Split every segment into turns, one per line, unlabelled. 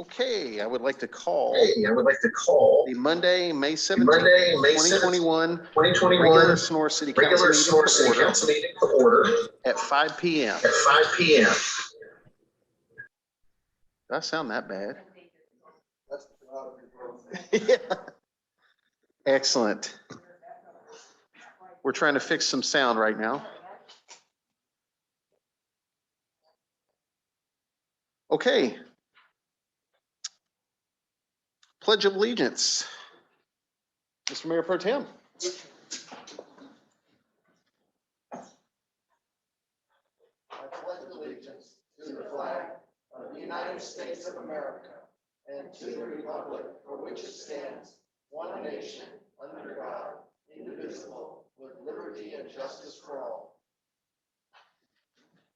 Okay, I would like to call the
Monday, May 17th,
2021
2021
regular Sonora City Council meeting to order at 5 p.m. Does that sound that bad? Yeah. Excellent. We're trying to fix some sound right now. Okay. Pledge of Allegiance. Mr. Mayor Pro Tem.
I pledge allegiance to the flag of the United States of America and to the republic for which it stands, one nation, under God, indivisible, with liberty and justice for all.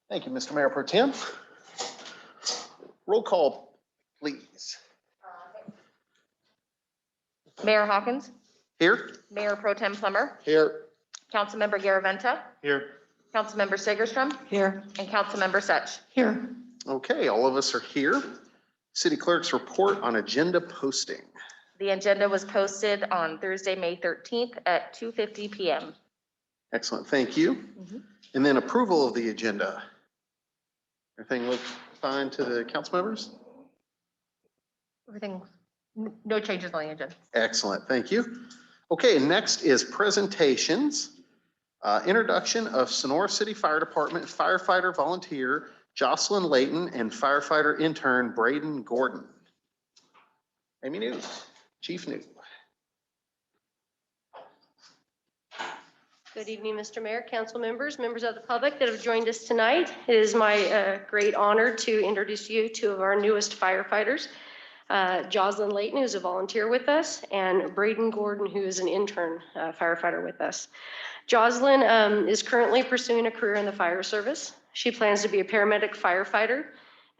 Thank you, Mr. Mayor Pro Tem. Roll call, please.
Mayor Hawkins,
Here.
Mayor Pro Tem Plummer,
Here.
Councilmember Garaventa,
Here.
Councilmember Segerstrom,
Here.
and Councilmember Such.
Here.
Okay, all of us are here. City Clerk's report on agenda posting.
The agenda was posted on Thursday, May 13th at 2:50 p.m.
Excellent, thank you. And then approval of the agenda. Everything look fine to the council members?
Everything, no changes on the agenda.
Excellent, thank you. Okay, next is presentations. Introduction of Sonora City Fire Department firefighter volunteer Jocelyn Layton and firefighter intern Braden Gordon. Amy New, Chief New.
Good evening, Mr. Mayor, council members, members of the public that have joined us tonight. It is my great honor to introduce you to two of our newest firefighters, Jocelyn Layton, who's a volunteer with us, and Braden Gordon, who is an intern firefighter with us. Jocelyn is currently pursuing a career in the fire service. She plans to be a paramedic firefighter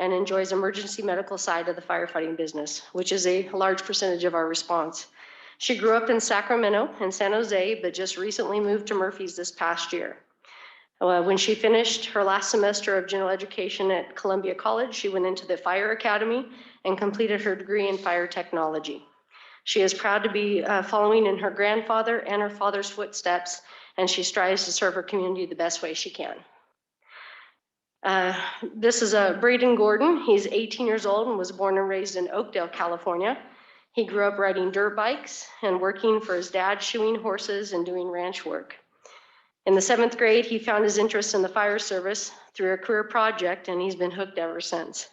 and enjoys emergency medical side of the firefighting business, which is a large percentage of our response. She grew up in Sacramento and San Jose, but just recently moved to Murphy's this past year. When she finished her last semester of general education at Columbia College, she went into the Fire Academy and completed her degree in fire technology. She is proud to be following in her grandfather and her father's footsteps, and she strives to serve her community the best way she can. This is Braden Gordon. He's 18 years old and was born and raised in Oakdale, California. He grew up riding dirt bikes and working for his dad, shoeing horses and doing ranch work. In the 7th grade, he found his interest in the fire service through a career project, and he's been hooked ever since.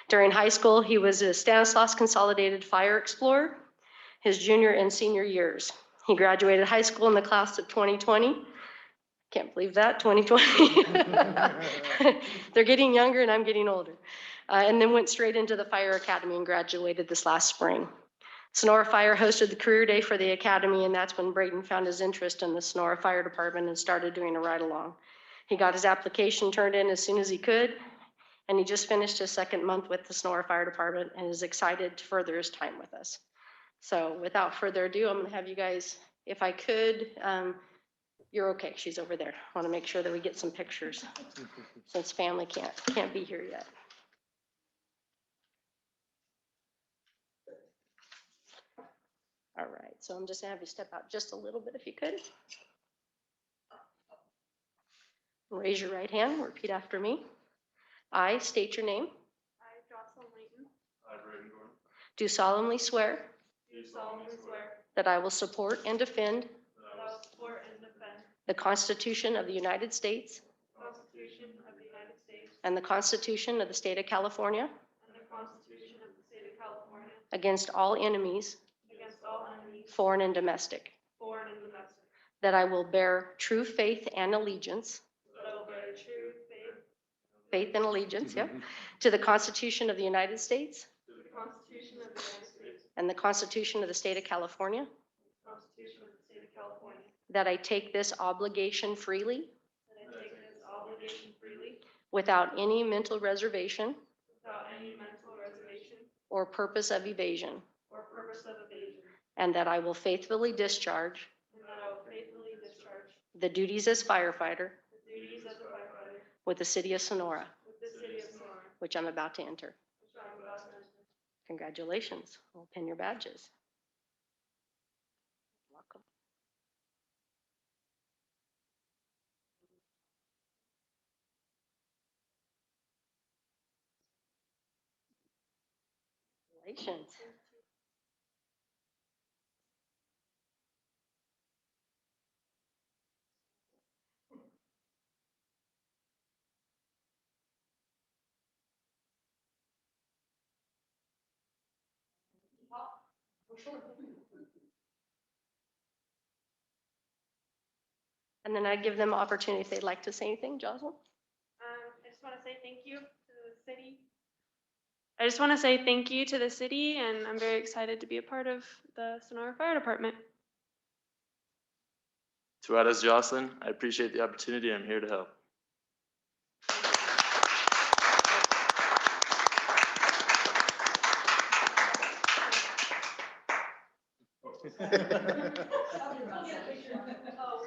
During high school, he was a Stanislaus Consolidated Fire Explorer his junior and senior years. He graduated high school in the class of 2020. Can't believe that, 2020. They're getting younger and I'm getting older. And then went straight into the Fire Academy and graduated this last spring. Sonora Fire hosted the career day for the Academy, and that's when Braden found his interest in the Sonora Fire Department and started doing a ride-along. He got his application turned in as soon as he could, and he just finished his 2nd month with the Sonora Fire Department and is excited to further his time with us. So without further ado, I'm gonna have you guys, if I could, you're okay, she's over there. I wanna make sure that we get some pictures since family can't be here yet. All right, so I'm just gonna have you step out just a little bit if you could. Raise your right hand, repeat after me. I state your name.
I, Jocelyn Layton. I, Braden Gordon.
Do solemnly swear.
Do solemnly swear.
That I will support and defend.
That I will support and defend.
The Constitution of the United States.
The Constitution of the United States.
And the Constitution of the State of California.
And the Constitution of the State of California.
Against all enemies.
Against all enemies.
Foreign and domestic.
Foreign and domestic.
That I will bear true faith and allegiance.
That I will bear true
Faith and allegiance, yeah. To the Constitution of the United States.
to the Constitution of the United States.
And the Constitution of the State of California.
The Constitution of the State of California.
That I take this obligation freely.
That I take this obligation freely.
Without any mental reservation.
Without any mental reservation.
Or purpose of evasion.
Or purpose of evasion.
And that I will faithfully discharge.
And that I will faithfully discharge.
The duties as firefighter.
The duties as a firefighter.
With the city of Sonora.
With the city of Sonora.
Which I'm about to enter.
Which I am about to enter.
Congratulations. We'll pin your badges. Welcome. Congratulations. And then I'd give them opportunity if they'd like to say anything. Jocelyn?
I just want to say thank you to the city. I just want to say thank you to the city, and I'm very excited to be a part of the Sonora Fire Department.
To us, Jocelyn, I appreciate the opportunity. I'm here to help.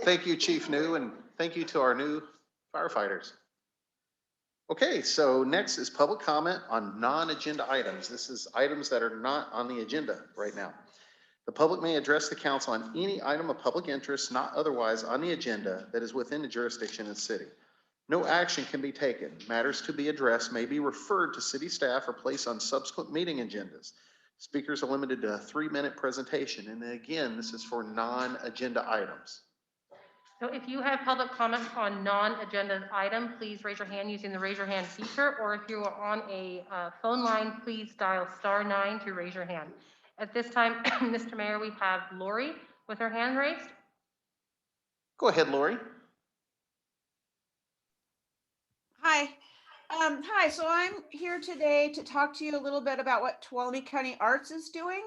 Thank you, Chief New, and thank you to our new firefighters. Okay, so next is public comment on non-agenda items. This is items that are not on the agenda right now. The public may address the council on any item of public interest not otherwise on the agenda that is within the jurisdiction of the city. No action can be taken. Matters to be addressed may be referred to city staff or placed on subsequent meeting agendas. Speakers are limited to a 3-minute presentation. And again, this is for non-agenda items.
So if you have public comment on non-agenda item, please raise your hand using the raise your hand feature, or if you are on a phone line, please dial *9 to raise your hand. At this time, Mr. Mayor, we have Lori with her hand raised.
Go ahead, Lori.
Hi. Hi, so I'm here today to talk to you a little bit about what Tuolumne County Arts is doing.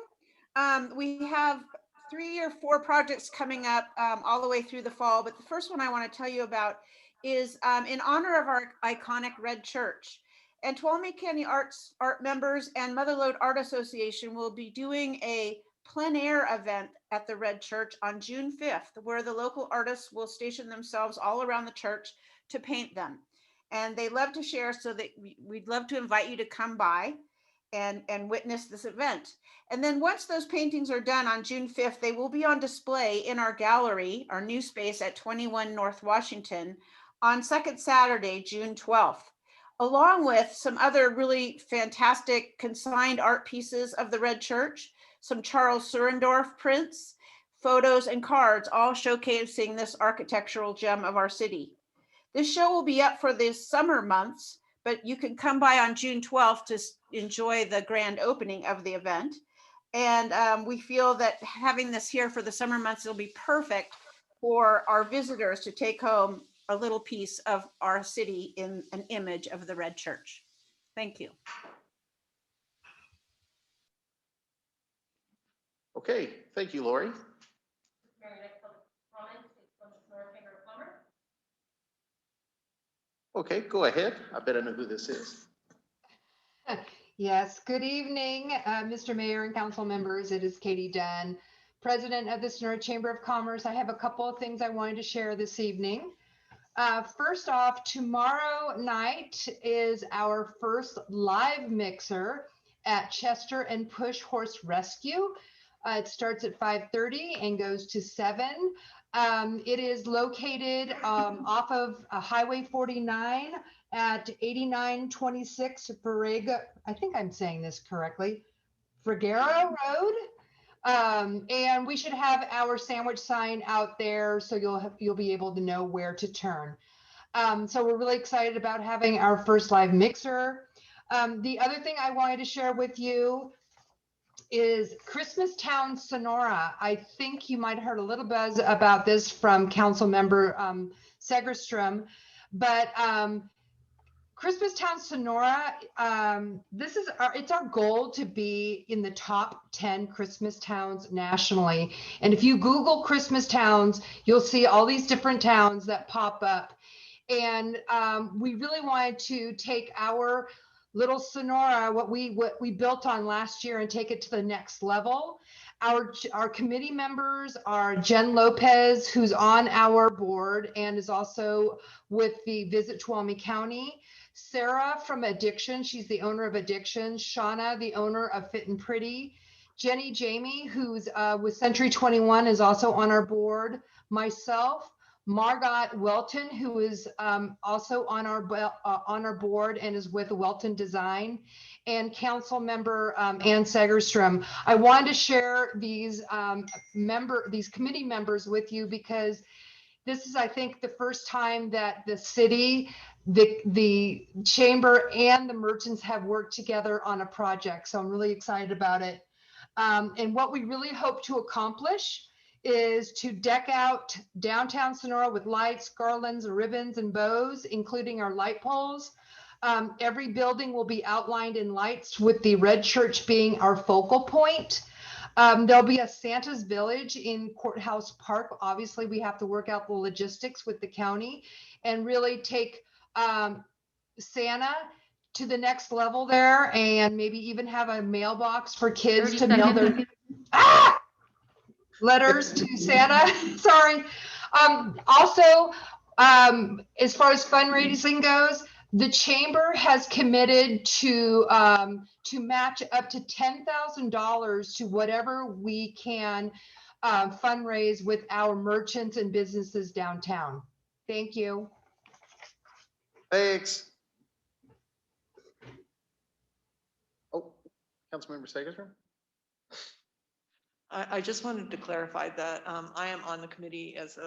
We have 3 or 4 projects coming up all the way through the fall, but the first one I want to tell you about is in honor of our iconic Red Church. And Tuolumne County art members and Motherlode Art Association will be doing a plein air event at the Red Church on June 5th, where the local artists will station themselves all around the church to paint them. And they love to share, so that we'd love to invite you to come by and witness this event. And then once those paintings are done on June 5th, they will be on display in our gallery, our new space at 21 North Washington on second Saturday, June 12th, along with some other really fantastic consigned art pieces of the Red Church, some Charles Surendorf prints, photos, and cards, all showcasing this architectural gem of our city. This show will be up for the summer months, but you can come by on June 12th to enjoy the grand opening of the event. And we feel that having this here for the summer months will be perfect for our visitors to take home a little piece of our city in an image of the Red Church. Thank you.
Okay, thank you, Lori.
Mayor, next public comment is from the Sonora Chamber of Commerce.
Okay, go ahead. I bet I know who this is.
Yes, good evening, Mr. Mayor and council members. It is Katie Dunn, President of the Sonora Chamber of Commerce. I have a couple of things I wanted to share this evening. First off, tomorrow night is our first live mixer at Chester and Push Horse Rescue. It starts at 5:30 and goes to 7. It is located off of Highway 49 at 8926 Borrego. I think I'm saying this correctly. Figueroa Road. And we should have our sandwich sign out there, so you'll be able to know where to turn. So we're really excited about having our first live mixer. The other thing I wanted to share with you is Christmastown Sonora. I think you might have heard a little buzz about this from Council Member Segerstrom, but Christmastown Sonora, it's our goal to be in the top 10 Christmas towns nationally. And if you Google Christmas towns, you'll see all these different towns that pop up. And we really wanted to take our little Sonora, what we built on last year, and take it to the next level. Our committee members are Jen Lopez, who's on our board and is also with the Visit Tuolumne County. Sarah from Addiction, she's the owner of Addiction. Shauna, the owner of Fit and Pretty. Jenny Jamie, who's with Century 21, is also on our board. Myself, Margot Welton, who is also on our board and is with Welton Design, and Council Member Ann Segerstrom. I wanted to share these committee members with you because this is, I think, the first time that the city, the chamber, and the merchants have worked together on a project. So I'm really excited about it. And what we really hope to accomplish is to deck out downtown Sonora with lights, garlands, ribbons, and bows, including our light poles. Every building will be outlined in lights, with the red church being our focal point. There'll be a Santa's Village in Courthouse Park. Obviously, we have to work out the logistics with the county and really take Santa to the next level there, and maybe even have a mailbox for kids to mail their letters to Santa. Sorry. Also, as far as fundraising goes, the chamber has committed to match up to $10,000 to whatever we can fundraise with our merchants and businesses downtown. Thank you.
Thanks. Oh, Councilmember Segerstrom?
I just wanted to clarify that I am on the committee as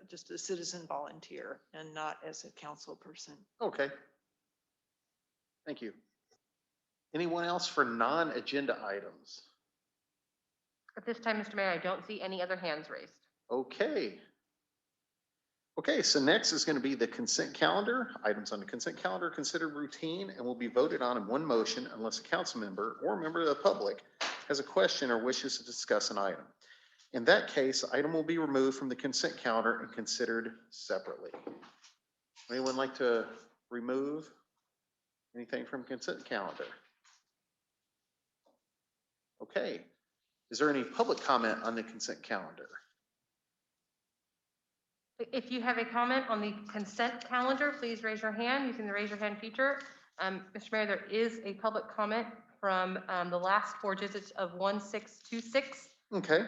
just a citizen volunteer and not as a council person.
Okay. Thank you. Anyone else for non-agenda items?
At this time, Mr. Mayor, I don't see any other hands raised.
Okay. Okay, so next is going to be the consent calendar. Items on the consent calendar are considered routine and will be voted on in one motion unless a council member or a member of the public has a question or wishes to discuss an item. In that case, the item will be removed from the consent calendar and considered separately. Anyone like to remove anything from consent calendar? Okay. Is there any public comment on the consent calendar?
If you have a comment on the consent calendar, please raise your hand using the raise your hand feature. Mr. Mayor, there is a public comment from the last four digits of 1626.
Okay.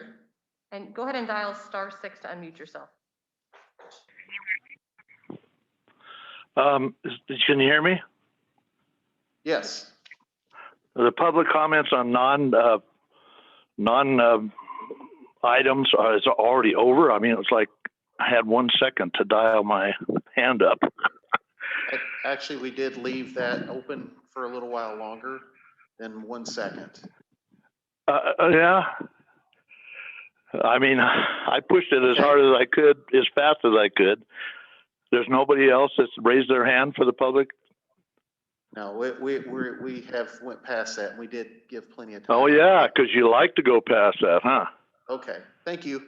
And go ahead and dial *6 to unmute yourself.
Can you hear me?
Yes.
The public comments on non items is already over. I mean, it's like I had 1 second to dial my hand up.
Actually, we did leave that open for a little while longer than 1 second.
Yeah. I mean, I pushed it as hard as I could, as fast as I could. There's nobody else that's raised their hand for the public?
No, we have went past that, and we did give plenty of time.
Oh, yeah, because you like to go past that, huh?
Okay, thank you.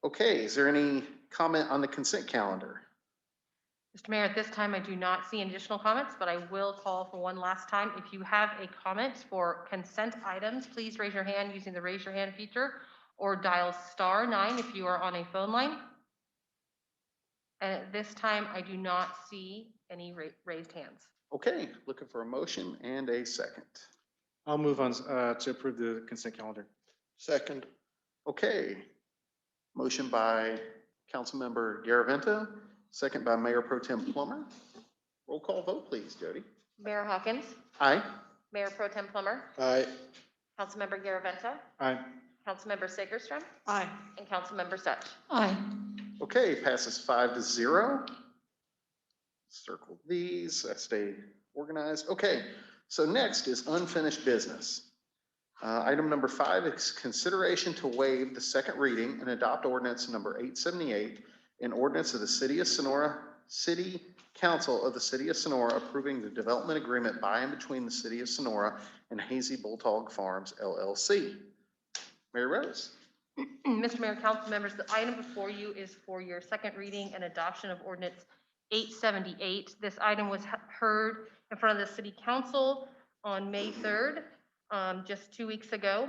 Okay, is there any comment on the consent calendar?
Mr. Mayor, at this time, I do not see any additional comments, but I will call for one last time. If you have a comment for consent items, please raise your hand using the raise your hand feature or dial *9 if you are on a phone line. And at this time, I do not see any raised hands.
Okay, looking for a motion and a second.
I'll move on to approve the consent calendar.
Second.
Okay, motion by Councilmember Garaventa, second by Mayor Pro Tem Plummer. Roll call vote, please, Jody.
Mayor Hawkins,
Aye.
Mayor Pro Tem Plummer,
Aye.
Councilmember Garaventa,
Aye.
Councilmember Segerstrom,
Aye.
and Councilmember Such.
Aye.
Okay, passes 5-0. Circle these, I stay organized. Okay, so next is unfinished business. Item number 5 is consideration to waive the second reading and adopt ordinance number 878, an ordinance of the City of Sonora, City Council of the City of Sonora approving the development agreement by and between the City of Sonora and Hazy Bulldog Farms, LLC. Mary Rose.
Mr. Mayor, council members, the item before you is for your second reading and adoption of ordinance 878. This item was heard in front of the City Council on May 3rd, just 2 weeks ago.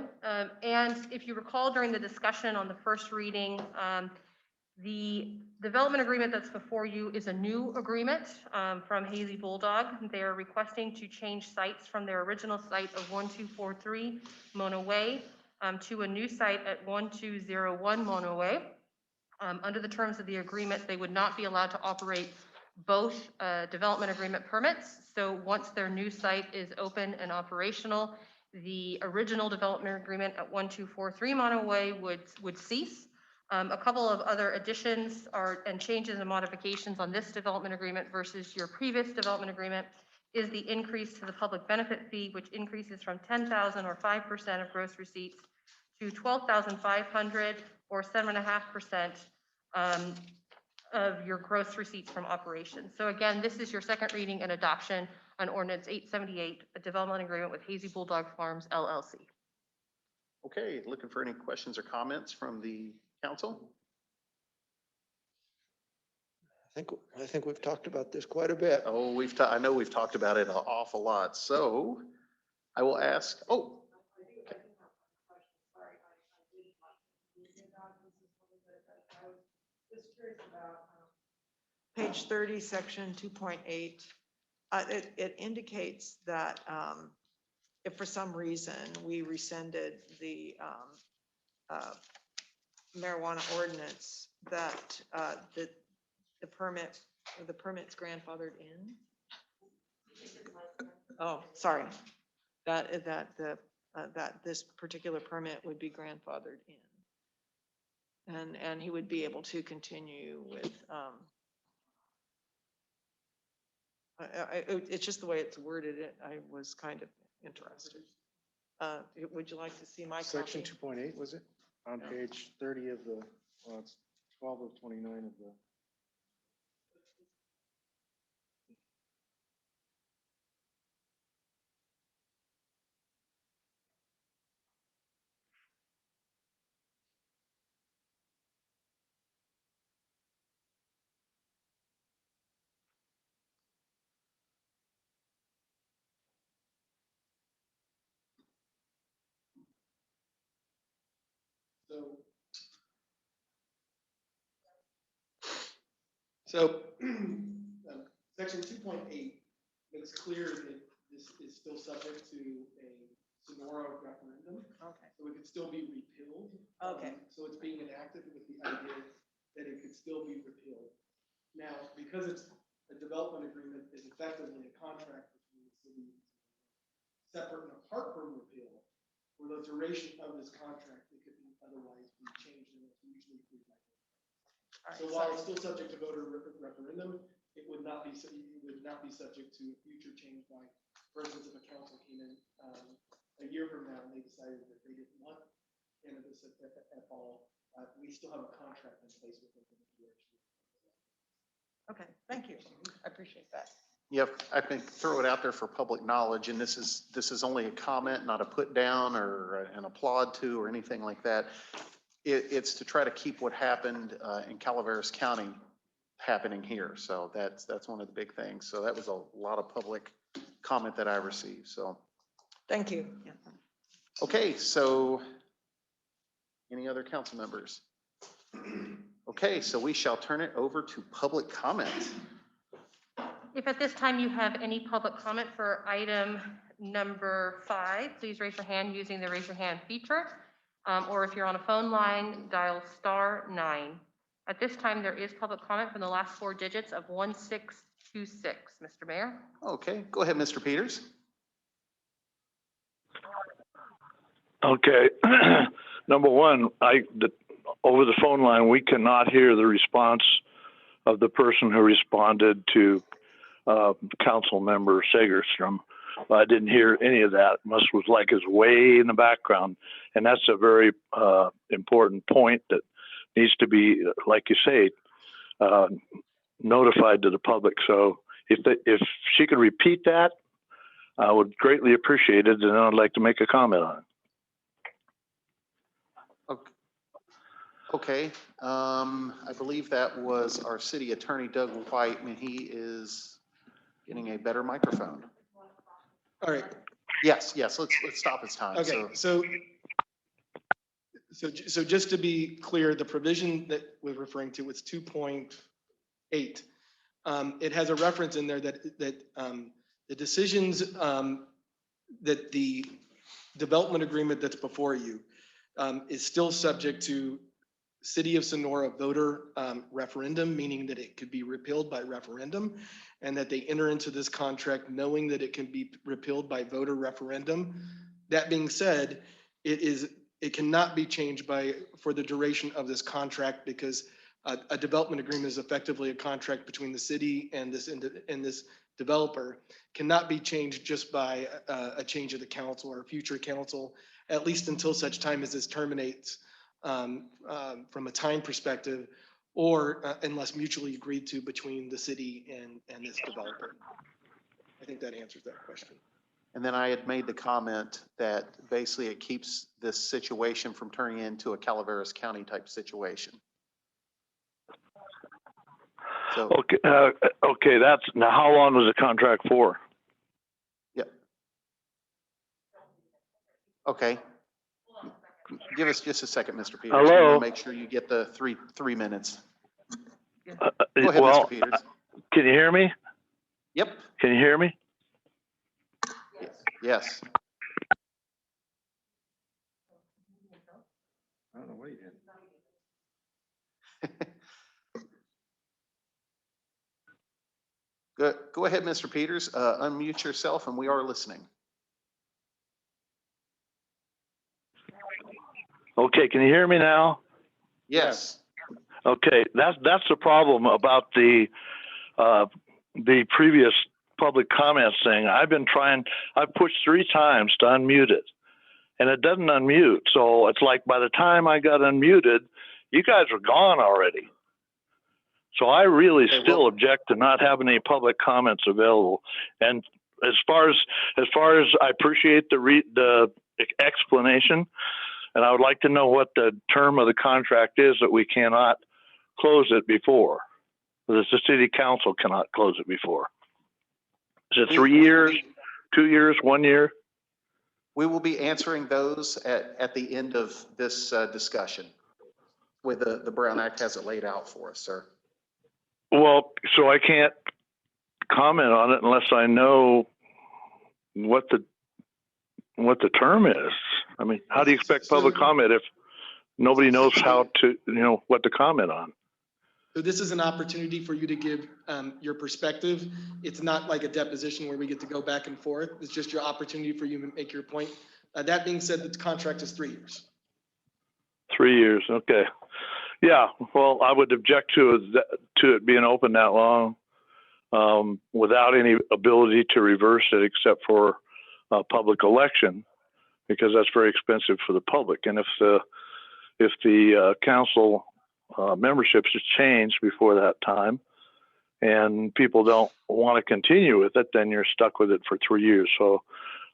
And if you recall during the discussion on the first reading, The development agreement that's before you is a new agreement from Haley Bulldog. They're requesting to change sites from their original site of 1243 Mona Way to a new site at 1201 Mona Way. Under the terms of the agreement, they would not be allowed to operate both development agreement permits. So once their new site is open and operational, the original development agreement at 1243 Mona Way would cease. A couple of other additions and changes and modifications on this development agreement versus your previous development agreement is the increase to the public benefit fee, which increases from 10,000 or 5% of gross receipts to 12,500 or 7.5% of your gross receipts from operations. So again, this is your second reading and adoption on Ordinance 878, a development agreement with Hazy Bulldog Farms LLC.
Okay, looking for any questions or comments from the council?
I think we've talked about this quite a bit.
Oh, I know we've talked about it an awful lot. So I will ask,
Page 30, section 2.8. It indicates that if for some reason we rescinded the marijuana ordinance, that the permit's grandfathered in. Oh, sorry. That this particular permit would be grandfathered in, and he would be able to continue with. It's just the way it's worded. I was kind of interested. Would you like to see my
Section
copy?
2.8, was it? On page 30 of the, well, it's 12 of 29 of the.
So section 2.8 makes clear that this is still subject to a Sonora referendum.
Okay.
So it could still be repealed.
Okay.
So it's being enacted with the idea that it could still be repealed. Now, because it's a development agreement, it's effectively a contract between the city, separate and apart from repeal. For the duration of this contract, it could be otherwise be changed, and it's usually 3 by 4. So while it's still subject to voter referendum, it would not be subject to a future change by, for instance, if a council came in a year from now and they decided that they didn't want cannabis at all, we still have a contract in place with them for the duration.
Okay, thank you. I appreciate that.
yep, I think throw it out there for public knowledge, and this is only a comment, not a put down or an applaud to or anything like that. It's to try to keep what happened in Calaveras County happening here. So that's one of the big things. So that was a lot of public comment that I received. So
Thank you. Yeah.
okay, so any other council members? Okay, so we shall turn it over to public comment.
If at this time you have any public comment for item number 5, please raise your hand using the raise your hand feature. Or if you're on a phone line, dial *9. At this time, there is public comment from the last 4 digits of 1626. Mr. Mayor?
Okay, go ahead, Mr. Peters.
Okay. Number one, over the phone line, we cannot hear the response of the person who responded to Council Member Segerstrom. I didn't hear any of that. Was like it's way in the background, and that's a very important point that needs to be, like you say, notified to the public. So if she could repeat that, I would greatly appreciate it, and I'd like to make a comment on it.
Okay, I believe that was our city attorney, Doug White, and he is getting a better microphone.
All right.
Yes, let's stop his time.
Okay, so
So just to be clear, the provision that we're referring to was 2.8. It has a reference in there that the decisions that the development agreement that's before you is still subject to City of Sonora voter referendum, meaning that it could be repealed by referendum, and that they enter into this contract knowing that it can be repealed by voter referendum. That being said, it cannot be changed for the duration of this contract, because a development agreement is effectively a contract between the city and this developer, cannot be changed just by a change of the council or a future council, at least until such time as this terminates from a time perspective, or unless mutually agreed to between the city and this developer. I think that answers that question.
And then I had made the comment that basically it keeps this situation from turning into a Calaveras County type situation. So,
Okay, okay, that's, now how long was the contract for?
yep. Okay. Give us just a second, Mr. Peters. We
Hello?
want to make sure you get the three minutes. Go ahead,
Well,
Mr. Peters.
can you hear me?
Yep.
Can you hear me?
Yes.
I don't know what he did.
Go ahead, Mr. Peters. Unmute yourself, and we are listening.
Okay, can you hear me now?
Yes.
Okay, that's the problem about the previous public comments thing. I've pushed 3 times to unmute it, and it doesn't unmute. So it's like by the time I got unmuted, you guys were gone already. So I really still object to not having any public comments available. And as far as I appreciate the explanation, and I would like to know what the term of the contract is that we cannot close it before. The city council cannot close it before. Is it 3 years, 2 years, 1 year?
We will be answering those at the end of this discussion, where the Brown Act has it laid out for us, sir.
Well, so I can't comment on it unless I know what the term is. I mean, how do you expect public comment if nobody knows how to, what to comment on?
So this is an opportunity for you to give your perspective. It's not like a deposition where we get to go back and forth. It's just your opportunity for you to make your point. That being said, the contract is 3 years.
3 years, okay. Yeah, well, I would object to it being open that long without any ability to reverse it except for a public election, because that's very expensive for the public. And if the council memberships is changed before that time and people don't want to continue with it, then you're stuck with it for 3 years. So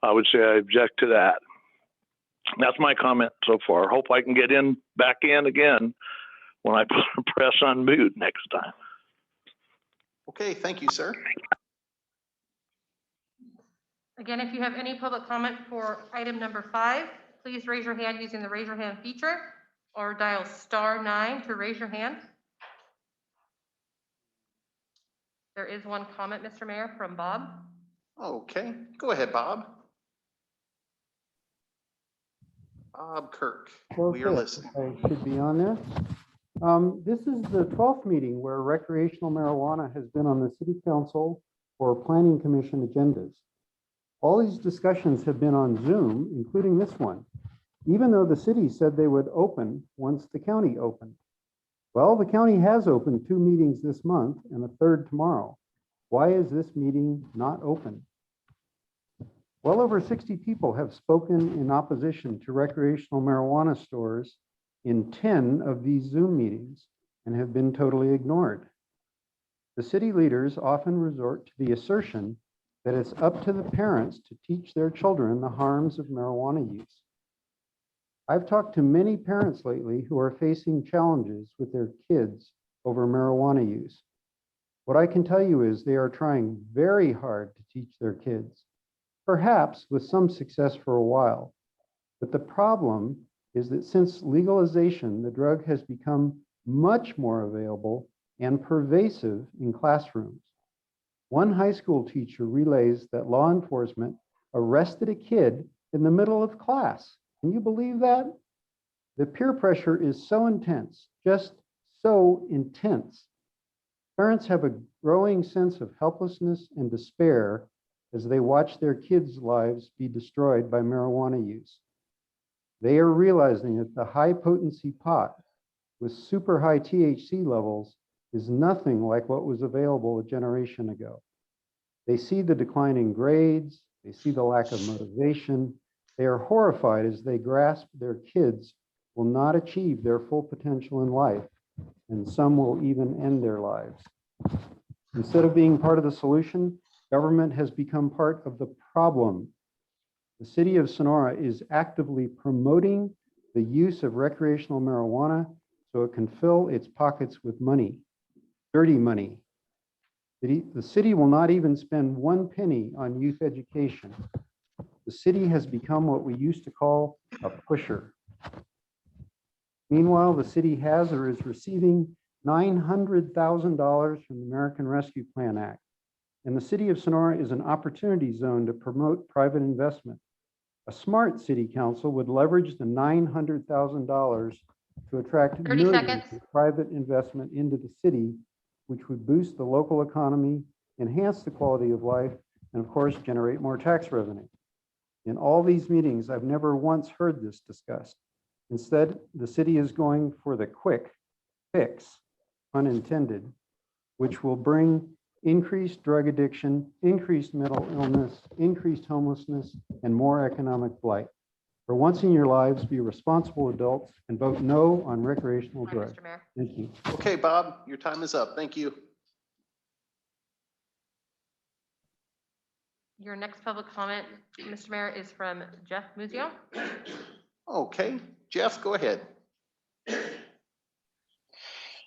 I would say I object to that. That's my comment so far. Hope I can get back in again when I press unmute next time.
Okay, thank you, sir.
Again, if you have any public comment for item number 5, please raise your hand using the raise your hand feature or dial *9 to raise your hand. There is one comment, Mr. Mayor, from Bob.
Okay, go ahead, Bob. Bob Kirk, we are listening.
I should be on there. This is the 12th meeting where recreational marijuana has been on the city council or planning commission agendas. All these discussions have been on Zoom, including this one, even though the city said they would open once the county opened. Well, the county has opened 2 meetings this month and a 3rd tomorrow. Why is this meeting not open? Well over 60 people have spoken in opposition to recreational marijuana stores in 10 of these Zoom meetings and have been totally ignored. The city leaders often resort to the assertion that it's up to the parents to teach their children the harms of marijuana use. I've talked to many parents lately who are facing challenges with their kids over marijuana use. What I can tell you is they are trying very hard to teach their kids, perhaps with some success for a while. But the problem is that since legalization, the drug has become much more available and pervasive in classrooms. One high school teacher relays that law enforcement arrested a kid in the middle of class. Can you believe that? The peer pressure is so intense, just so intense. Parents have a growing sense of helplessness and despair as they watch their kids' lives be destroyed by marijuana use. They are realizing that the high potency pot with super high THC levels is nothing like what was available a generation ago. They see the declining grades, they see the lack of motivation. They are horrified as they grasp their kids will not achieve their full potential in life, and some will even end their lives. Instead of being part of the solution, government has become part of the problem. The city of Sonora is actively promoting the use of recreational marijuana so it can fill its pockets with money, dirty money. The city will not even spend 1 penny on youth education. The city has become what we used to call a pusher. Meanwhile, the city has or is receiving $900,000 from the American Rescue Plan Act. And the city of Sonora is an opportunity zone to promote private investment. A smart city council would leverage the $900,000 to attract
30
millions
seconds.
of private investment into the city, which would boost the local economy, enhance the quality of life, and of course, generate more tax revenue. In all these meetings, I've never once heard this discussed. Instead, the city is going for the quick fix, unintended, which will bring increased drug addiction, increased mental illness, increased homelessness, and more economic blight. For once in your lives, be responsible adults and vote no on recreational
Hi,
drugs.
Mr. Mayor.
Thank you.
Okay, Bob, your time is up. Thank you.
Your next public comment, Mr. Mayor, is from Jeff Muzio.
Okay, Jeff, go ahead.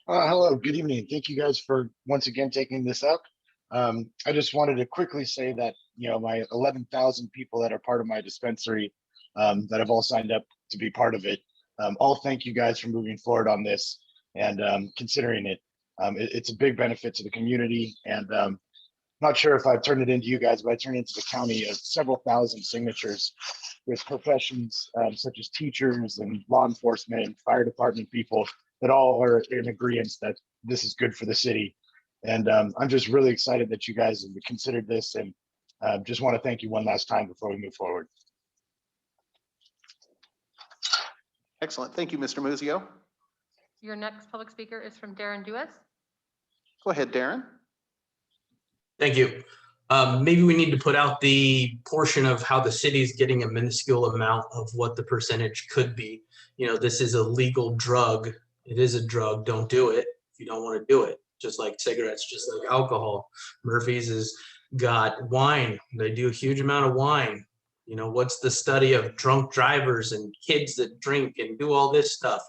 Hello, good evening. Thank you guys for once again taking this up. I just wanted to quickly say that, my 11,000 people that are part of my dispensary that have all signed up to be part of it, all thank you guys for moving forward on this and considering it. It's a big benefit to the community, and not sure if I've turned it into you guys, but I turned it into the county of several thousand signatures with professions such as teachers and law enforcement and fire department people that all are in agreement that this is good for the city. And I'm just really excited that you guys have considered this, and just want to thank you one last time before we move forward.
Excellent. Thank you, Mr. Muzio.
Your next public speaker is from Darren Duez.
Go ahead, Darren.
Thank you. Maybe we need to put out the portion of how the city is getting a minuscule amount of what the percentage could be. This is a legal drug. It is a drug. Don't do it if you don't want to do it. Just like cigarettes, just like alcohol. Murphy's has got wine. They do a huge amount of wine. What's the study of drunk drivers and kids that drink and do all this stuff?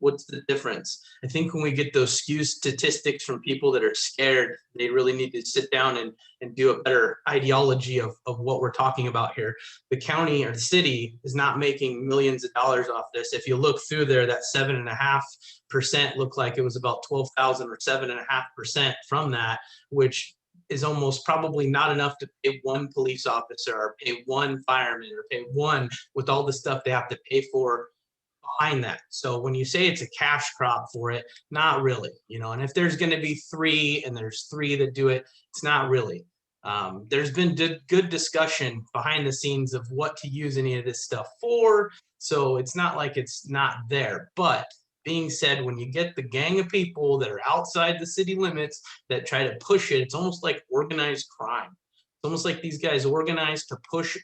What's the difference? I think when we get those skewed statistics from people that are scared, they really need to sit down and do a better ideology of what we're talking about here. The county or the city is not making millions of dollars off this. If you look through there, that 7.5% looked like it was about 12,000 or 7.5% from that, which is almost probably not enough to pay one police officer or pay one fireman or pay one with all the stuff they have to pay for behind that. So when you say it's a cash crop for it, not really, and if there's going to be 3 and there's 3 that do it, it's not really. There's been good discussion behind the scenes of what to use any of this stuff for. So it's not like it's not there, but being said, when you get the gang of people that are outside the city limits that try to push it, it's almost like organized crime. It's almost like these guys organized to push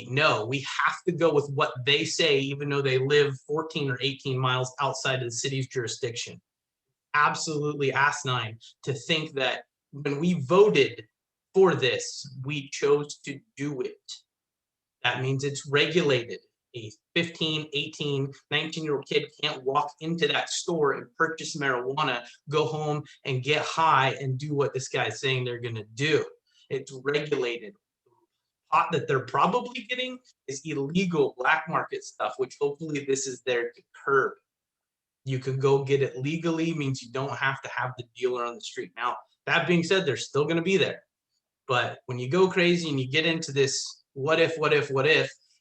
no, we have to go with what they say, even though they live 14 or 18 miles outside of the city's jurisdiction. Absolutely asinine to think that when we voted for this, we chose to do it. That means it's regulated. A 15, 18, 19-year-old kid can't walk into that store and purchase marijuana, go home and get high and do what this guy's saying they're going to do. It's regulated. pot that they're probably getting is illegal black market stuff, which hopefully this is there to curb. You could go get it legally, means you don't have to have the dealer on the street. Now, that being said, they're still going to be there. But when you go crazy and you get into this what if,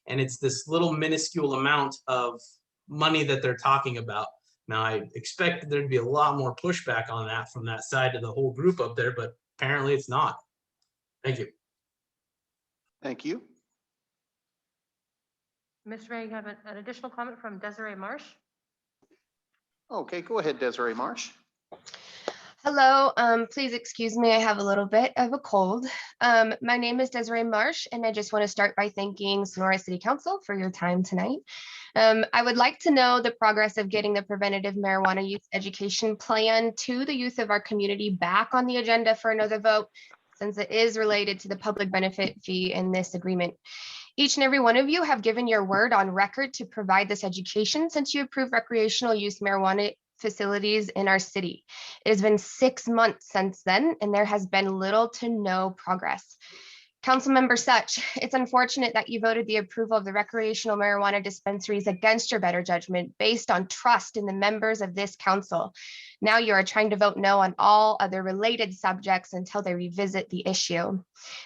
and it's this little minuscule amount of money that they're talking about. Now, I expected there'd be a lot more pushback on that from that side of the whole group up there, but apparently it's not. Thank you.
Thank you.
Mr. Mayor, you have an additional comment from Desiree Marsh.
Okay, go ahead, Desiree Marsh.
Hello, please excuse me, I have a little bit of a cold. My name is Desiree Marsh, and I just want to start by thanking Sonora City Council for your time tonight. I would like to know the progress of getting the preventative marijuana youth education plan to the youth of our community back on the agenda for another vote, since it is related to the public benefit fee in this agreement. Each and every one of you have given your word on record to provide this education since you approved recreational use marijuana facilities in our city. It has been 6 months since then, and there has been little to no progress. Councilmember Such, it's unfortunate that you voted the approval of the recreational marijuana dispensaries against your better judgment based on trust in the members of this council. Now you are trying to vote no on all other related subjects until they revisit the issue.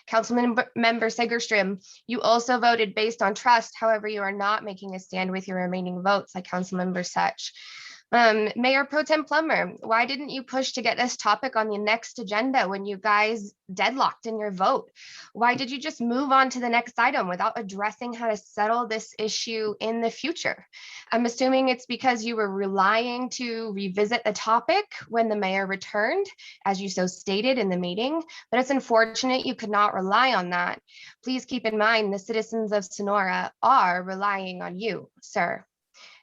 Councilmember Segerstrom, you also voted based on trust. However, you are not making a stand with your remaining votes like Councilmember Such. Mayor Pro Tem Plummer, why didn't you push to get this topic on the next agenda when you guys deadlocked in your vote? Why did you just move on to the next item without addressing how to settle this issue in the future? I'm assuming it's because you were relying to revisit the topic when the mayor returned, as you so stated in the meeting, but it's unfortunate you could not rely on that. Please keep in mind the citizens of Sonora are relying on you, sir.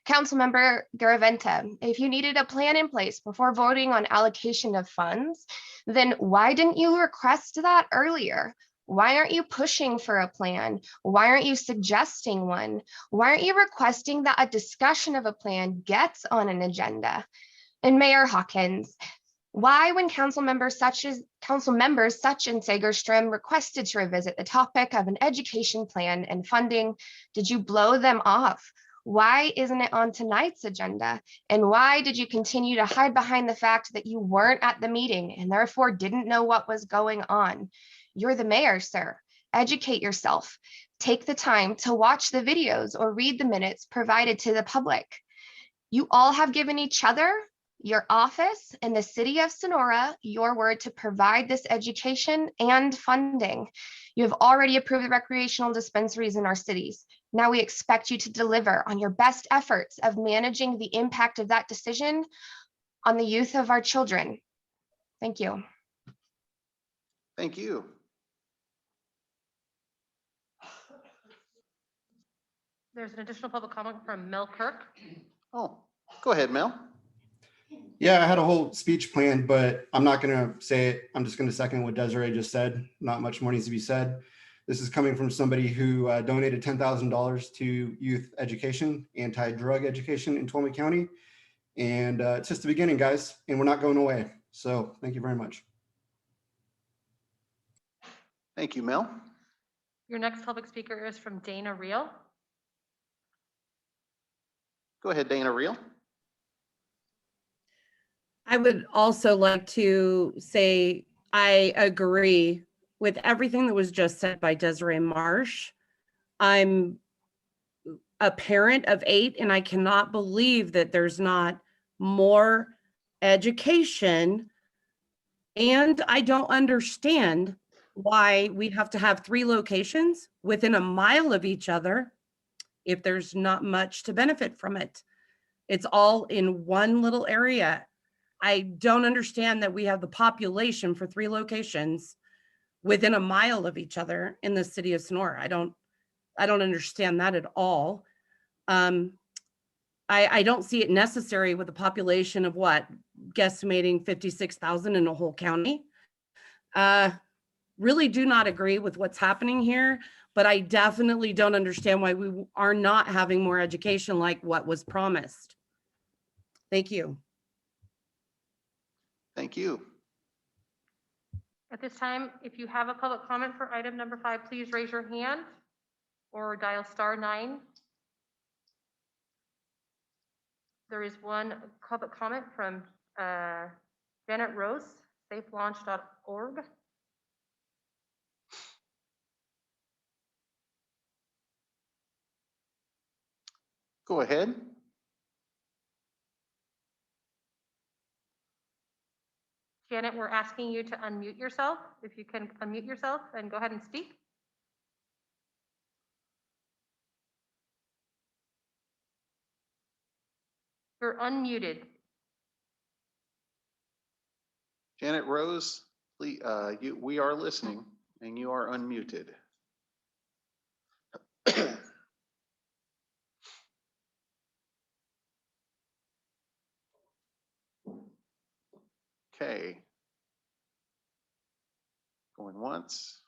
Councilmember Garaventa, if you needed a plan in place before voting on allocation of funds, then why didn't you request that earlier? Why aren't you pushing for a plan? Why aren't you suggesting one? Why aren't you requesting that a discussion of a plan gets on an agenda? And Mayor Hawkins, why, when council members such and Segerstrom requested to revisit the topic of an education plan and funding, did you blow them off? Why isn't it on tonight's agenda? And why did you continue to hide behind the fact that you weren't at the meeting and therefore didn't know what was going on? You're the mayor, sir. Educate yourself. Take the time to watch the videos or read the minutes provided to the public. You all have given each other, your office, and the city of Sonora your word to provide this education and funding. You have already approved the recreational dispensaries in our cities. Now we expect you to deliver on your best efforts of managing the impact of that decision on the youth of our children. Thank you.
Thank you.
There's an additional public comment from Mel Kirk.
Oh, go ahead, Mel.
Yeah, I had a whole speech planned, but I'm not going to say it. I'm just going to second what Desiree just said. Not much more needs to be said. This is coming from somebody who donated $10,000 to youth education, anti-drug education in Tuolumne County. And it's just the beginning, guys, and we're not going away. So thank you very much.
Thank you, Mel.
Your next public speaker is from Dana Reel.
Go ahead, Dana Reel.
I would also like to say I agree with everything that was just said by Desiree Marsh. I'm a parent of 8, and I cannot believe that there's not more education. And I don't understand why we have to have 3 locations within a mile of each other if there's not much to benefit from it. It's all in one little area. I don't understand that we have the population for 3 locations within a mile of each other in the city of Sonora. I don't understand that at all. I don't see it necessary with a population of what, guesstimating 56,000 in a whole county. Really do not agree with what's happening here, but I definitely don't understand why we are not having more education like what was promised. Thank you.
Thank you.
At this time, if you have a public comment for item number 5, please raise your hand or dial *9. There is one public comment from Janet Rose, safelaunch.org.
Go ahead.
Janet, we're asking you to unmute yourself. If you can unmute yourself and go ahead and speak. You're unmuted.
Janet Rose, we are listening and you are unmuted. Okay. Going once.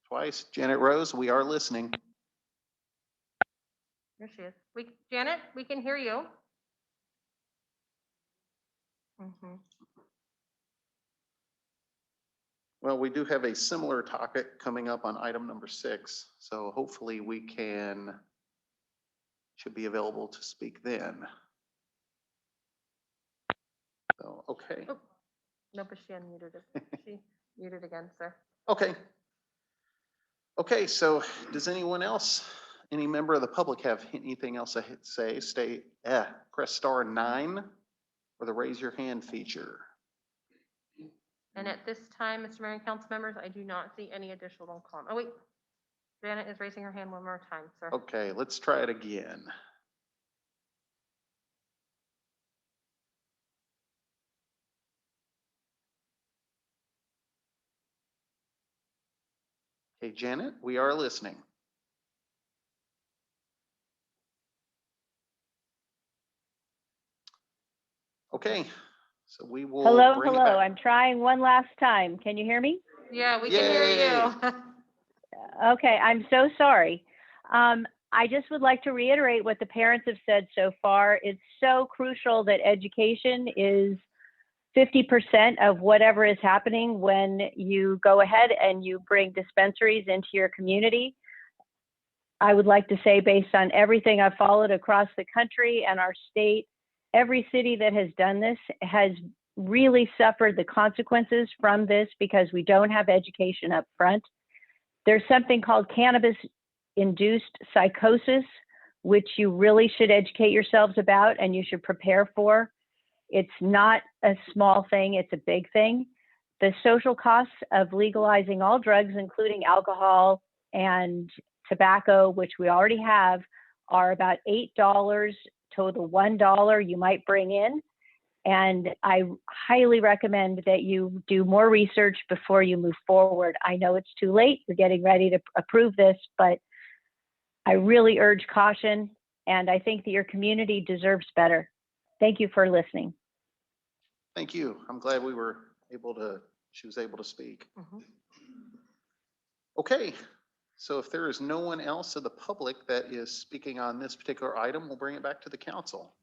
Twice. Janet Rose, we are listening.
There she is. Janet, we can hear you.
Well, we do have a similar topic coming up on item number 6, so hopefully we should be available to speak then. So, okay.
Oh, no, but she unmuted it. She muted again, sir.
Okay. Okay, so does anyone else, any member of the public have anything else to say? Press *9 or the raise your hand feature.
And at this time, Mr. Mayor and council members, I do not see any additional comment. Oh, wait. Janet is raising her hand one more time, sir.
Okay, let's try it again. Okay, Janet, we are listening. Okay, so we will.
Hello,
bring it
hello.
back.
I'm trying one last time. Can you hear me?
Yeah, we can hear you.
Okay, I'm so sorry. I just would like to reiterate what the parents have said so far. It's so crucial that education is 50% of whatever is happening when you go ahead and you bring dispensaries into your community. I would like to say, based on everything I've followed across the country and our state, every city that has done this has really suffered the consequences from this because we don't have education up front. There's something called cannabis-induced psychosis, which you really should educate yourselves about and you should prepare for. It's not a small thing, it's a big thing. The social costs of legalizing all drugs, including alcohol and tobacco, which we already have, are about $8 to the $1 you might bring in. And I highly recommend that you do more research before you move forward. I know it's too late, you're getting ready to approve this, but I really urge caution, and I think that your community deserves better. Thank you for listening.
Thank you. I'm glad she was able to speak. Okay, so if there is no one else of the public that is speaking on this particular item, we'll bring it back to the council.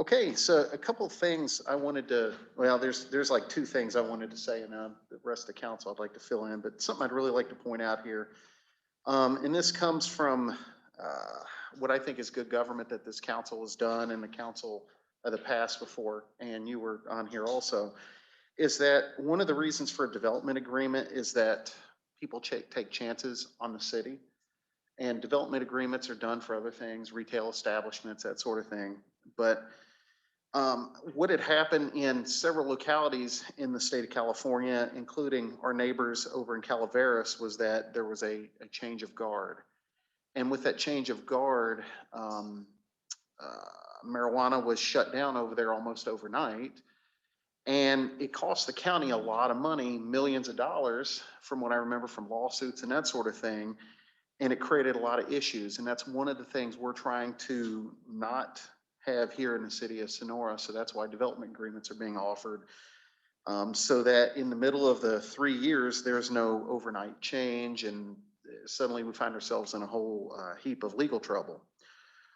Okay, so a couple of things I wanted to, well, there's like 2 things I wanted to say, and the rest of the council I'd like to fill in, but something I'd really like to point out here. And this comes from what I think is good government that this council has done, and the council of the past before, and you were on here also, is that one of the reasons for a development agreement is that people take chances on the city, and development agreements are done for other things, retail establishments, that sort of thing. But what had happened in several localities in the state of California, including our neighbors over in Calaveras, was that there was a change of guard. And with that change of guard, marijuana was shut down over there almost overnight. And it cost the county a lot of money, millions of dollars, from what I remember from lawsuits and that sort of thing. And it created a lot of issues. And that's one of the things we're trying to not have here in the city of Sonora. So that's why development agreements are being offered. So that in the middle of the 3 years, there's no overnight change. And suddenly we find ourselves in a whole heap of legal trouble.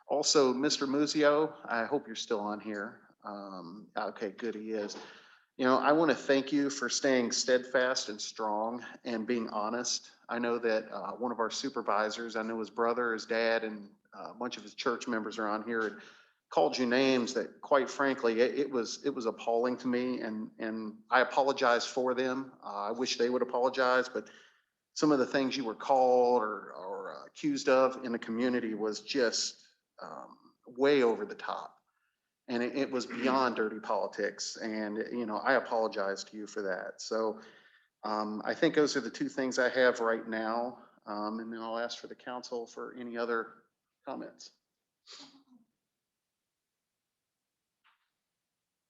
Also, Mr. Muzio, I hope you're still on here. Okay, good, he is. You know, I want to thank you for staying steadfast and strong and being honest. I know that one of our supervisors, I know his brother, his dad, and a bunch of his church members are on here, and called you names that, quite frankly, it was appalling to me, and I apologize for them. I wish they would apologize, but some of the things you were called or accused of in the community was just way over the top. And it was beyond dirty politics. And, you know, I apologize to you for that. So I think those are the two things I have right now. And then I'll ask for the council for any other comments.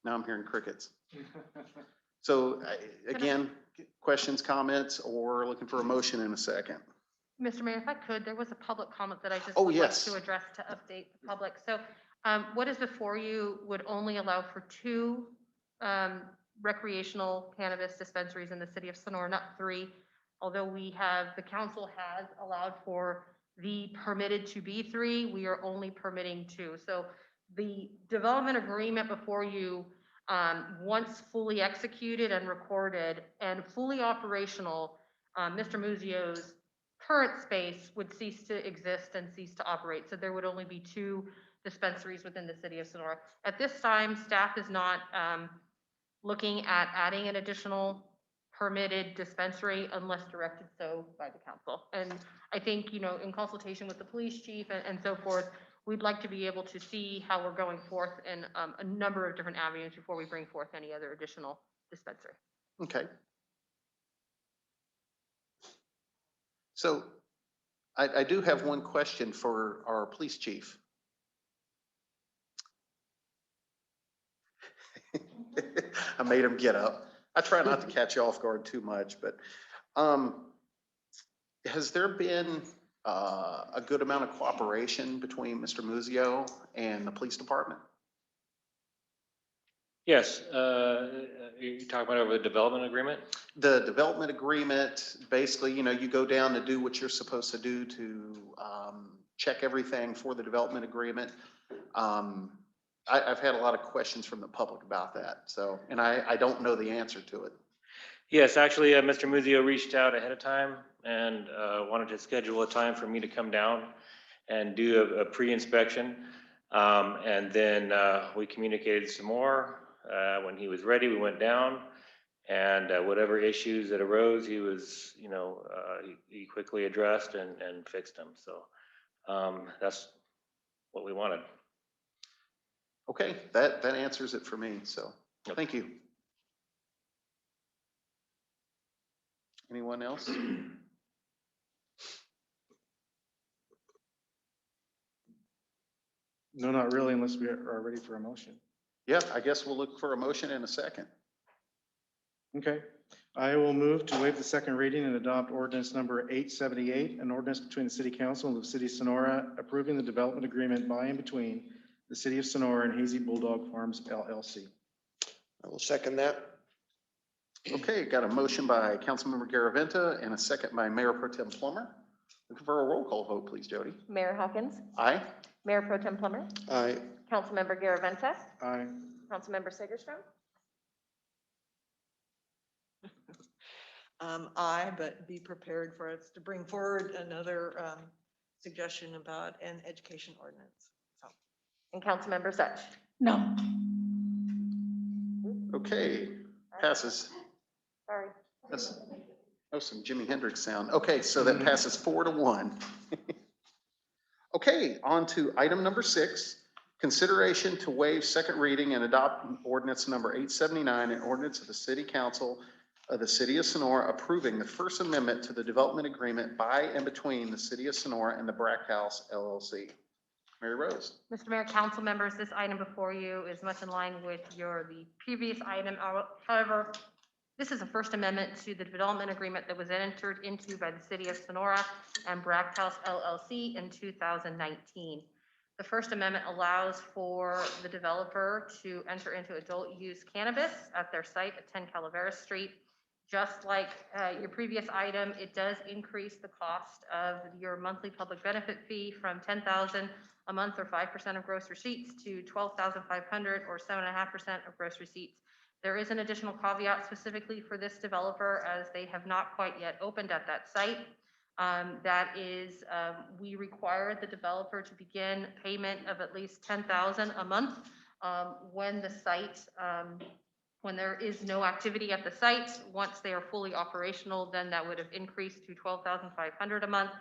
Now I'm hearing crickets. So again, questions, comments, or looking for a motion in a second.
Mr. Mayor, if I could, there was a public comment that I just
Oh,
would like
yes.
to address to update the public. So what is before you would only allow for 2 recreational cannabis dispensaries in the city of Sonora, not 3. Although the council has allowed for the permitted to be 3, we are only permitting 2. So the development agreement before you, once fully executed and recorded and fully operational, Mr. Muzio's current space would cease to exist and cease to operate. So there would only be 2 dispensaries within the city of Sonora. At this time, staff is not looking at adding an additional permitted dispensary unless directed so by the council. And I think, you know, in consultation with the police chief and so forth, we'd like to be able to see how we're going forth in a number of different avenues before we bring forth any other additional dispensary.
Okay. So I do have one question for our police chief. I made him get up. I try not to catch you off guard too much, but has there been a good amount of cooperation between Mr. Muzio and the police department?
Yes, you talking about over the development agreement?
The development agreement, basically, you know, you go down to do what you're supposed to do to check everything for the development agreement. I've had a lot of questions from the public about that. So, and I don't know the answer to it.
Yes, actually, Mr. Muzio reached out ahead of time and wanted to schedule a time for me to come down and do a pre-inspection. And then we communicated some more. When he was ready, we went down, and whatever issues that arose, he was, you know, he quickly addressed and fixed them. So that's what we wanted.
Okay, that answers it for me. So thank you. Anyone else?
No, not really, unless we are ready for a motion.
Yeah, I guess we'll look for a motion in a second.
Okay, I will move to waive the second reading and adopt ordinance number 878, an ordinance between the City Council and the City of Sonora approving the development agreement by and between the City of Sonora and Hazy Bulldog Farms LLC.
I will second that.
Okay, got a motion by Councilmember Garaventa and a second by Mayor Pro Tem Plummer. Looking for a roll call vote, please, Jody.
Mayor Hawkins,
Aye.
Mayor Pro Tem Plummer,
Aye.
Councilmember Garaventa,
Aye.
Councilmember Segerstrom.
Aye, but be prepared for us to bring forward another suggestion about an education ordinance. So.
And Councilmember Such.
No.
Okay, passes.
Sorry.
That's some Jimi Hendrix sound. Okay, so that passes 4-1. Okay, on to item number 6, consideration to waive second reading and adopt ordinance number 879, an ordinance of the City Council of the City of Sonora approving the First Amendment to the development agreement by and between the City of Sonora and the Brack House LLC. Mary Rose.
Mr. Mayor, council members, this item before you is much in line with the previous item. However, this is a First Amendment to the development agreement that was entered into by the City of Sonora and Brack House LLC in 2019. The First Amendment allows for the developer to enter into adult use cannabis at their site at 10 Calaveras Street Just like your previous item, it does increase the cost of your monthly public benefit fee from $10,000 a month or 5% of gross receipts to $12,500 or 7.5% of gross receipts. There is an additional caveat specifically for this developer as they have not quite yet opened at that site. That is, we require the developer to begin payment of at least $10,000 a month when the site, when there is no activity at the site. Once they are fully operational, then that would have increased to $12,500 a month.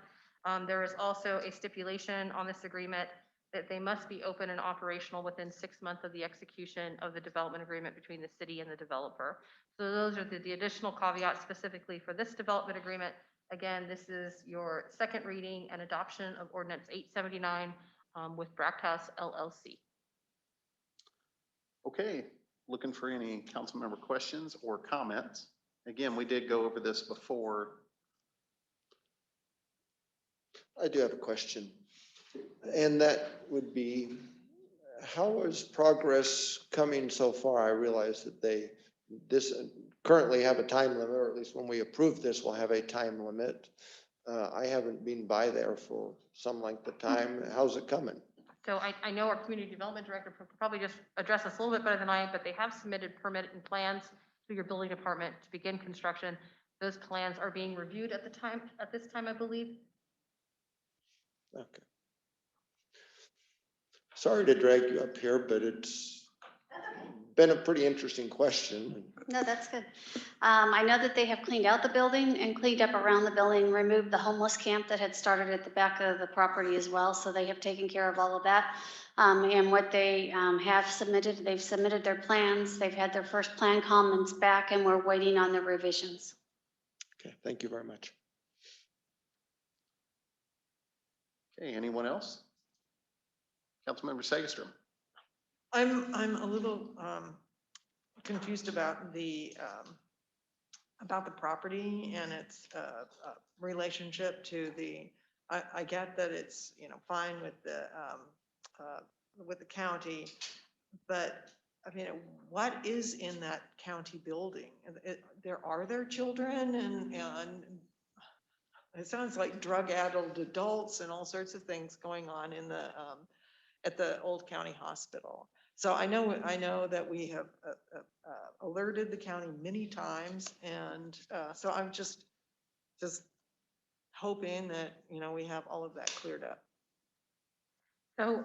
There is also a stipulation on this agreement that they must be open and operational within 6 months of the execution of the development agreement between the city and the developer. So those are the additional caveats specifically for this development agreement. Again, this is your second reading and adoption of Ordinance 879 with Brackhouse LLC.
Okay, looking for any council member questions or comments. Again, we did go over this before.
I do have a question, and that would be, how is progress coming so far? I realize that they currently have a time limit, or at least when we approve this, we'll have a time limit. I haven't been by there for some length of time. How's it coming?
So I know our community development director could probably just address this a little bit better than I, but they have submitted permit and plans to your building department to begin construction. Those plans are being reviewed at this time, I believe.
Okay. Sorry to drag you up here, but it's been a pretty interesting question.
No, that's good. I know that they have cleaned out the building and cleaned up around the building, removed the homeless camp that had started at the back of the property as well. So they have taken care of all of that. And what they have submitted, they've submitted their plans. They've had their first plan comments back, and we're waiting on the revisions.
Okay, thank you very much.
Okay, anyone else? Councilmember Sagestrom.
I'm a little confused about the property and its relationship to the. I get that it's fine with the county, but I mean, what is in that county building? Are there children and it sounds like drug-addled adults and all sorts of things going on in the at the old county hospital. So I know that we have alerted the county many times, and so I'm just hoping that we have all of that cleared up.
So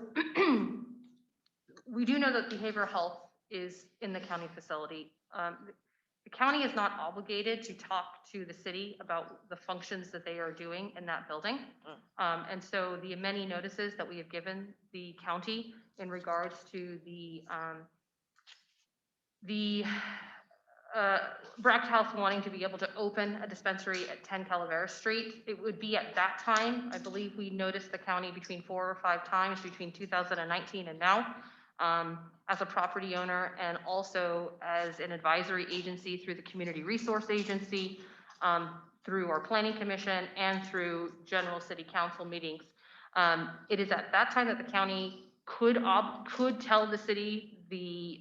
we do know that behavioral health is in the county facility. The county is not obligated to talk to the city about the functions that they are doing in that building. And so the many notices that we have given the county in regards to the Brackhouse wanting to be able to open a dispensary at 10 Calaveras Street, it would be at that time. I believe we noticed the county between 4 or 5 times between 2019 and now. As a property owner and also as an advisory agency through the Community Resource Agency, through our Planning Commission, and through general city council meetings. It is at that time that the county could tell the city the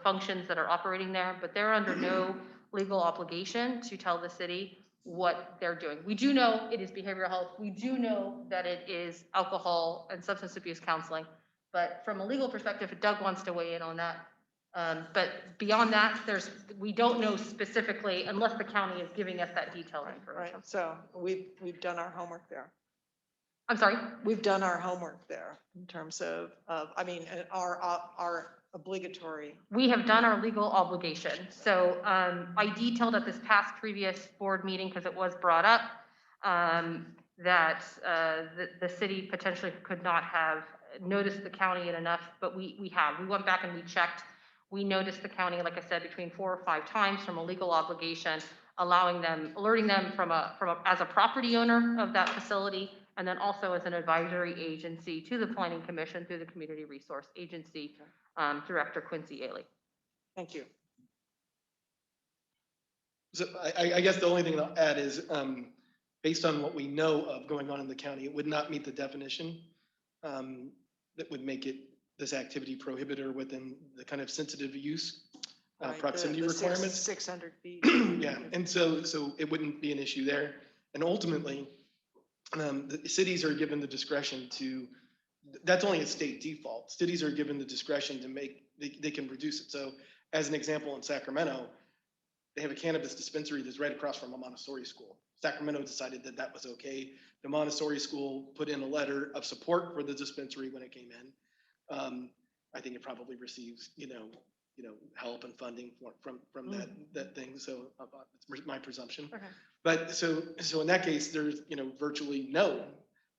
functions that are operating there, but they're under no legal obligation to tell the city what they're doing. We do know it is behavioral health. We do know that it is alcohol and substance abuse counseling. But from a legal perspective, if Doug wants to weigh in on that. But beyond that, we don't know specifically unless the county is giving us that detailed information.
Right. So we've done our homework there.
I'm sorry?
We've done our homework there in terms of I mean, our obligatory.
We have done our legal obligation. So I detailed at this previous board meeting, because it was brought up, that the city potentially could not have noticed the county enough, but we have. We went back and we checked. We noticed the county, like I said, between 4 or 5 times from a legal obligation, alerting them as a property owner of that facility, and then also as an advisory agency to the Planning Commission through the Community Resource Agency, Director Quincy Ailey.
Thank you.
So I guess the only thing I'll add is, based on what we know of going on in the county, it would not meet the definition that would make this activity prohibited or within the kind of sensitive use
Right,
proximity
the
requirements.
600 feet.
Yeah, and so it wouldn't be an issue there. And ultimately, the cities are given the discretion to, that's only a state default. Cities are given the discretion to make, they can reduce it. So as an example, in Sacramento, they have a cannabis dispensary that's right across from a Montessori school. Sacramento decided that that was okay. The Montessori school put in a letter of support for the dispensary when it came in. I think it probably receives, help and funding from that thing. So it's my presumption.
Okay.
But so in that case, there's, virtually no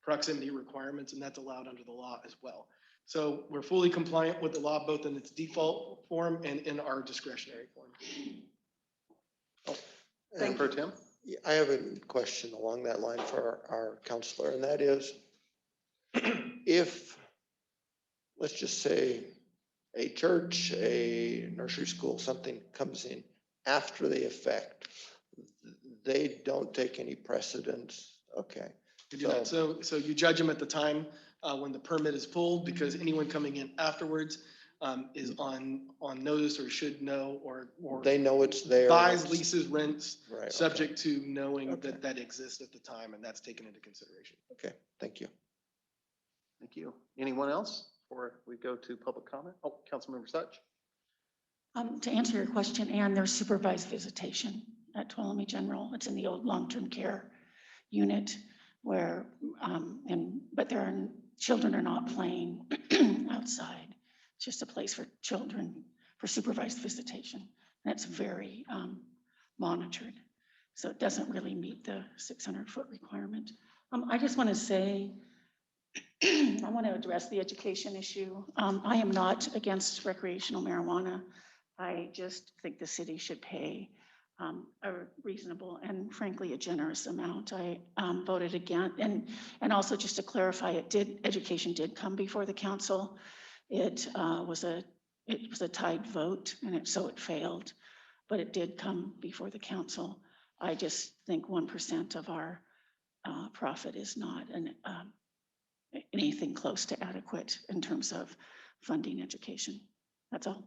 proximity requirements, and that's allowed under the law as well. So we're fully compliant with the law, both in its default form and in our discretionary form.
Thank you, Tim.
I have a question along that line for our counselor, and that is, if, let's just say, a church, a nursery school, something comes in after the effect, they don't take any precedence. Okay.
You do that. So you judge them at the time when the permit is pulled, because anyone coming in afterwards is on notice or should know, or
they know it's there.
Buys, leases, rents,
right,
subject to knowing that exists at the time, and that's taken into consideration.
Okay, thank you.
Thank you. Anyone else before we go to public comment? Oh, Councilmember Such.
To answer your question, Ann, there's supervised visitation at Tuolumne General. It's in the old long-term care unit where, but children are not playing outside. It's just a place for children for supervised visitation. And it's very monitored. So it doesn't really meet the 600-foot requirement. I just want to say, I want to address the education issue. I am not against recreational marijuana. I just think the city should pay a reasonable and frankly a generous amount. I voted against, and also just to clarify, education did come before the council. It was a tied vote, and so it failed, but it did come before the council. I just think 1% of our profit is not anything close to adequate in terms of funding education. That's all.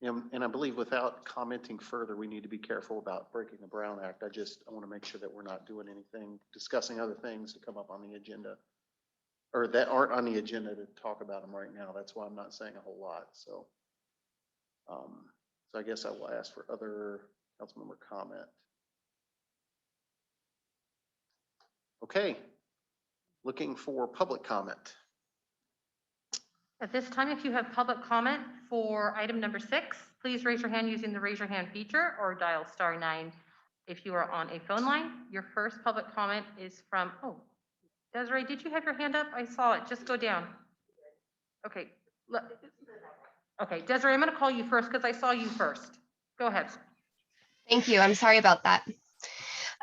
And I believe without commenting further, we need to be careful about breaking the Brown Act. I want to make sure that we're not doing anything, discussing other things to come up on the agenda, or that aren't on the agenda to talk about them right now. That's why I'm not saying a whole lot. So I guess I will ask for other council member comment. Okay, looking for public comment.
At this time, if you have public comment for item number 6, please raise your hand using the raise your hand feature or dial *9 if you are on a phone line. Your first public comment is from, Desiree, did you have your hand up? I saw it just go down. Okay. Okay, Desiree, I'm going to call you first because I saw you first. Go ahead.
Thank you. I'm sorry about that.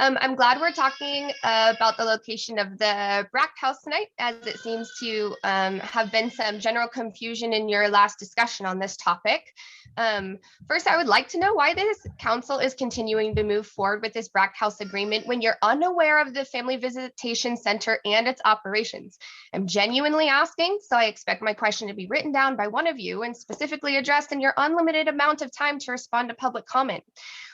I'm glad we're talking about the location of the Brack House tonight, as it seems to have been some general confusion in your last discussion on this topic. First, I would like to know why this council is continuing to move forward with this Brack House agreement when you're unaware of the Family Visitation Center and its operations. I'm genuinely asking, so I expect my question to be written down by one of you and specifically addressed in your unlimited amount of time to respond to public comment.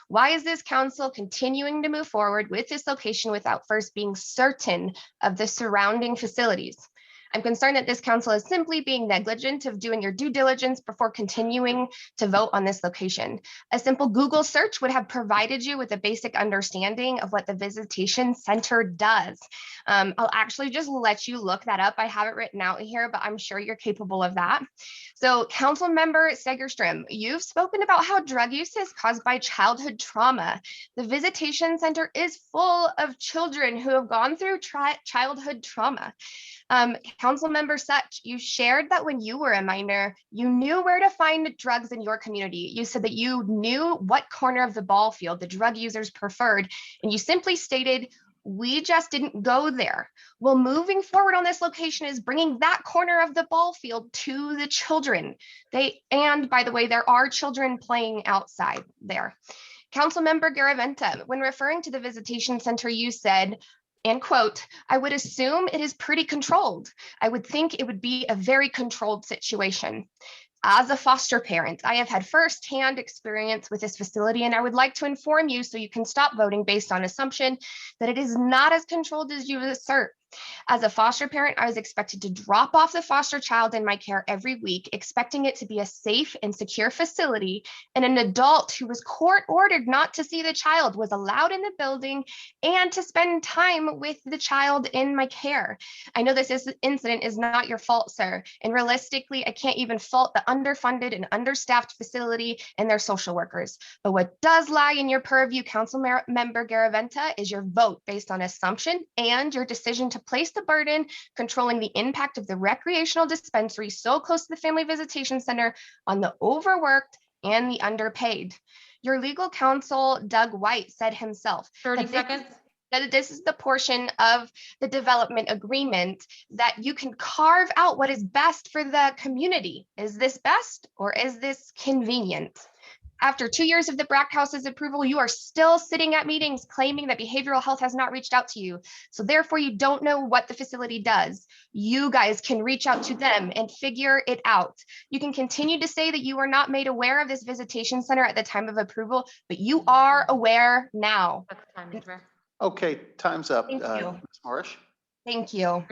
Why is this council continuing to move forward with this location without first being certain of the surrounding facilities? I'm concerned that this council is simply being negligent of doing your due diligence before continuing to vote on this location. A simple Google search would have provided you with a basic understanding of what the visitation center does. I'll actually just let you look that up. I have it written out here, but I'm sure you're capable of that. So Council Member Segerstrom, you've spoken about how drug use is caused by childhood trauma. The visitation center is full of children who have gone through childhood trauma. Councilmember Such, you shared that when you were a minor, you knew where to find drugs in your community. You said that you knew what corner of the ball field the drug users preferred, and you simply stated, we just didn't go there. Well, moving forward on this location is bringing that corner of the ball field to the children. And by the way, there are children playing outside there. Councilmember Garaventa, when referring to the visitation center, you said, and quote, I would assume it is pretty controlled. I would think it would be a very controlled situation. As a foster parent, I have had firsthand experience with this facility, and I would like to inform you so you can stop voting based on assumption that it is not as controlled as you assert. As a foster parent, I was expected to drop off the foster child in my care every week, expecting it to be a safe and secure facility, and an adult who was court ordered not to see the child was allowed in the building and to spend time with the child in my care. I know this incident is not your fault, sir, and realistically, I can't even fault the underfunded and understaffed facility and their social workers. But what does lie in your purview, Council Member Garaventa, is your vote based on assumption and your decision to place the burden controlling the impact of the recreational dispensary so close to the Family Visitation Center on the overworked and the underpaid. Your legal counsel, Doug White, said himself
30 seconds.
That this is the portion of the development agreement that you can carve out what is best for the community. Is this best or is this convenient? After 2 years of the Brackhouse's approval, you are still sitting at meetings claiming that behavioral health has not reached out to you. So therefore, you don't know what the facility does. You guys can reach out to them and figure it out. You can continue to say that you were not made aware of this visitation center at the time of approval, but you are aware now.
That's time, Mr. Mayor.
Okay, time's up.
Thank you.
Ms. Marsh.
Thank you.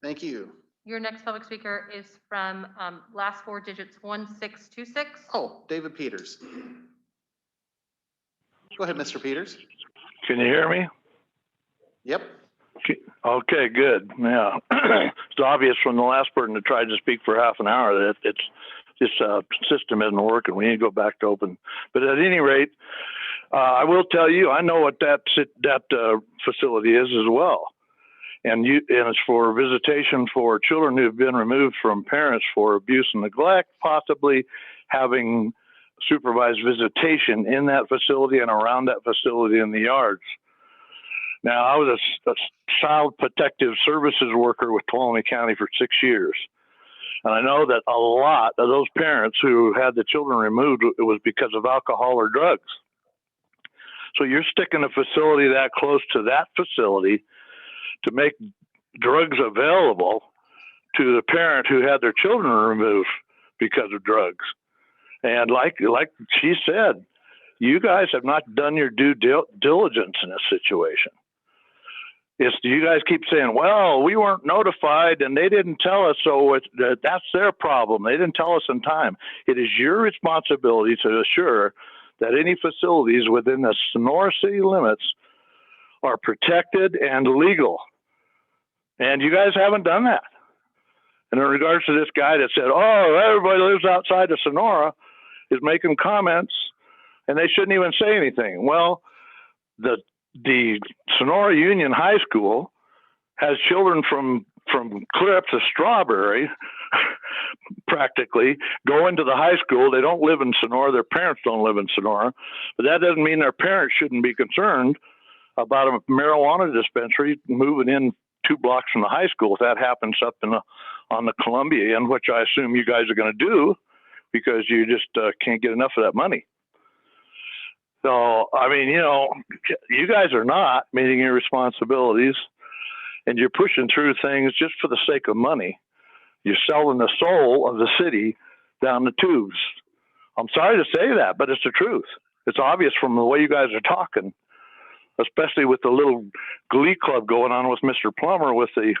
Thank you.
Your next public speaker is from last four digits 1626.
Oh, David Peters. Go ahead, Mr. Peters.
Can you hear me?
Yep.
Okay, good. Yeah. It's obvious from the last person that tried to speak for half an hour that this system isn't working. We need to go back to open. But at any rate, I will tell you, I know what that facility is as well. And it's for visitation for children who have been removed from parents for abuse and neglect, possibly having supervised visitation in that facility and around that facility in the yards. Now, I was a child protective services worker with Tuolumne County for 6 years. And I know that a lot of those parents who had the children removed, it was because of alcohol or drugs. So you're sticking a facility that close to that facility to make drugs available to the parent who had their children removed because of drugs. And like she said, you guys have not done your due diligence in this situation. You guys keep saying, well, we weren't notified and they didn't tell us, so that's their problem. They didn't tell us in time. It is your responsibility to assure that any facilities within the Sonora city limits are protected and legal. And you guys haven't done that. And in regards to this guy that said, oh, everybody lives outside of Sonora, is making comments and they shouldn't even say anything. Well, the Sonora Union High School has children from clear up to Strawberry practically go into the high school. They don't live in Sonora. Their parents don't live in Sonora. But that doesn't mean their parents shouldn't be concerned about a marijuana dispensary moving in 2 blocks from the high school if that happens up on the Columbia end, which I assume you guys are going to do because you just can't get enough of that money. So, I mean, you guys are not meeting your responsibilities and you're pushing through things just for the sake of money. You're selling the soul of the city down the tubes. I'm sorry to say that, but it's the truth. It's obvious from the way you guys are talking, especially with the little glee club going on with Mr. Plummer with the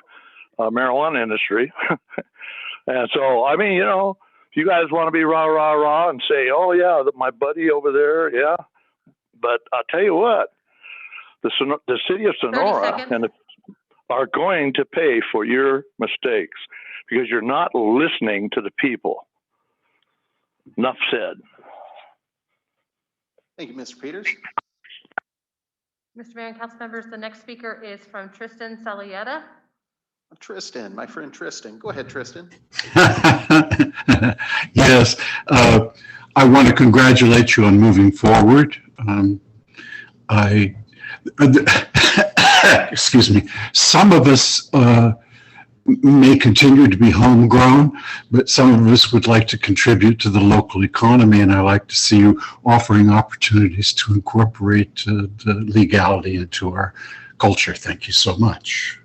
marijuana industry. And so, I mean, if you guys want to be rah, rah, rah and say, oh, yeah, my buddy over there, yeah. But I'll tell you what, the city of Sonora are going to pay for your mistakes because you're not listening to the people. Enough said.
Thank you, Mr. Peters.
Mr. Mayor and council members, the next speaker is from Tristan Salietta.
Tristan, my friend Tristan. Go ahead, Tristan.
Yes, I want to congratulate you on moving forward. Excuse me, some of us may continue to be homegrown, but some of us would like to contribute to the local economy, and I like to see you offering opportunities to incorporate the legality into our culture. Thank you so much.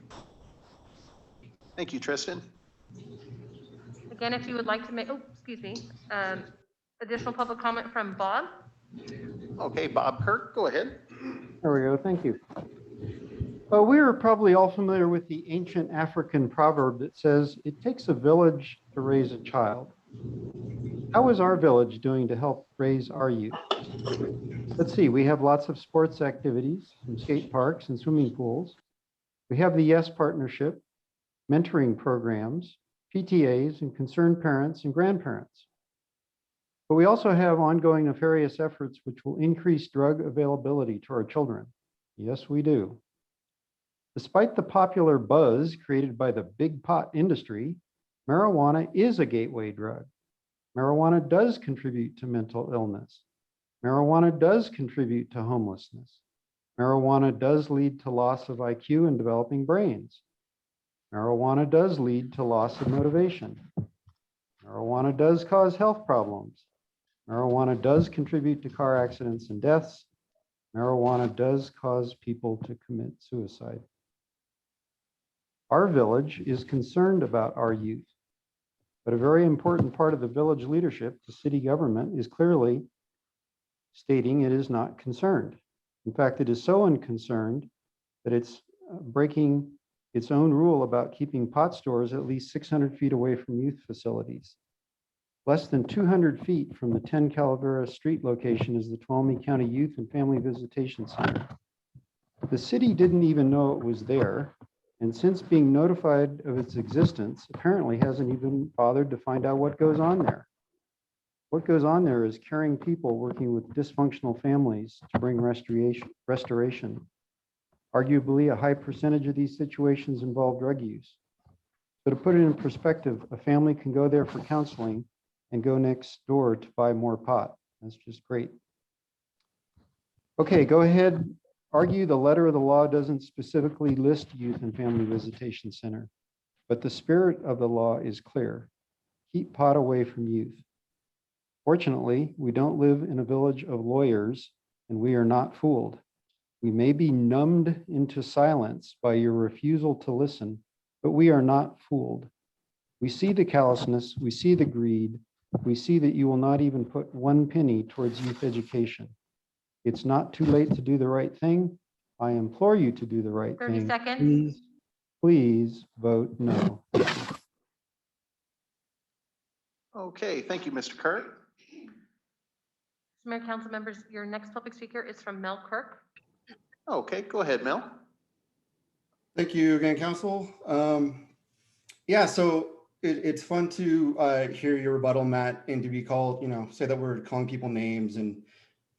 Thank you, Tristan.
Again, if you would like to make, excuse me, additional public comment from Bob.
Okay, Bob Kirk, go ahead.
There we go. Thank you. We are probably all familiar with the ancient African proverb that says, it takes a village to raise a child. How is our village doing to help raise our youth? Let's see, we have lots of sports activities, some skate parks and swimming pools. We have the YES partnership, mentoring programs, PTAs, and concerned parents and grandparents. But we also have ongoing nefarious efforts which will increase drug availability to our children. Yes, we do. Despite the popular buzz created by the big pot industry, marijuana is a gateway drug. Marijuana does contribute to mental illness. Marijuana does contribute to homelessness. Marijuana does lead to loss of IQ and developing brains. Marijuana does lead to loss of motivation. Marijuana does cause health problems. Marijuana does contribute to car accidents and deaths. Marijuana does cause people to commit suicide. Our village is concerned about our youth, but a very important part of the village leadership, the city government, is clearly stating it is not concerned. In fact, it is so unconcerned that it's breaking its own rule about keeping pot stores at least 600 feet away from youth facilities. Less than 200 feet from the 10 Calavera Street location is the Tuolumne County Youth and Family Visitation Center. The city didn't even know it was there, and since being notified of its existence, apparently hasn't even bothered to find out what goes on there. What goes on there is caring people working with dysfunctional families to bring restoration. Arguably, a high percentage of these situations involve drug use. So to put it in perspective, a family can go there for counseling and go next door to buy more pot. That's just great. Okay, go ahead. Argue the letter of the law doesn't specifically list Youth and Family Visitation Center, but the spirit of the law is clear. Keep pot away from youth. Fortunately, we don't live in a village of lawyers, and we are not fooled. We may be numbed into silence by your refusal to listen, but we are not fooled. We see the callousness, we see the greed, we see that you will not even put one penny towards youth education. It's not too late to do the right thing. I implore you to do the right
30
thing.
seconds.
Please vote no.
Okay, thank you, Mr. Kirk.
Mayor, council members, your next public speaker is from Mel Kirk.
Okay, go ahead, Mel.
Thank you again, Council. Yeah, so it's fun to hear your rebuttal, Matt, and to be called, say that we're calling people names. And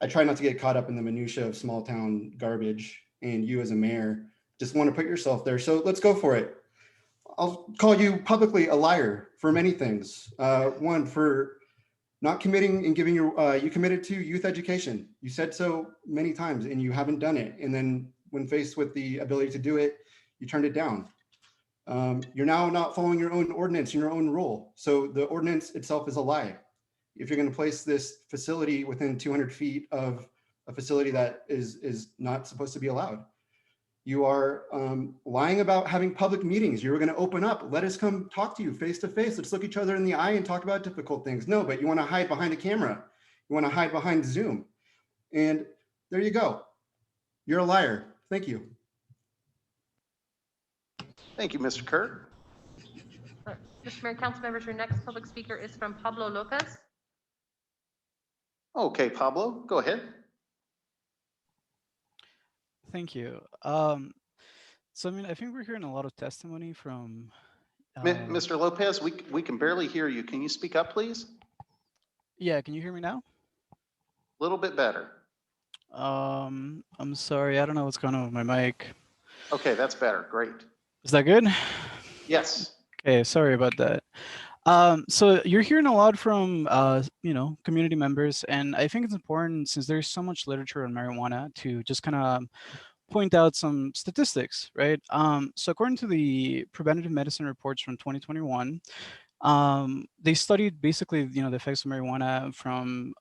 I try not to get caught up in the minutia of small town garbage. And you as a mayor just want to put yourself there. So let's go for it. I'll call you publicly a liar for many things. One, for not committing and giving you committed to youth education. You said so many times and you haven't done it. And then when faced with the ability to do it, you turned it down. You're now not following your own ordinance and your own rule. So the ordinance itself is a lie. If you're going to place this facility within 200 feet of a facility that is not supposed to be allowed, you are lying about having public meetings. You were going to open up. Let us come talk to you face to face. Let's look each other in the eye and talk about difficult things. No, but you want to hide behind a camera. You want to hide behind Zoom. And there you go. You're a liar. Thank you.
Thank you, Mr. Kirk.
Mr. Mayor, council members, your next public speaker is from Pablo Lopez.
Okay, Pablo, go ahead.
Thank you. So, I think we're hearing a lot of testimony from...
Mr. Lopez, we can barely hear you. Can you speak up, please?
Yeah, can you hear me now?
A little bit better.
I'm sorry, I don't know what's going on with my mic.
Okay, that's better. Great.
Is that good?
Yes.
Okay, sorry about that. So you're hearing a lot from, community members, and I think it's important, since there's so much literature on marijuana, to just kind of point out some statistics, right? So according to the preventative medicine reports from 2021, they studied basically, the effects of marijuana from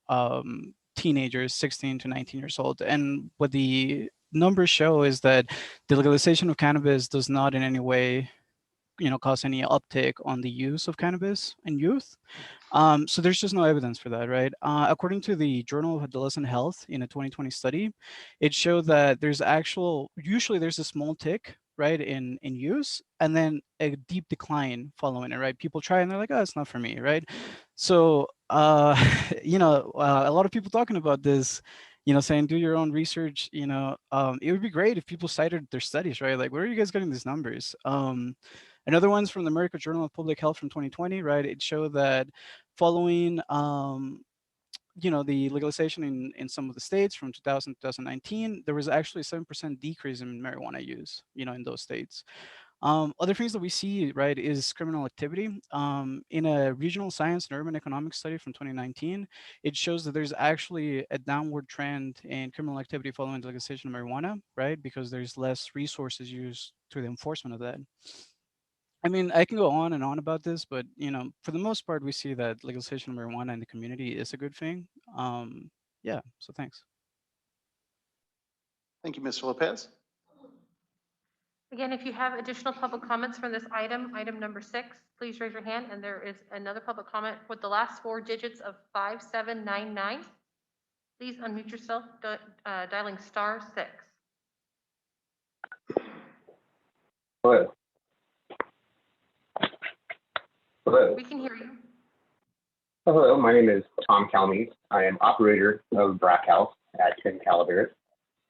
teenagers, 16 to 19 years old. And what the numbers show is that the legalization of cannabis does not in any way cause any uptick on the use of cannabis in youth. So there's just no evidence for that, right? According to the Journal of Adolescent Health in a 2020 study, it showed that usually there's a small tick, right, in use, and then a deep decline following it, right? People try and they're like, oh, it's not for me, right? So, a lot of people talking about this, saying do your own research, it would be great if people cited their studies, right? Like, where are you guys getting these numbers? Another one's from the American Journal of Public Health from 2020, right? It showed that following, the legalization in some of the states from 2000 to 2019, there was actually a 7% decrease in marijuana use, in those states. Other things that we see, right, is criminal activity. In a regional science and urban economics study from 2019, it shows that there's actually a downward trend in criminal activity following the legalization of marijuana, right, because there's less resources used to the enforcement of that. I mean, I can go on and on about this, but for the most part, we see that legalization of marijuana in the community is a good thing. Yeah, so thanks.
Thank you, Mr. Lopez.
Again, if you have additional public comments for this item number 6, please raise your hand. And there is another public comment with the last 4 digits of 5799. Please unmute yourself, dialing *6.
Hello. Hello.
We can hear you.
Hello, my name is Tom Calmes. I am operator of Brack House at 10 Calaveras.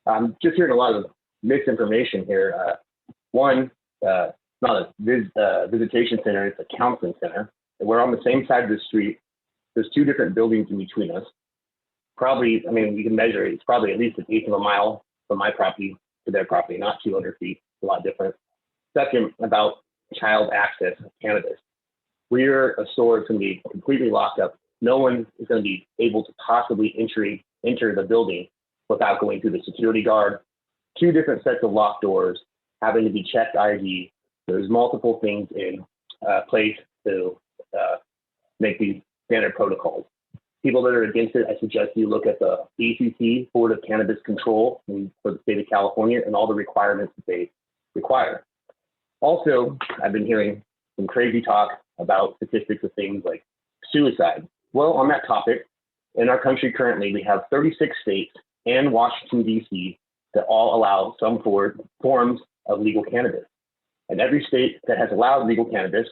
I'm just hearing a lot of misinformation here. One, it's not a visitation center, it's a counseling center. We're on the same side of the street. There's 2 different buildings in between us. Probably, I mean, you can measure it. It's probably at least 1/8 of a mile from my property to their property, not 200 feet. It's a lot different. Second, about child access to cannabis. We're a store that's going to be completely locked up. No one is going to be able to possibly enter the building without going through the security guard. 2 different sets of locked doors, having to be checked ID. There's multiple things in place to make these standard protocols. People that are against it, I suggest you look at the BCC, Board of Cannabis Control for the state of California, and all the requirements that they require. Also, I've been hearing some crazy talk about statistics of things like suicide. Well, on that topic, in our country currently, we have 36 states and Washington, D.C. that all allow some forms of legal cannabis. And every state that has allowed legal cannabis,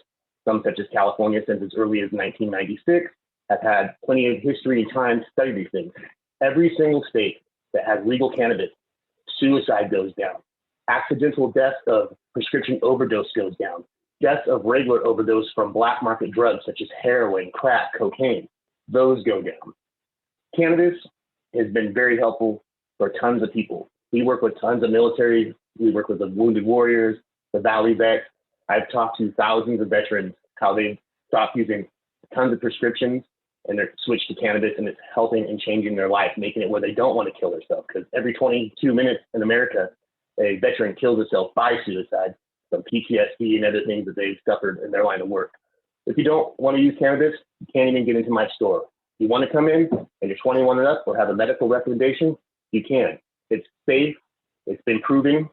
some such as California since as early as 1996, have had plenty of history and time to study these things. Every single state that has legal cannabis, suicide goes down. Accidental death of prescription overdose goes down. Deaths of regular overdose from black market drugs such as heroin, crack, cocaine, those go down. Cannabis has been very helpful for tons of people. We work with tons of military. We work with the wounded warriors, the Valley vets. I've talked to thousands of veterans, how they've stopped using tons of prescriptions and they're switched to cannabis, and it's helping and changing their life, making it where they don't want to kill themselves. Because every 22 minutes in America, a veteran kills himself by suicide from PTSD and other things that they've suffered in their line of work. If you don't want to use cannabis, you can't even get into my store. If you want to come in and you're 21 and up or have a medical recommendation, you can. It's safe. It's been proven.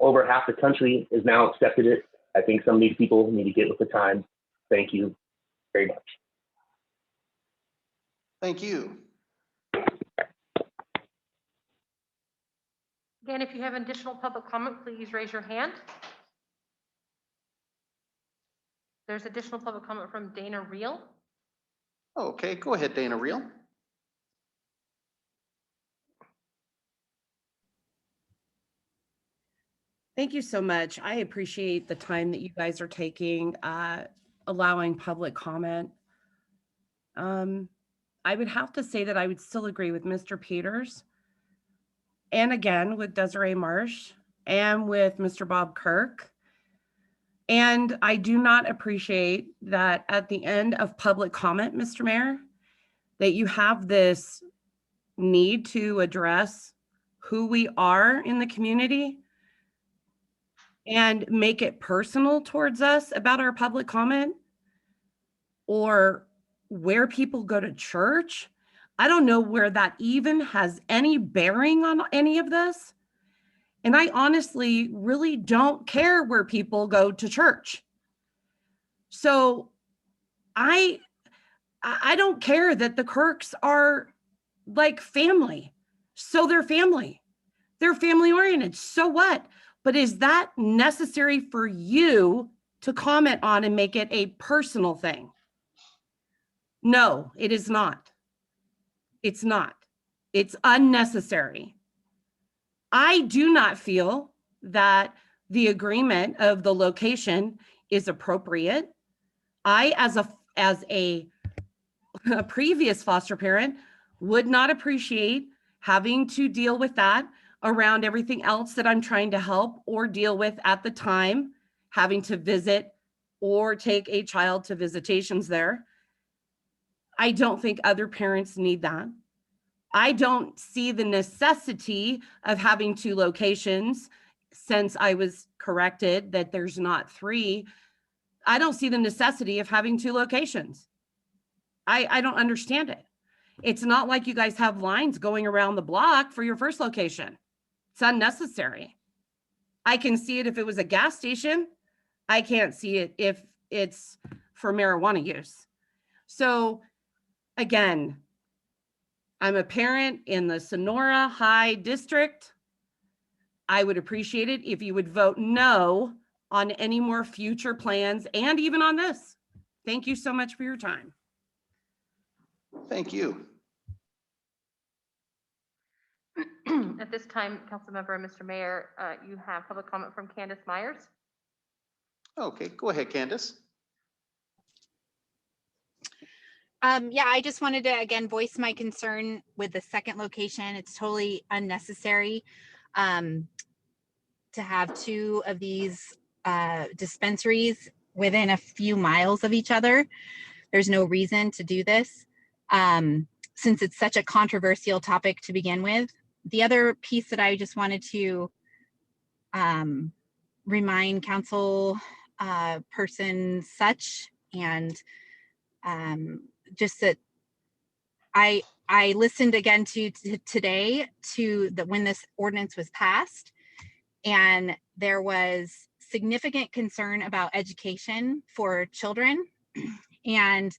Over half the country has now accepted it. I think some of these people need to get with the times. Thank you very much.
Thank you.
Again, if you have additional public comment, please raise your hand. There's additional public comment from Dana Reel.
Okay, go ahead, Dana Reel.
Thank you so much. I appreciate the time that you guys are taking, allowing public comment. I would have to say that I would still agree with Mr. Peters, and again with Desiree Marsh, and with Mr. Bob Kirk. And I do not appreciate that at the end of public comment, Mr. Mayor, that you have this need to address who we are in the community and make it personal towards us about our public comment or where people go to church. I don't know where that even has any bearing on any of this. And I honestly really don't care where people go to church. So I don't care that the Kirks are like family. So they're family. They're family oriented. So what? But is that necessary for you to comment on and make it a personal thing? No, it is not. It's not. It's unnecessary. I do not feel that the agreement of the location is appropriate. I, as a previous foster parent, would not appreciate having to deal with that around everything else that I'm trying to help or deal with at the time, having to visit or take a child to visitations there. I don't think other parents need that. I don't see the necessity of having 2 locations since I was corrected that there's not 3. I don't see the necessity of having 2 locations. I don't understand it. It's not like you guys have lines going around the block for your first location. It's unnecessary. I can see it if it was a gas station. I can't see it if it's for marijuana use. So again, I'm a parent in the Sonora High District. I would appreciate it if you would vote no on any more future plans and even on this. Thank you so much for your time.
Thank you.
At this time, Councilmember and Mr. Mayor, you have public comment from Candace Myers.
Okay, go ahead, Candace.
Yeah, I just wanted to again voice my concern with the second location. It's totally unnecessary to have 2 of these dispensaries within a few miles of each other. There's no reason to do this since it's such a controversial topic to begin with. The other piece that I just wanted to remind council person Such and just that I listened again to today to when this ordinance was passed, and there was significant concern about education for children, and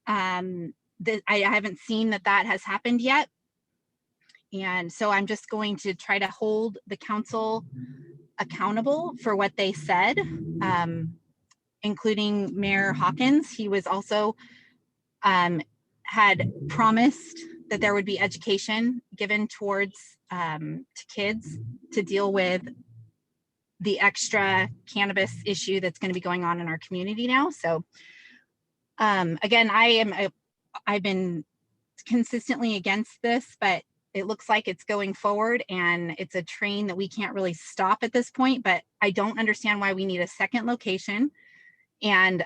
I haven't seen that has happened yet. And so I'm just going to try to hold the council accountable for what they said, including Mayor Hawkins. He was also had promised that there would be education given towards to kids to deal with the extra cannabis issue that's going to be going on in our community now. So again, I've been consistently against this, but it looks like it's going forward and it's a train that we can't really stop at this point. But I don't understand why we need a second location and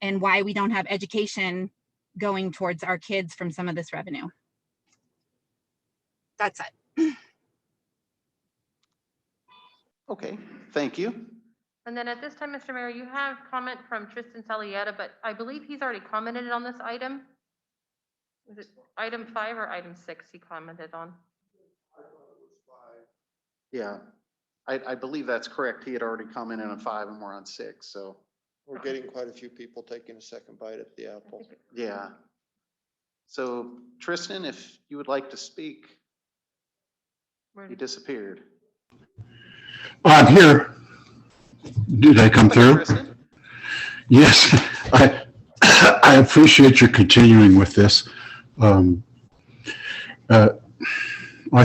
why we don't have education going towards our kids from some of this revenue. That's it.
Okay, thank you.
And then at this time, Mr. Mayor, you have comment from Tristan Salietta, but I believe he's already commented on this item. Is it item 5 or item 6 he commented on?
Yeah, I believe that's correct. He had already commented on 5 and we're on 6, so.
We're getting quite a few people taking a second bite at the apple.
Yeah. So Tristan, if you would like to speak, you disappeared.
I'm here. Did I come through?
Tristan?
Yes, I appreciate your continuing with this. I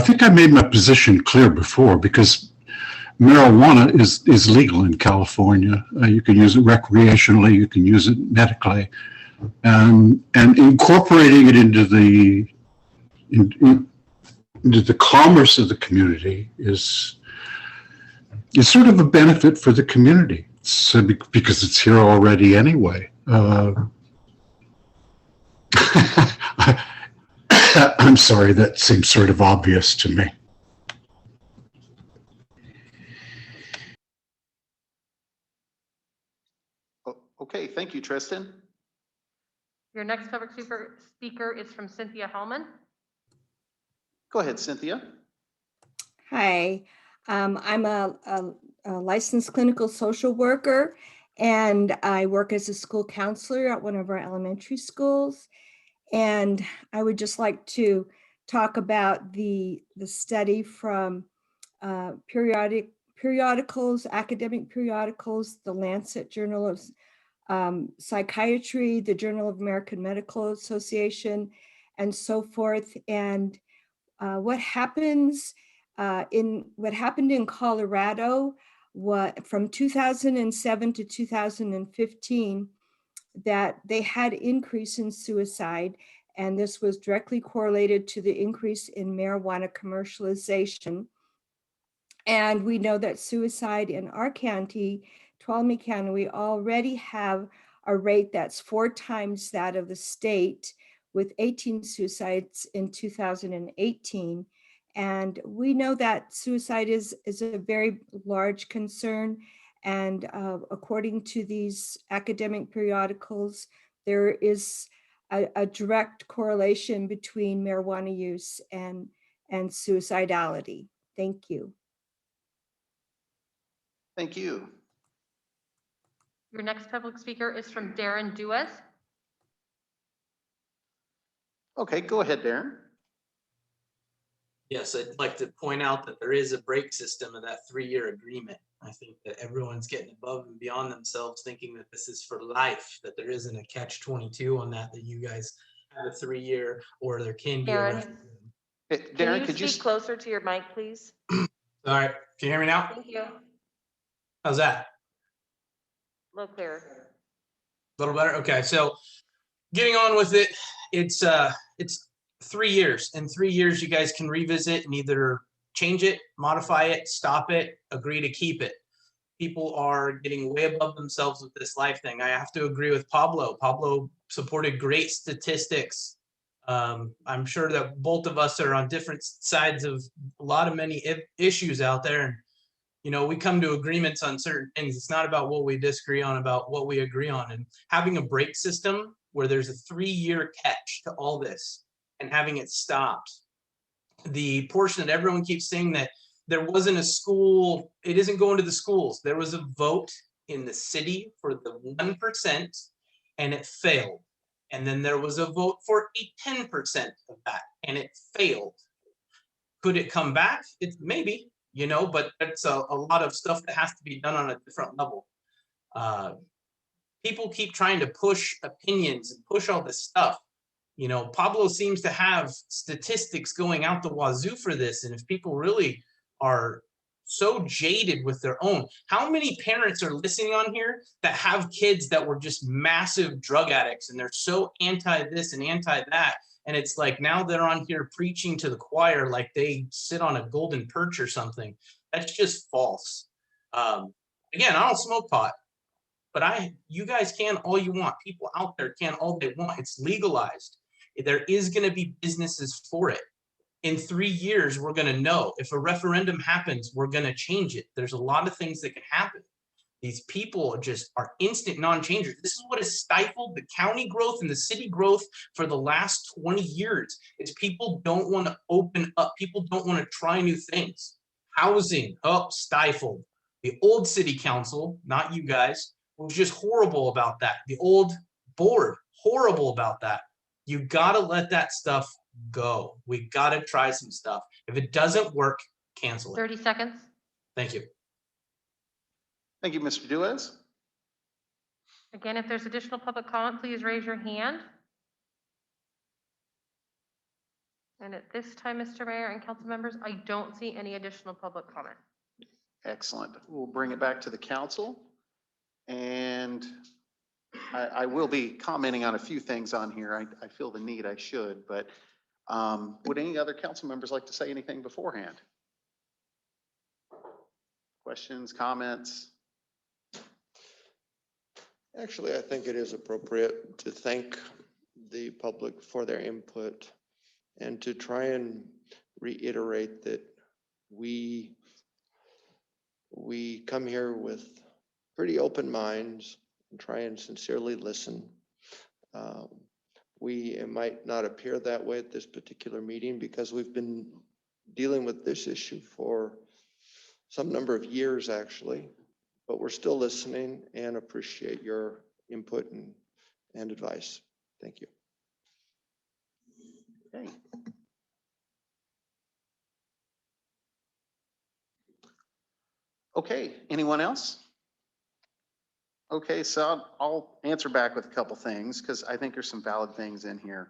think I made my position clear before because marijuana is legal in California. You can use it recreationally, you can use it medically, and incorporating it into the commerce of the community is sort of a benefit for the community. So because it's here already anyway. I'm sorry, that seems sort of obvious to me.
Okay, thank you, Tristan.
Your next public speaker is from Cynthia Hellman.
Go ahead, Cynthia.
Hi.
I'm a licensed clinical social worker, and I work as a school counselor at one of our elementary schools. And I would just like to talk about the study from periodicals, academic periodicals, the Lancet Journal of Psychiatry, the Journal of American Medical Association, and so forth. And what happened in Colorado, from 2007 to 2015, that they had increase in suicide, and this was directly correlated to the increase in marijuana commercialization. And we know that suicide in our county, Tuolumne County, we already have a rate that's 4 times that of the state, with 18 suicides in 2018. And we know that suicide is a very large concern. And according to these academic periodicals, there is a direct correlation between marijuana use and suicidality. Thank you.
Thank you.
Your next public speaker is from Darren Duez.
Okay, go ahead, Darren.
Yes, I'd like to point out that there is a break system of that 3-year agreement. I think that everyone's getting above and beyond themselves thinking that this is for life, that there isn't a catch-22 on that you guys have a 3-year, or there can be
Darren,
a referendum.
Darren,
could you speak closer to your mic, please?
All right, can you hear me now?
Thank you.
How's that?
A little clearer.
A little better? Okay, so getting on with it, it's 3 years. In 3 years, you guys can revisit and either change it, modify it, stop it, agree to keep it. People are getting way above themselves with this life thing. I have to agree with Pablo. Pablo supported great statistics. I'm sure that both of us are on different sides of a lot of many issues out there. And, you know, we come to agreements on certain things. It's not about what we disagree on, about what we agree on. And having a break system where there's a 3-year catch to all this and having it stopped. The portion that everyone keeps saying that there wasn't a school, it isn't going to the schools. There was a vote in the city for the 1% and it failed. And then there was a vote for a 10% of that and it failed. Could it come back? It's maybe, you know, but it's a lot of stuff that has to be done on a different level. People keep trying to push opinions and push all this stuff. You know, Pablo seems to have statistics going out the wazoo for this. And if people really are so jaded with their own, how many parents are listening on here that have kids that were just massive drug addicts and they're so anti this and anti that? And it's like now they're on here preaching to the choir like they sit on a golden perch or something. That's just false. Again, I don't smoke pot, but you guys can all you want. People out there can all they want. It's legalized. There is going to be businesses for it. In 3 years, we're going to know. If a referendum happens, we're going to change it. There's a lot of things that can happen. These people just are instant non-changers. This is what has stifled the county growth and the city growth for the last 20 years. It's people don't want to open up. People don't want to try new things. Housing, stifled. The old city council, not you guys, was just horrible about that. The old board, horrible about that. You got to let that stuff go. We got to try some stuff. If it doesn't work, cancel it.
30 seconds.
Thank you.
Thank you, Mr. Duez.
Again, if there's additional public comment, please raise your hand. And at this time, Mr. Mayor and council members, I don't see any additional public comment.
Excellent. We'll bring it back to the council. And I will be commenting on a few things on here. I feel the need, I should, but would any other council members like to say anything beforehand? Questions, comments?
Actually, I think it is appropriate to thank the public for their input and to try and reiterate that we come here with pretty open minds and try and sincerely listen. It might not appear that way at this particular meeting because we've been dealing with this issue for some number of years, actually, but we're still listening and appreciate your input and advice. Thank you.
Okay. Okay, anyone else? Okay, so I'll answer back with a couple things because I think there's some valid things in here.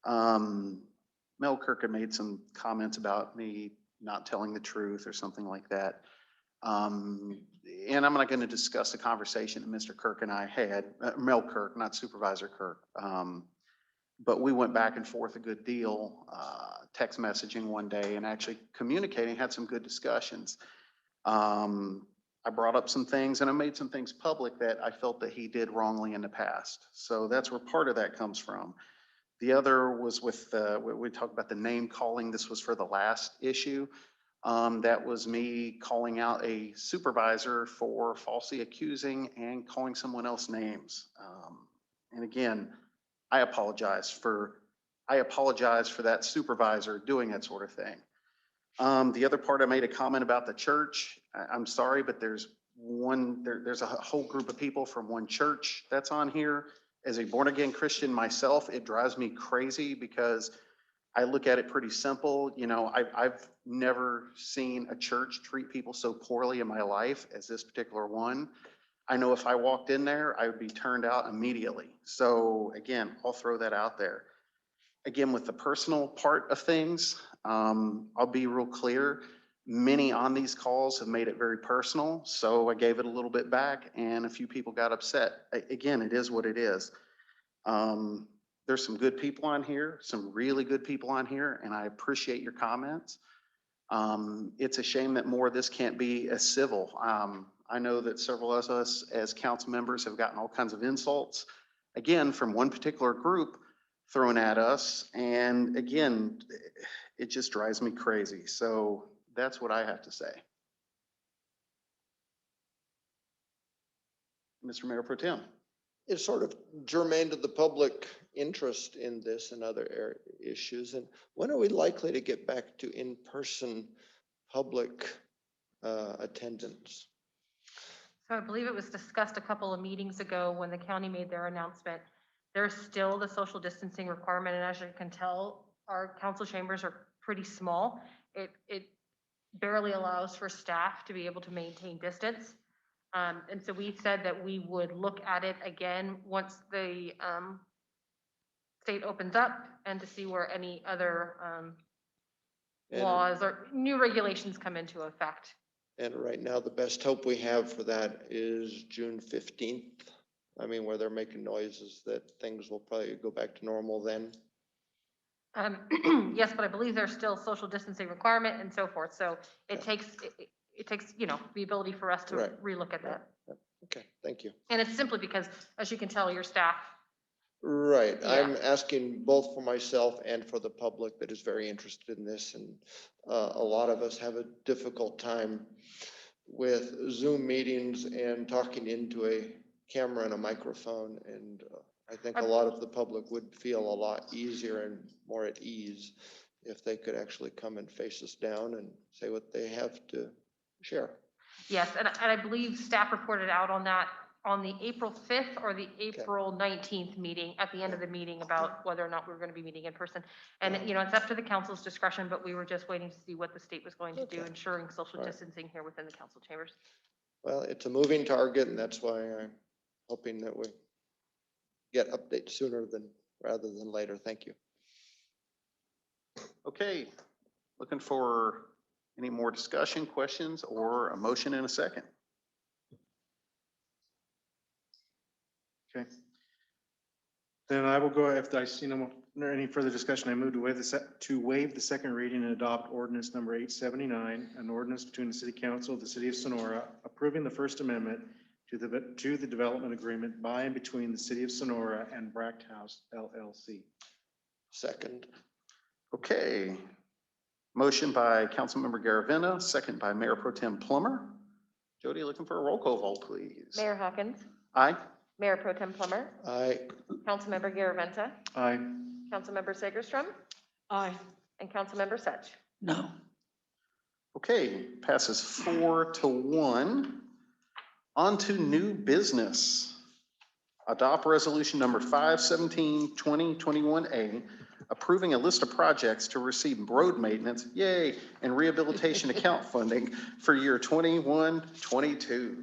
Mel Kirk had made some comments about me not telling the truth or something like that. And I'm not going to discuss the conversation that Mr. Kirk and I had, Mel Kirk, not Supervisor Kirk. But we went back and forth a good deal, text messaging one day and actually communicating, had some good discussions. I brought up some things and I made some things public that I felt that he did wrongly in the past. So that's where part of that comes from. The other was with, we talked about the name calling. This was for the last issue. That was me calling out a supervisor for falsely accusing and calling someone else names. And again, I apologize for that supervisor doing that sort of thing. The other part, I made a comment about the church. I'm sorry, but there's a whole group of people from one church that's on here. As a born again Christian myself, it drives me crazy because I look at it pretty simple. You know, I've never seen a church treat people so poorly in my life as this particular one. I know if I walked in there, I would be turned out immediately. So again, I'll throw that out there. Again, with the personal part of things, I'll be real clear. Many on these calls have made it very personal, so I gave it a little bit back and a few people got upset. Again, it is what it is. There's some good people on here, some really good people on here, and I appreciate your comments. It's a shame that more of this can't be as civil. I know that several of us as council members have gotten all kinds of insults, again, from one particular group thrown at us. And again, it just drives me crazy. So that's what I have to say. Mr. Mayor Pro Tem.
It's sort of germane to the public interest in this and other issues. And when are we likely to get back to in-person public attendance?
So I believe it was discussed a couple of meetings ago when the county made their announcement. There's still the social distancing requirement, and as you can tell, our council chambers are pretty small. It barely allows for staff to be able to maintain distance. And so we said that we would look at it again once the state opens up and to see where any other laws or new regulations come into effect.
And right now, the best hope we have for that is June 15th. I mean, where they're making noises that things will probably go back to normal then.
Yes, but I believe there's still social distancing requirement and so forth. So it takes, you know, the ability for us to relook at that.
Okay, thank you.
And it's simply because, as you can tell, your staff.
Right.
Yeah.
I'm asking both for myself and for the public that is very interested in this. And a lot of us have a difficult time with Zoom meetings and talking into a camera and a microphone. And I think a lot of the public would feel a lot easier and more at ease if they could actually come and face us down and say what they have to share.
Yes, and I believe staff reported out on that on the April 5th or the April 19th meeting, at the end of the meeting, about whether or not we were going to be meeting in person. And, you know, it's up to the council's discretion, but we were just waiting to see what the state was going to do, ensuring social distancing here within the council chambers.
Well, it's a moving target, and that's why I'm hoping that we get updates sooner rather than later. Thank you.
Okay, looking for any more discussion, questions, or a motion in a second.
Okay. Then I will go, if I see no more, any further discussion, I move to waive the second reading and adopt ordinance number 879, an ordinance between the City Council of the City of Sonora approving the First Amendment to the development agreement by and between the City of Sonora and Brack House LLC.
Second.
Okay. Motion by Councilmember Garaventa, second by Mayor Pro Tem Plummer. Jody, looking for a roll call vote, please.
Mayor Hawkins.
Aye.
Mayor Pro Tem Plummer.
Aye.
Councilmember Garaventa.
Aye.
Councilmember Segerstrom.
Aye.
And Councilmember Such.
No.
Okay, passes 4-1. On to new business. Adopt resolution number 517-2021A, approving a list of projects to receive road maintenance, yay, and rehabilitation account funding for year 21-22.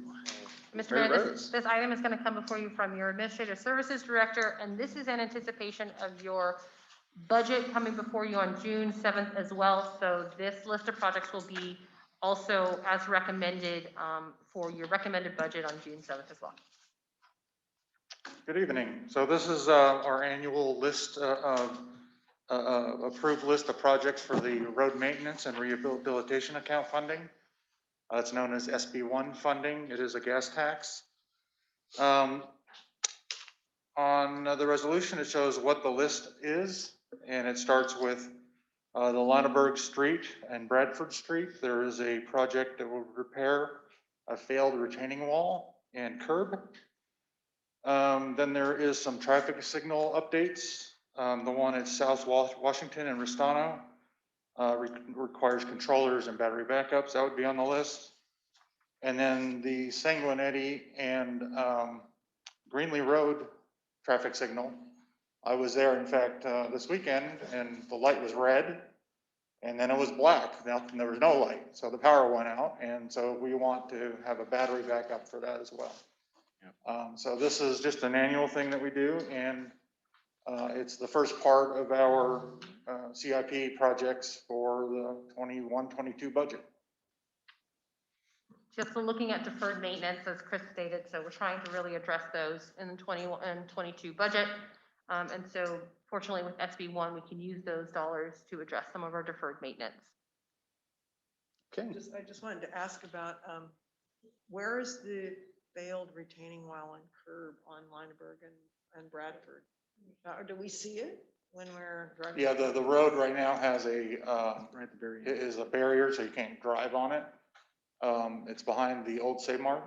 Mr.
Mary
Mayor,
Rose.
this item is going to come before you from your Administrative Services Director, and this is in anticipation of your budget coming before you on June 7th as well. So this list of projects will be also as recommended for your recommended budget on June 7th as well.
Good evening. So this is our annual list of approved list of projects for the road maintenance and rehabilitation account funding. It's known as SB1 funding. It is a gas tax. On the resolution, it shows what the list is, and it starts with the Lanneberg Street and Bradford Street. There is a project that will repair a failed retaining wall and curb. Then there is some traffic signal updates. The one at South Washington and Restano requires controllers and battery backups. That would be on the list. And then the Sanguinetti and Greenlee Road traffic signal. I was there, in fact, this weekend, and the light was red, and then it was black. Now there was no light, so the power went out, and so we want to have a battery backup for that as well. So this is just an annual thing that we do, and it's the first part of our CIP projects for the 21-22 budget.
Just looking at deferred maintenance, as Chris stated, so we're trying to really address those in the 21 and 22 budget. And so fortunately with SB1, we can use those dollars to address some of our deferred maintenance.
Okay.
I just wanted to ask about, where is the failed retaining wall and curb on Lineberg and Bradford? Do we see it when we're driving?
Yeah, the road right now has a, it is a barrier, so you can't drive on it. It's behind the old Save Mart.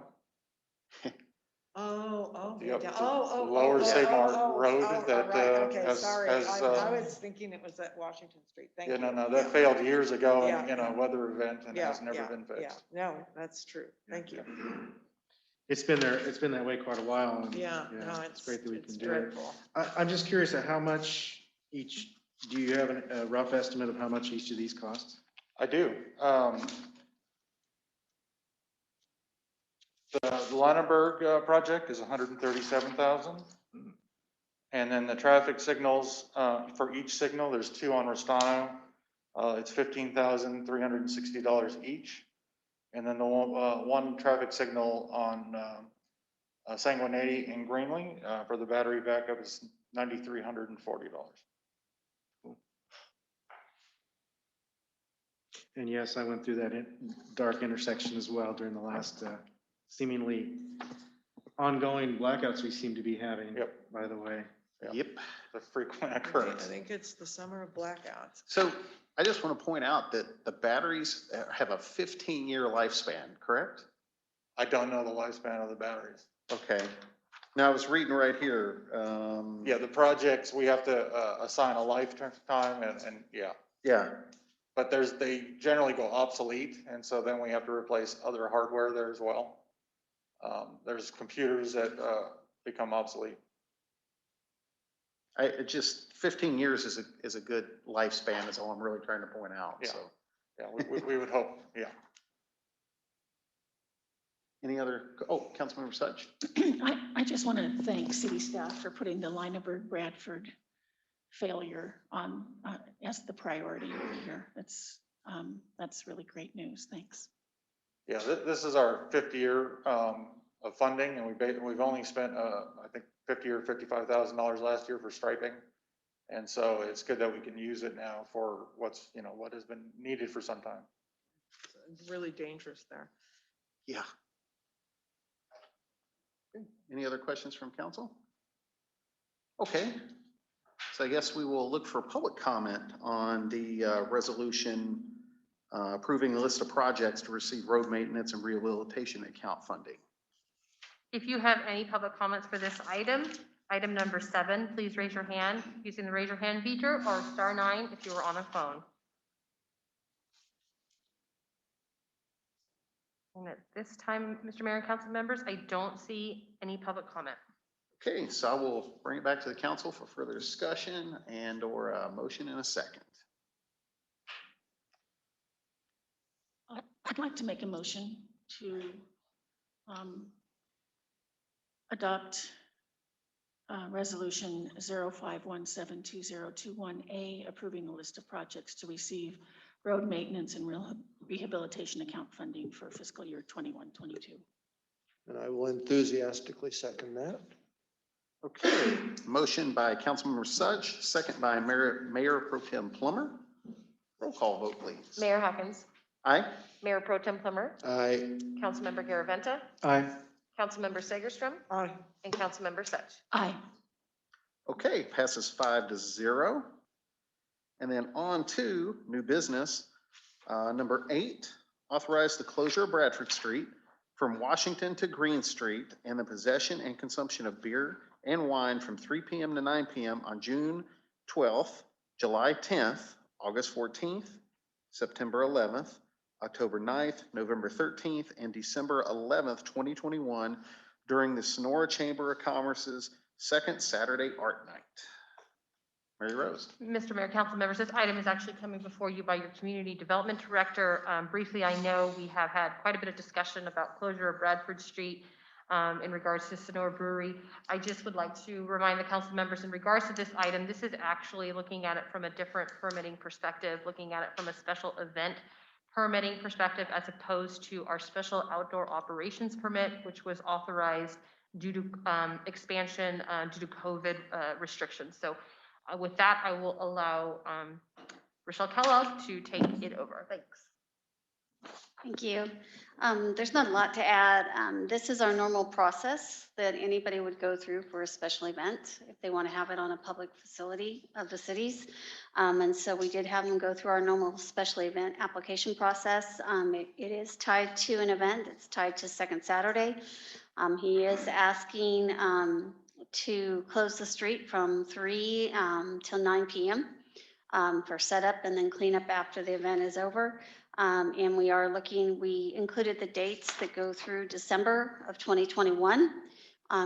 Lower Save Mart Road that has.
I was thinking it was at Washington Street. Thank you.
Yeah, no, that failed years ago in a weather event and has never been fixed.
Yeah, no, that's true. Thank you.
It's been there, it's been that way quite a while. And,
Yeah, no, it's
great that we can do
dreadful.
it. I'm just curious at how much each, do you have a rough estimate of how much each of these costs? I do. The Lanneberg project is $137,000. And then the traffic signals, for each signal, there's 2 on Restano. It's $15,360 each. And then the one traffic signal on Sanguinetti and Greenlee for the battery backup is $9,340.
And yes, I went through that dark intersection as well during the last seemingly ongoing blackouts we seem to be having, by the way.
Yep.
The frequent occurrence.
I think it's the summer of blackouts.
So I just want to point out that the batteries have a 15-year lifespan, correct?
I don't know the lifespan of the batteries.
Okay. Now I was reading right here.
Yeah, the projects, we have to assign a lifetime and yeah.
Yeah.
But they generally go obsolete, and so then we have to replace other hardware there as well. There's computers that become obsolete.
It just 15 years is a good lifespan is all I'm really trying to point out.
Yeah.
So
Yeah, we would hope, yeah.
Any other, Councilmember Sutch?
I just want to thank city staff for putting the Lineberg Bradford failure on as the priority over here. That's really great news. Thanks.
Yeah, this is our 5th year of funding, and we've only spent I think $50,000 or $55,000 last year for striping, and so it's good that we can use it now for what has been needed for some time.
It's really dangerous there.
Yeah. Any other questions from council? Okay. So I guess we will look for public comment on the resolution approving the list of projects to receive road maintenance and rehabilitation account funding.
If you have any public comments for this item number 7, please raise your hand using the raise your hand feature or *9 if you are on a phone. And at this time, Mr. Mayor and council members, I don't see any public comment.
Okay, so I will bring it back to the council for further discussion and or a motion in a second.
I'd like to make a motion to adopt Resolution 05172021A, approving the list of projects to receive road maintenance and rehabilitation account funding for fiscal year 21-22.
And I will enthusiastically second that.
Okay, motion by Councilmember Sudge, second by Mayor Pro Tem Plummer. Roll call vote, please.
Mayor Hawkins,
Aye.
Mayor Pro Tem Plummer,
Aye.
Councilmember Garaventa,
Aye.
Councilmember Segerstrom,
Aye.
and Councilmember Sutch.
Aye.
Okay, passes 5-0. And then on to new business. Number 8, authorize the closure of Bradford Street from Washington to Green Street and the possession and consumption of beer and wine from 3 p.m. to 9 p.m. on June 12th, July 10th, August 14th, September 11th, October 9th, November 13th, and December 11th, 2021 during the Sonora Chamber of Commerce's second Saturday Art Night. Mary Rose.
Mr. Mayor, council members, this item is actually coming before you by your community development director. Briefly, I know we have had quite a bit of discussion about closure of Bradford Street in regards to Sonora Brewery. I just would like to remind the council members in regards to this item, this is actually looking at it from a different permitting perspective, looking at it from a special event permitting perspective, as opposed to our special outdoor operations permit, which was authorized due to expansion due to COVID restrictions. So with that, I will allow Rochelle Kellogg to take it over. Thanks.
Thank you. There's not a lot to add. This is our normal process that anybody would go through for a special event if they want to have it on a public facility of the cities. And so we did have them go through our normal special event application process. It is tied to an event. It's tied to Second Saturday. He is asking to close the street from 3 till 9 p.m. For setup and then cleanup after the event is over. And we included the dates that go through December of 2021.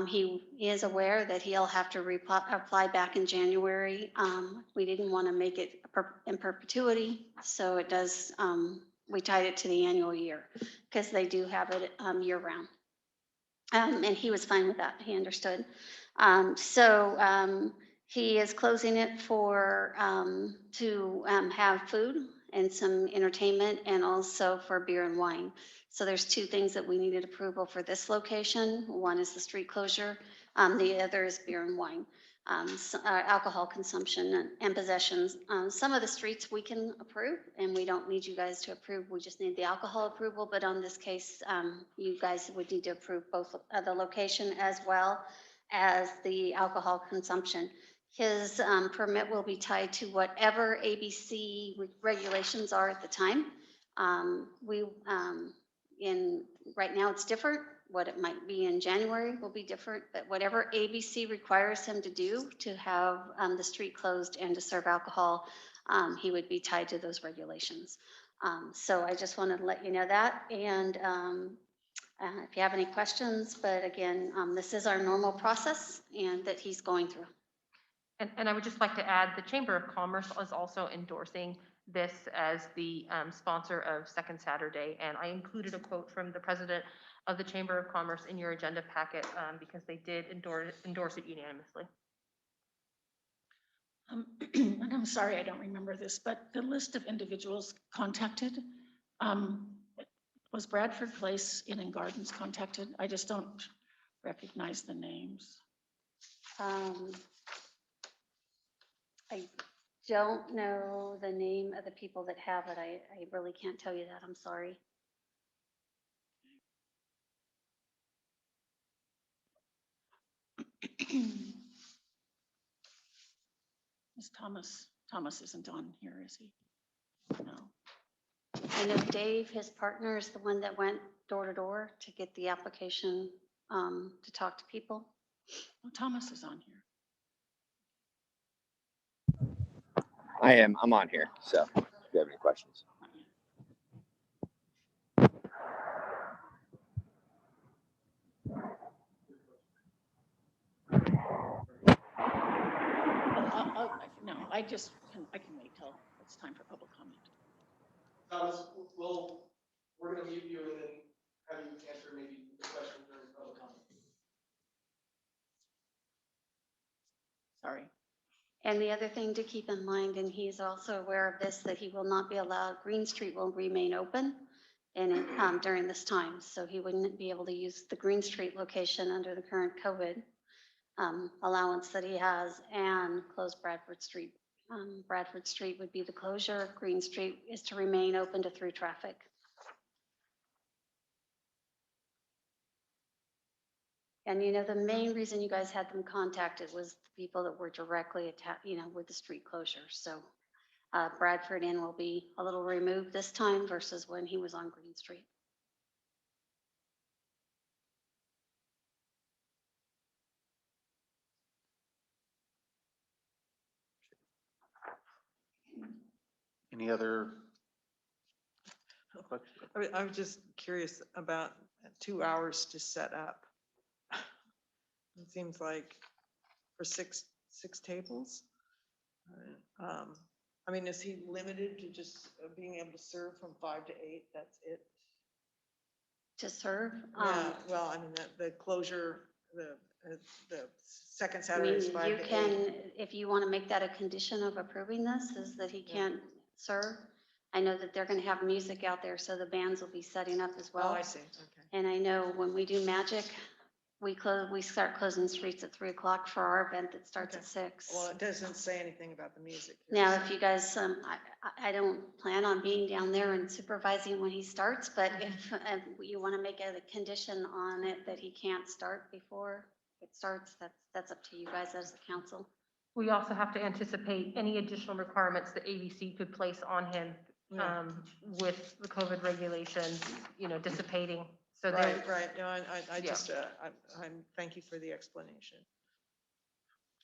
He is aware that he'll have to apply back in January. We didn't want to make it in perpetuity, so it does, we tied it to the annual year because they do have it year round. And he was fine with that. He understood. He is closing it for to have food and some entertainment, and also for beer and wine. So there's 2 things that we needed approval for this location. One is the street closure. The other is beer and wine, alcohol consumption and possessions. Some of the streets we can approve, and we don't need you guys to approve. We just need the alcohol approval. But on this case, you guys would need to approve both the location as well as the alcohol consumption. His permit will be tied to whatever ABC regulations are at the time. Right now it's different. What it might be in January will be different, but whatever ABC requires him to do to have the street closed and to serve alcohol, he would be tied to those regulations. So I just wanted to let you know that. And if you have any questions, but again, this is our normal process and that he's going through.
And I would just like to add, the Chamber of Commerce is also endorsing this as the sponsor of Second Saturday. And I included a quote from the president of the Chamber of Commerce in your agenda packet because they did endorse it unanimously.
And I'm sorry, I don't remember this, but the list of individuals contacted, was Bradford Place Inn and Gardens contacted? I just don't recognize the names.
I don't know the name of the people that have it. I really can't tell you that. I'm sorry.
Is Thomas isn't on here, is he? No.
I know Dave, his partner, is the one that went door to door to get the application to talk to people.
Oh, Thomas is on here.
I'm on here, so if you have any questions.
I can wait till it's time for public comment.
Thomas, we're gonna mute you and then have you answer maybe the question during public comment.
Sorry.
And the other thing to keep in mind, and he's also aware of this, that he will not be allowed, Green Street will remain open and during this time. So he wouldn't be able to use the Green Street location under the current COVID allowance that he has and close Bradford Street. Bradford Street would be the closure. Green Street is to remain open to through traffic. And you know, the main reason you guys had them contacted was the people that were directly attacked, you know, with the street closure. So Bradford Inn will be a little removed this time versus when he was on Green Street.
Any other?
I was just curious about 2 hours to set up. It seems like for six tables. I mean, is he limited to just being able to serve from 5 to 8? That's it?
To serve?
Yeah, well, I mean, the closure, the second
I
Saturday is
mean,
5
you
to 8.
can, if you want to make that a condition of approving this, is that he can't serve. I know that they're going to have music out there, so the bands will be setting up as well.
Oh, I see, okay.
And I know when we do magic, we start closing streets at 3 o'clock for our event that starts at 6.
Well, it doesn't say anything about the music.
Now, if you guys, I don't plan on being down there and supervising when he starts, but if you want to make it a condition on it that he can't start before it starts, that's up to you guys as the council.
We also have to anticipate any additional requirements that ABC could place on him with the COVID regulations, you know, dissipating. So
Right. No, I
Yeah.
just, I'm thank you for the explanation.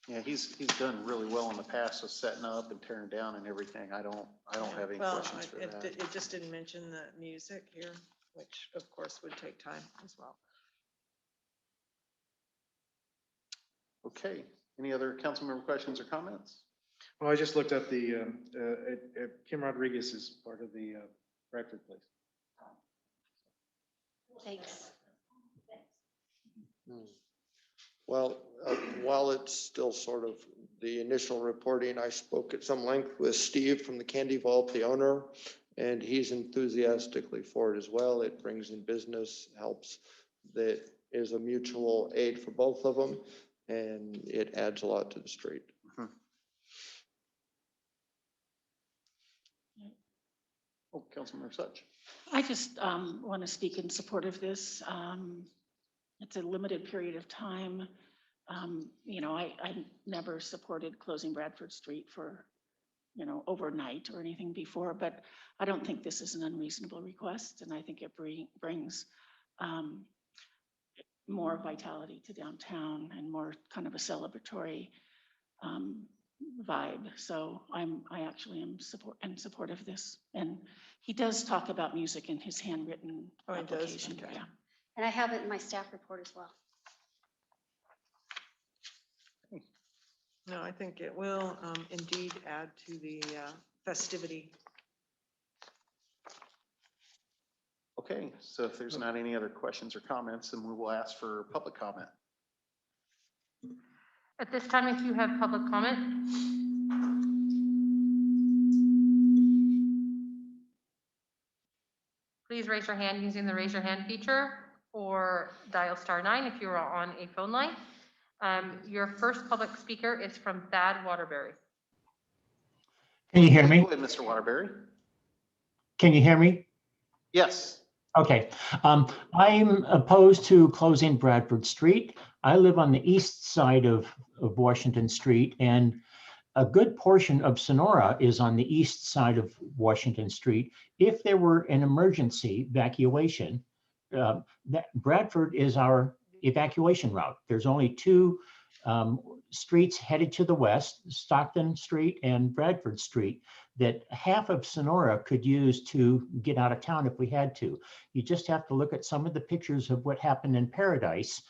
Yeah, he's done really well in the past with setting up and tearing down and everything. I don't have any
Well,
questions for that.
it just didn't mention the music here, which of course would take time as well.
Okay, any other council member questions or comments?
Well, I just looked up the, Kim Rodriguez is part of the Bradford place.
Thanks.
Well, while it's still sort of the initial reporting, I spoke at some length with Steve from the Candy Vault, the owner, and he's enthusiastically for it as well. It brings in business, helps. That is a mutual aid for both of them, and it adds a lot to the street.
Oh, Councilmember Such.
I just want to speak in support of this. It's a limited period of time. You know, I never supported closing Bradford Street for, you know, overnight or anything before, but I don't think this is an unreasonable request. And I think it brings more vitality to downtown and more kind of a celebratory vibe. So I actually am in support of this. And he does talk about music in his handwritten application.
Okay.
Yeah.
And I have it in my staff report as well.
No, I think it will indeed add to the festivity.
Okay, so if there's not any other questions or comments, then we will ask for public comment.
at this time, if you have public comment, please raise your hand using the raise your hand feature or dial *9 if you are on a phone line. Your first public speaker is from Thad Waterbury.
Can you hear me?
Go ahead, Mr. Waterbury.
Can you hear me?
Yes.
Okay. I'm opposed to closing Bradford Street. I live on the east side of Washington Street, and a good portion of Sonora is on the east side of Washington Street. If there were an emergency evacuation, that Bradford is our evacuation route. There's only two streets headed to the west, Stockton Street and Bradford Street, that half of Sonora could use to get out of town if we had to. You just have to look at some of the pictures of what happened in Paradise,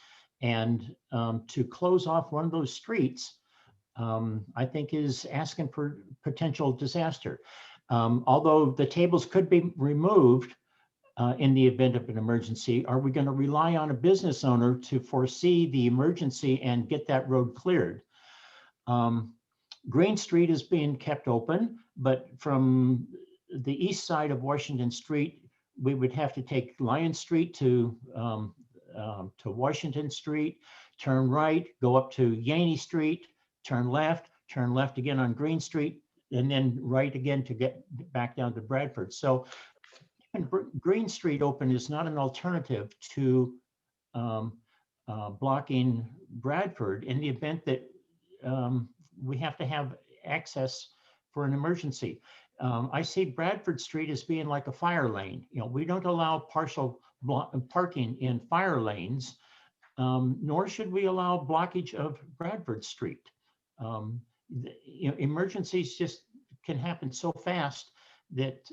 and to close off one of those streets I think is asking for potential disaster. Although the tables could be removed in the event of an emergency, are we going to rely on a business owner to foresee the emergency and get that road cleared? Green Street is being kept open, but from the east side of Washington Street, we would have to take Lion Street to Washington Street, turn right, go up to Yaney Street, turn left again on Green Street, and then right again to get back down to Bradford. So Green Street open is not an alternative to blocking Bradford in the event that we have to have access for an emergency. I see Bradford Street as being like a fire lane. You know, we don't allow partial parking in fire lanes, nor should we allow blockage of Bradford Street. You know, emergencies just can happen so fast that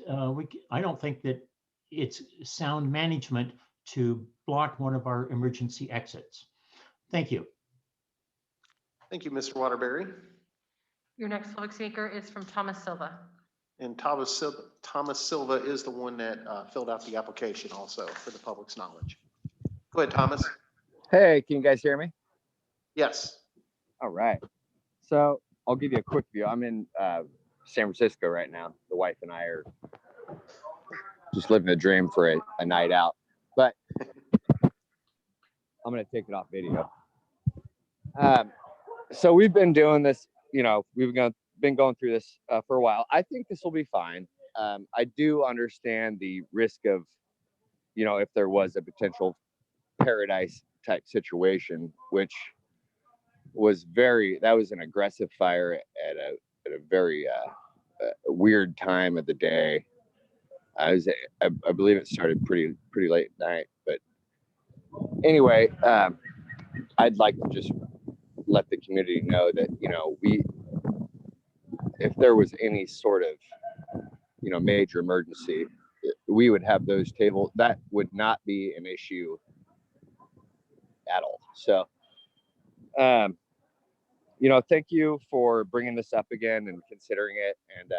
I don't think that it's sound management to block one of our emergency exits. Thank you.
Thank you, Mr. Waterbury.
Your next public speaker is from Thomas Silva.
And Thomas Silva is the one that filled out the application also for the public's knowledge. Go ahead, Thomas.
Hey, can you guys hear me?
Yes.
All right. So I'll give you a quick view. I'm in San Francisco right now. The wife and I are just living a dream for a night out, but I'm going to take it off video. So we've been doing this, you know, been going through this for a while. I think this will be fine. I do understand the risk of, you know, if there was a potential paradise type situation, which was that was an aggressive fire at a very weird time of the day. I believe it started pretty late at night, but anyway, I'd like to just let the community know that, you know, if there was any sort of, you know, major emergency, we would have those tables. That would not be an issue at all. So, you know, thank you for bringing this up again and considering it. And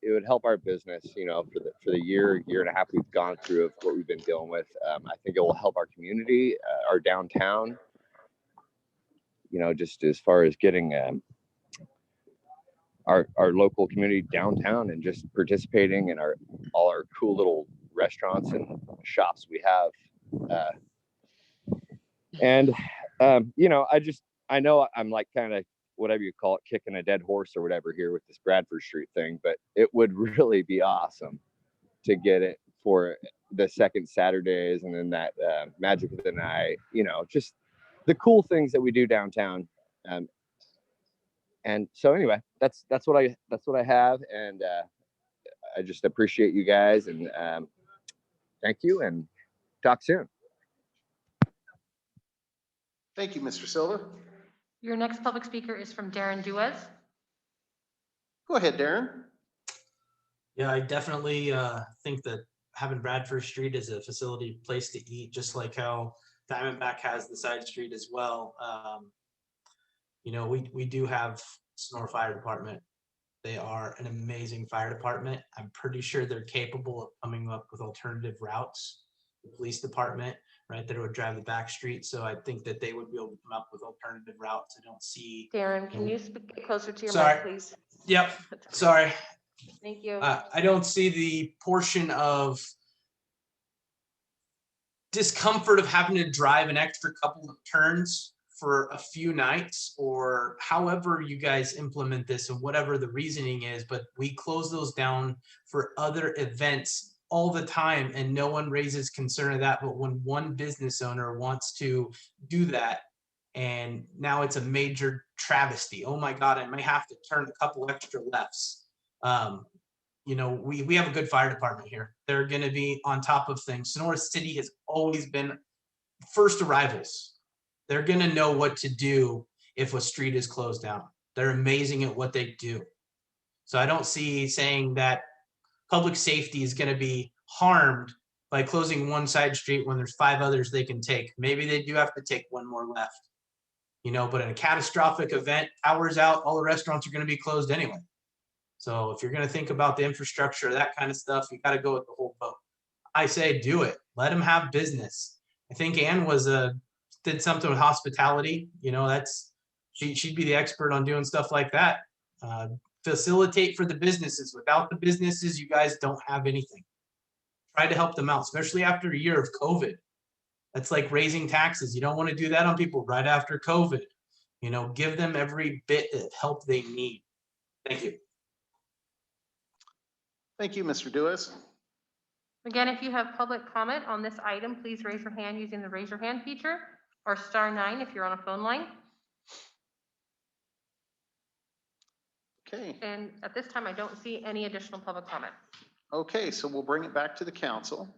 it would help our business, you know, for the year and a half we've gone through of what we've been dealing with. I think it will help our community, our downtown, you know, just as far as getting our local community downtown and just participating in all our cool little restaurants and shops we have. And you know, I know I'm like kind of whatever you call it, kicking a dead horse or whatever here with this Bradford Street thing, but it would really be awesome to get it for the second Saturdays and then that Magic of the Night, you know, just the cool things that we do downtown. And so anyway, that's what I have, and I just appreciate you guys, and thank you, and talk soon.
Thank you, Mr. Silva.
Your next public speaker is from Darren Duez.
Go ahead, Darren.
Yeah, I definitely think that having Bradford Street as a facility place to eat, just like how Diamondback has the side street as well. You know, we do have Sonora Fire Department. They are an amazing fire department. I'm pretty sure they're capable of coming up with alternative routes. The police department, right, that would drive the back street. So I think that they would be able to come up with alternative routes. I don't see.
Darren, can you speak closer to your
Sorry.
mic, please?
Yep. Sorry.
Thank you.
I don't see the portion of discomfort of having to drive an extra couple of turns for a few nights, or however you guys implement this and whatever the reasoning is, but we close those down for other events all the time and no one raises concern of that. But when one business owner wants to do that, and now it's a major travesty, oh my God, I may have to turn a couple extra lefts. You know, we have a good fire department here. They're going to be on top of things. Sonora City has always been first arrivals. They're going to know what to do if a street is closed down. They're amazing at what they do. So I don't see saying that public safety is going to be harmed by closing one side street when there's 5 others they can take. Maybe they do have to take one more left. But in a catastrophic event, power's out, all the restaurants are going to be closed anyway. So if you're going to think about the infrastructure, that kind of stuff, you got to go with the whole boat. I say do it. Let them have business. I think Ann did something with hospitality. She'd be the expert on doing stuff like that. Facilitate for the businesses. Without the businesses, you guys don't have anything. Try to help them out, especially after a year of COVID. That's like raising taxes. You don't want to do that on people right after COVID. Give them every bit of help they need. Thank you.
Thank you, Mr. Dues.
Again, if you have public comment on this item, please raise your hand using the raise your hand feature, or *9 if you're on a phone line.
Okay.
And at this time, I don't see any additional public comment.
Okay, so we'll bring it back to the council.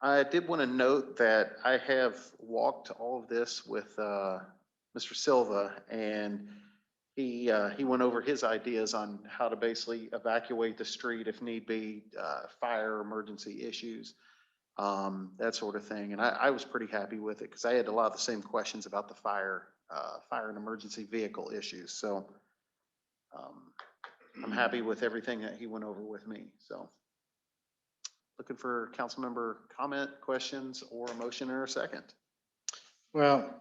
I did want to note that I have walked all of this with Mr. Silva, and he went over his ideas on how to basically evacuate the street if need be, fire, emergency issues, that sort of thing. And I was pretty happy with it because I had a lot of the same questions about the fire and emergency vehicle issues. So I'm happy with everything that he went over with me. So looking for council member comment, questions, or a motion or a second.
Well,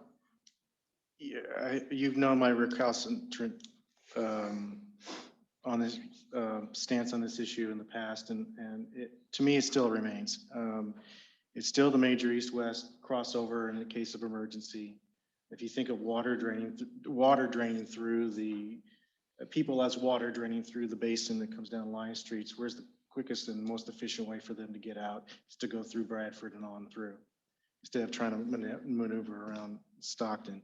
yeah, you've known my recalcitrant on this stance on this issue in the past, and to me, it still remains. It's still the major east-west crossover in the case of emergency. If you think of water draining through the people as water draining through the basin that comes down Lion Streets, where's the quickest and most efficient way for them to get out is to go through Bradford and on through, instead of trying to maneuver around Stockton.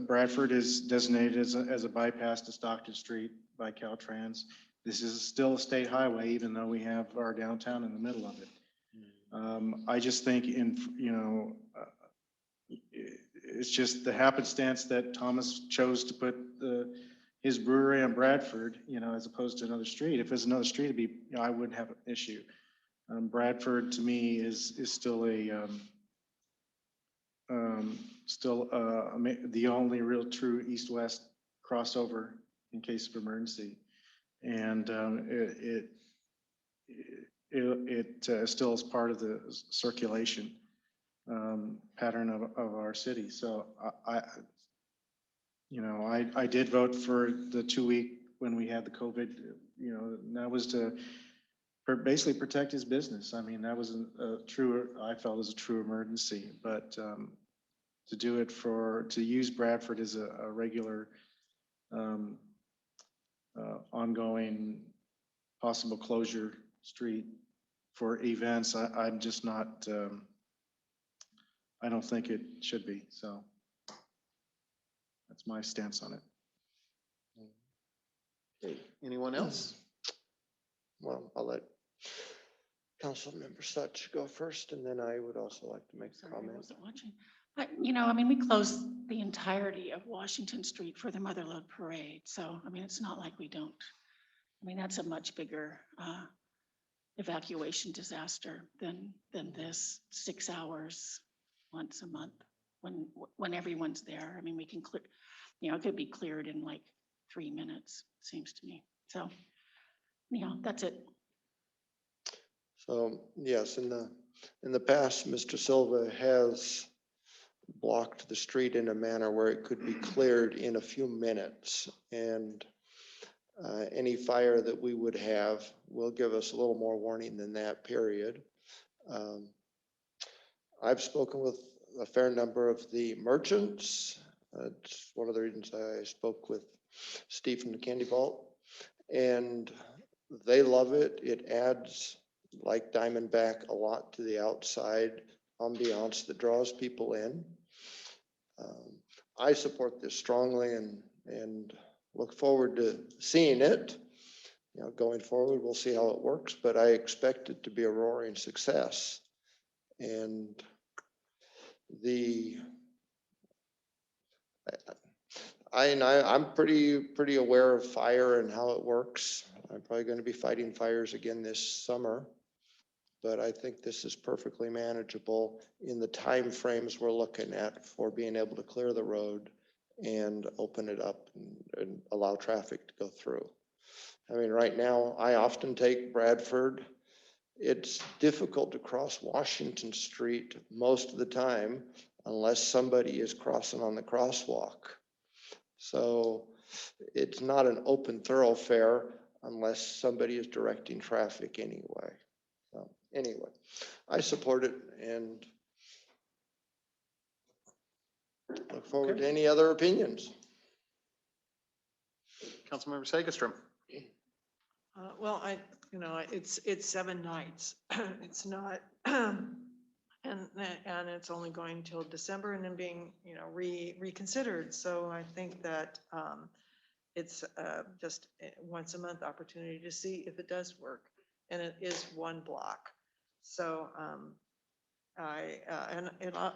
Bradford is designated as a bypass to Stockton Street by Caltrans. This is still a state highway, even though we have our downtown in the middle of it. I just think it's just the happenstance that Thomas chose to put his brewery on Bradford, as opposed to another street. If it's another street, I wouldn't have an issue. Bradford to me is still the only real true east-west crossover in case of emergency, and it still is part of the circulation pattern of our city. So I did vote for the 2-week when we had the COVID. And that was to basically protect his business. I mean, that was I felt was a true emergency, but to do it to use Bradford as a regular ongoing possible closure street for events, I'm just not, I don't think it should be. So that's my stance on it.
Okay, anyone else?
Well, I'll let Councilmember Such go first, and then I would also like to make a
Sorry, I
comment.
wasn't watching. But, we closed the entirety of Washington Street for the Motherlode Parade. So, it's not like we don't. That's a much bigger evacuation disaster than this 6 hours once a month when everyone's there. We can clear, it could be cleared in like 3 minutes, seems to me. So, that's it.
So yes, in the past, Mr. Silva has blocked the street in a manner where it could be cleared in a few minutes, and any fire that we would have will give us a little more warning than that, period. I've spoken with a fair number of the merchants. It's one of the reasons I spoke with Steve from the Candy Vault, and they love it. It adds, like Diamondback, a lot to the outside ambiance that draws people in. I support this strongly and look forward to seeing it. Going forward, we'll see how it works, but I expect it to be a roaring success. And I'm pretty aware of fire and how it works. I'm probably going to be fighting fires again this summer. but I think this is perfectly manageable in the time frames we're looking at for being able to clear the road and open it up and allow traffic to go through. I mean, right now, I often take Bradford. It's difficult to cross Washington Street most of the time unless somebody is crossing on the crosswalk. So it's not an open thoroughfare unless somebody is directing traffic anyway. So anyway, I support it and look forward to any other opinions.
Councilmember Sagestrom.
Well, it's 7 nights. It's not, and it's only going till December and then being, reconsidered. So I think that it's just a once a month opportunity to see if it does work. And it is 1 block. So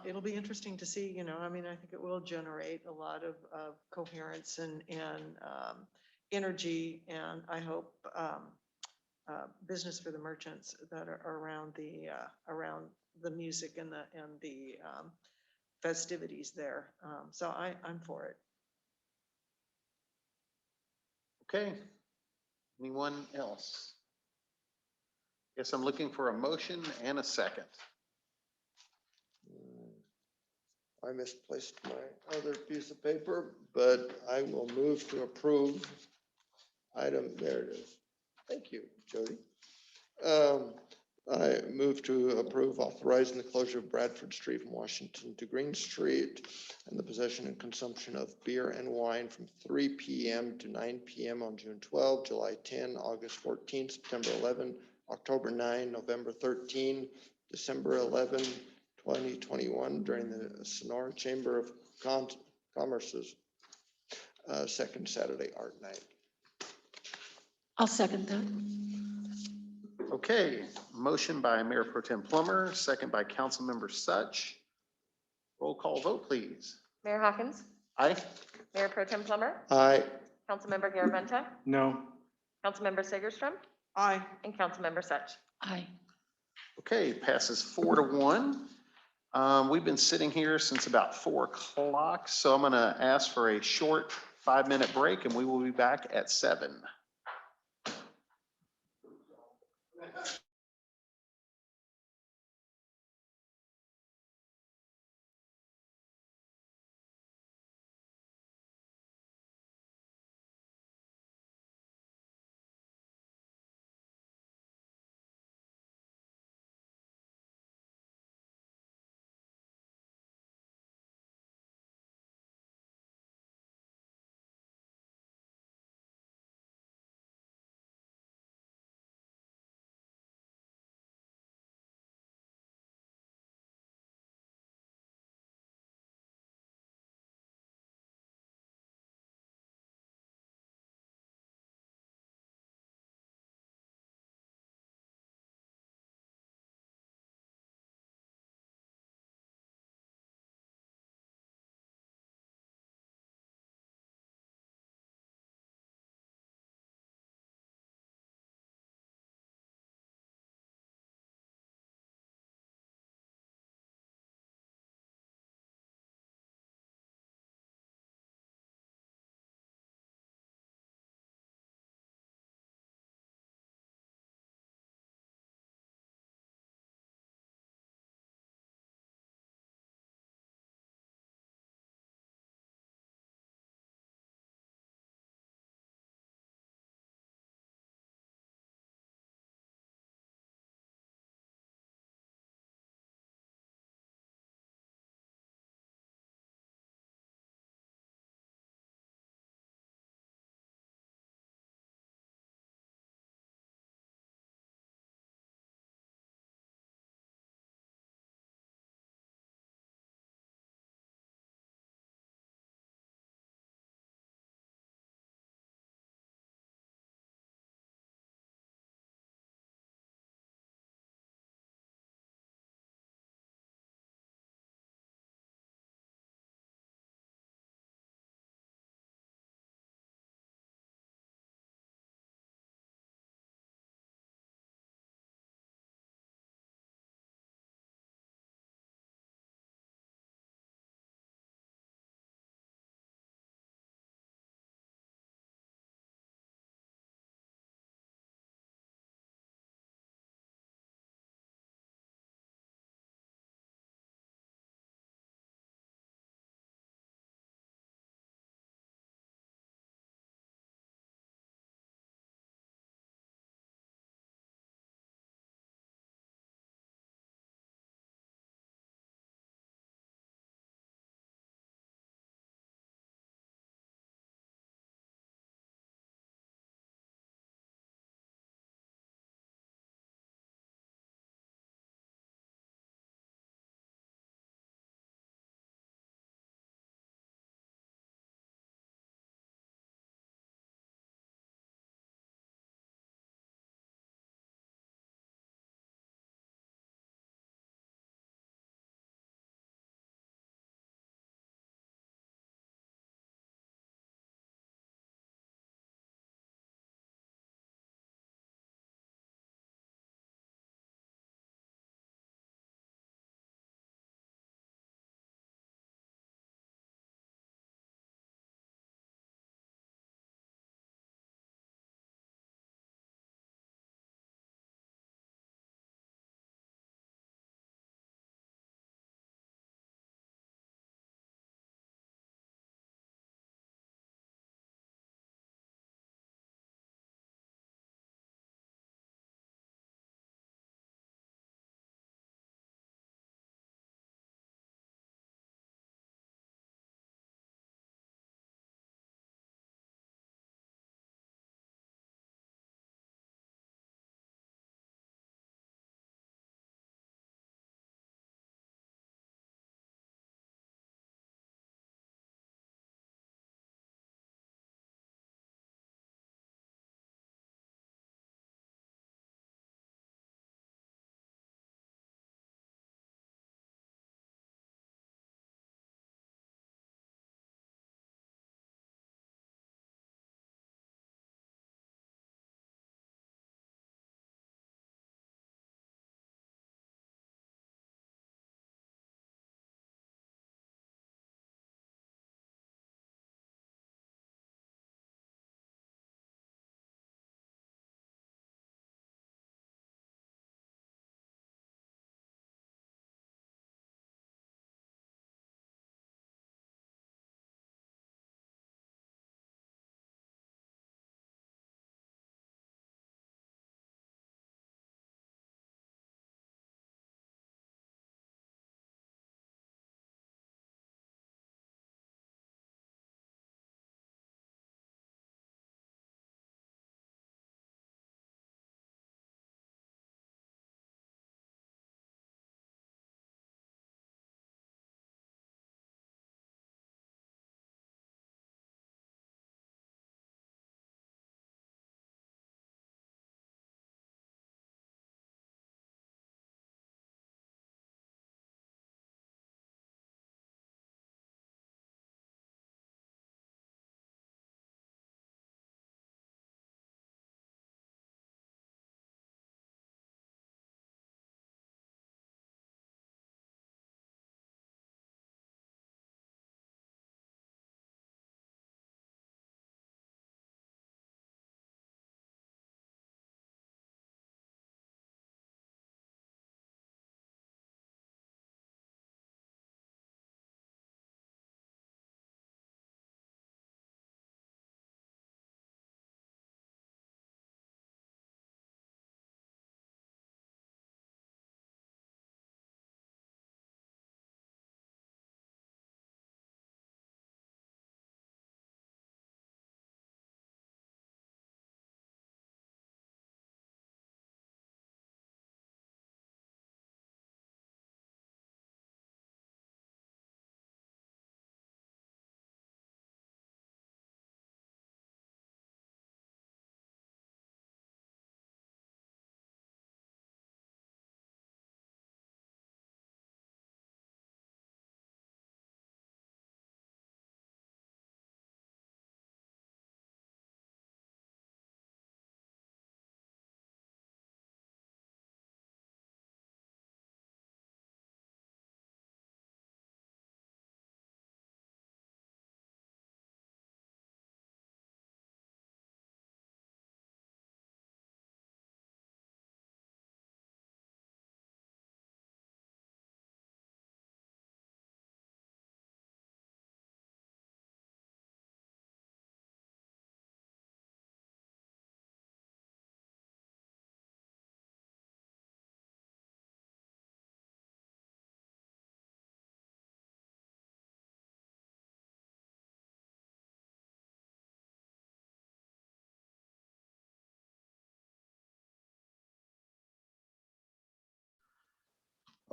it'll be interesting to see, I mean, I think it will generate a lot of coherence and energy, and I hope business for the merchants that are around the music and the festivities there. So I'm for it.
Okay. Anyone else? Yes, I'm looking for a motion and a second.
I misplaced my other piece of paper, but I will move to approve item. There it is. Thank you, Jody. I move to approve authorizing the closure of Bradford Street from Washington to Green Street and the possession and consumption of beer and wine from 3 p.m. to 9 p.m. on June 12, July 10, August 14, September 11, October 9, November 13, December 11, 2021 during the Sonora Chamber of Commerce's second Saturday art night.
I'll second that.
Okay, motion by Mayor Pro Tem Plummer, second by Councilmember Such. Roll call vote, please.
Mayor Hawkins,
Aye.
Mayor Pro Tem Plummer,
Aye.
Councilmember Garaventa,
No.
Councilmember Sagerstrom,
Aye.
and Councilmember Such.
Aye.
Okay, passes 4-1. We've been sitting here since about 4 o'clock, so I'm gonna ask for a short 5-minute break and we will be back at 7.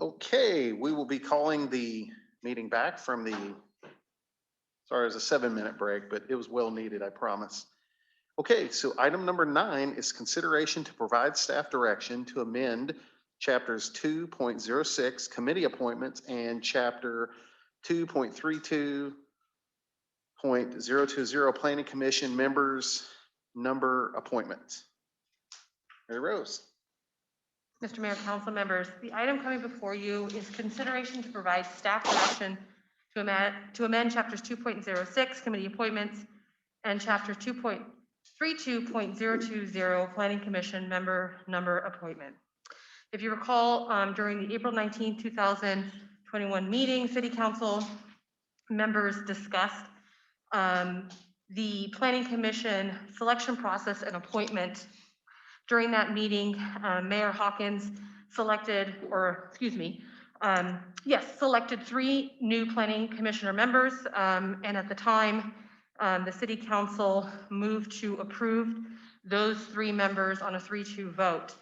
Okay, we will be calling the meeting back from the, sorry, it was a 7-minute break, but it was well needed, I promise. Okay, so item number 9 is consideration to provide staff direction to amend chapters 2.06 committee appointments and chapter 2.32.020 planning commission members number appointments. Mary Rose.
Mr. Mayor, council members, the item coming before you is consideration to provide staff direction to amend chapters 2.06 committee appointments and chapter 2.32.020 planning commission member number appointment. If you recall, during the April 19, 2021 meeting, city council members discussed the planning commission selection process and appointment. During that meeting, Mayor Hawkins selected, selected 3 new planning commissioner members. And at the time, the city council moved to approve those 3 members on a 3-2 vote.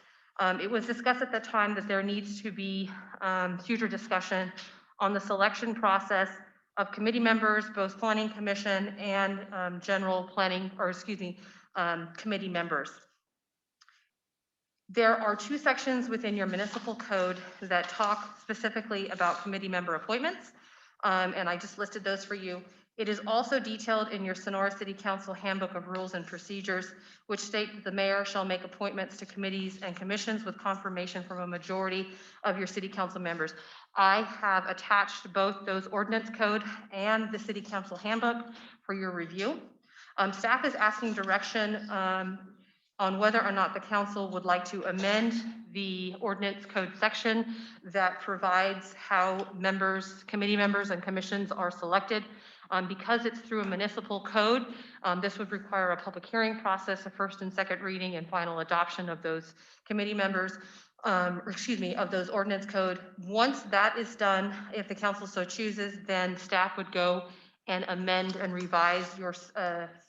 It was discussed at the time that there needs to be future discussion on the selection process of committee members, both planning commission and general planning, committee members. There are 2 sections within your municipal code that talk specifically about committee member appointments, and I just listed those for you. It is also detailed in your Sonora City Council Handbook of Rules and Procedures, which state that the mayor shall make appointments to committees and commissions with confirmation from a majority of your city council members. I have attached both those ordinance code and the city council handbook for your review. Staff is asking direction on whether or not the council would like to amend the ordinance code section that provides how members, committee members and commissions are selected. Because it's through a municipal code, this would require a public hearing process, a first and second reading and final adoption of those committee members, of those ordinance code. Once that is done, if the council so chooses, then staff would go and amend and revise your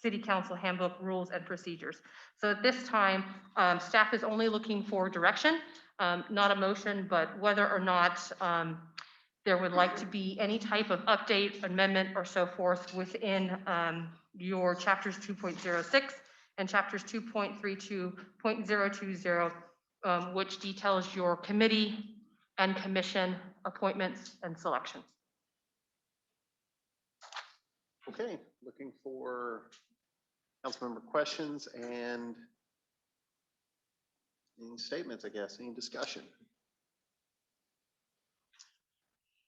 city council handbook rules and procedures. So at this time, staff is only looking for direction, not a motion, but whether or not there would like to be any type of update, amendment, or so forth within your chapters 2.06 and chapters 2.32.020, which details your committee and commission appointments and selections.
Okay, looking for council member questions and any statements, I guess, any discussion.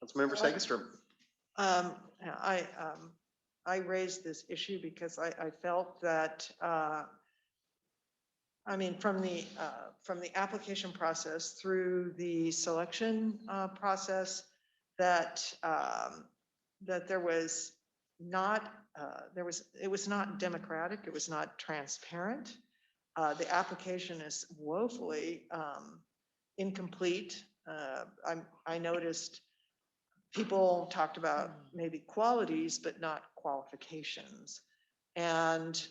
Councilmember Segerstrom.
I raised this issue because I felt that, from the application process through the selection process, that there was not, it was not democratic, it was not transparent. The application is woefully incomplete. I noticed people talked about maybe qualities, but not qualifications. And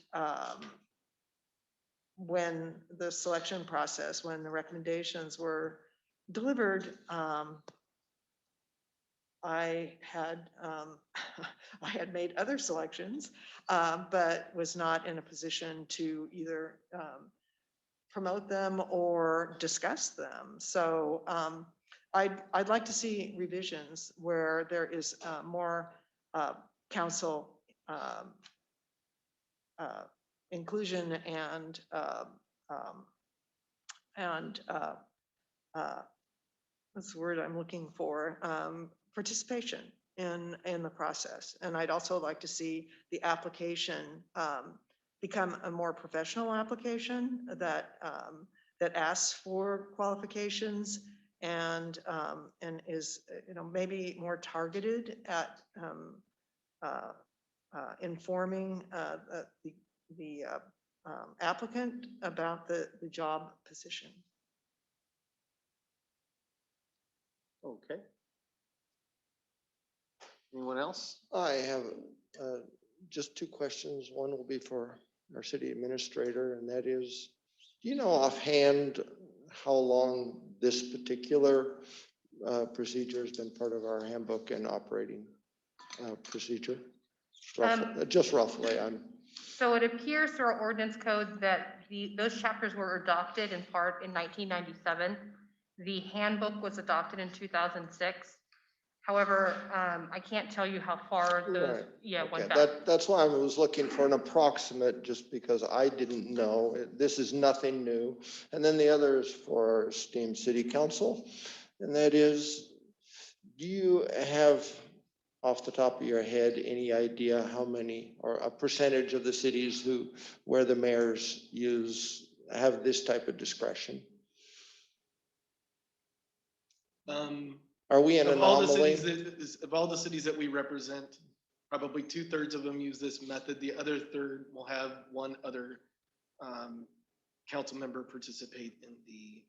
when the selection process, when the recommendations were delivered, I had made other selections, but was not in a position to either promote them or discuss them. So I'd like to see revisions where there is more council inclusion and what's the word I'm looking for? Participation in the process. And I'd also like to see the application become a more professional application that asks for qualifications and is maybe more targeted at informing the applicant about the job position.
Okay. Anyone else?
I have just 2 questions. One will be for our city administrator, and that is, do you know offhand how long this particular procedure has been part of our handbook and operating procedure? Just roughly,
So it appears through our ordinance code that those chapters were adopted in part in 1997. The handbook was adopted in 2006. However, I can't tell you how far those,
Right.
went
Okay,
back.
that's why I was looking for an approximate, just because I didn't know. This is nothing new. And then the other is for our esteemed city council. And that is, do you have off the top of your head any idea how many or a percentage of the cities where the mayors have this type of discretion? Are we an anomaly?
Of all the cities that we represent, probably 2/3 of them use this method. The other third will have one other council member participate in the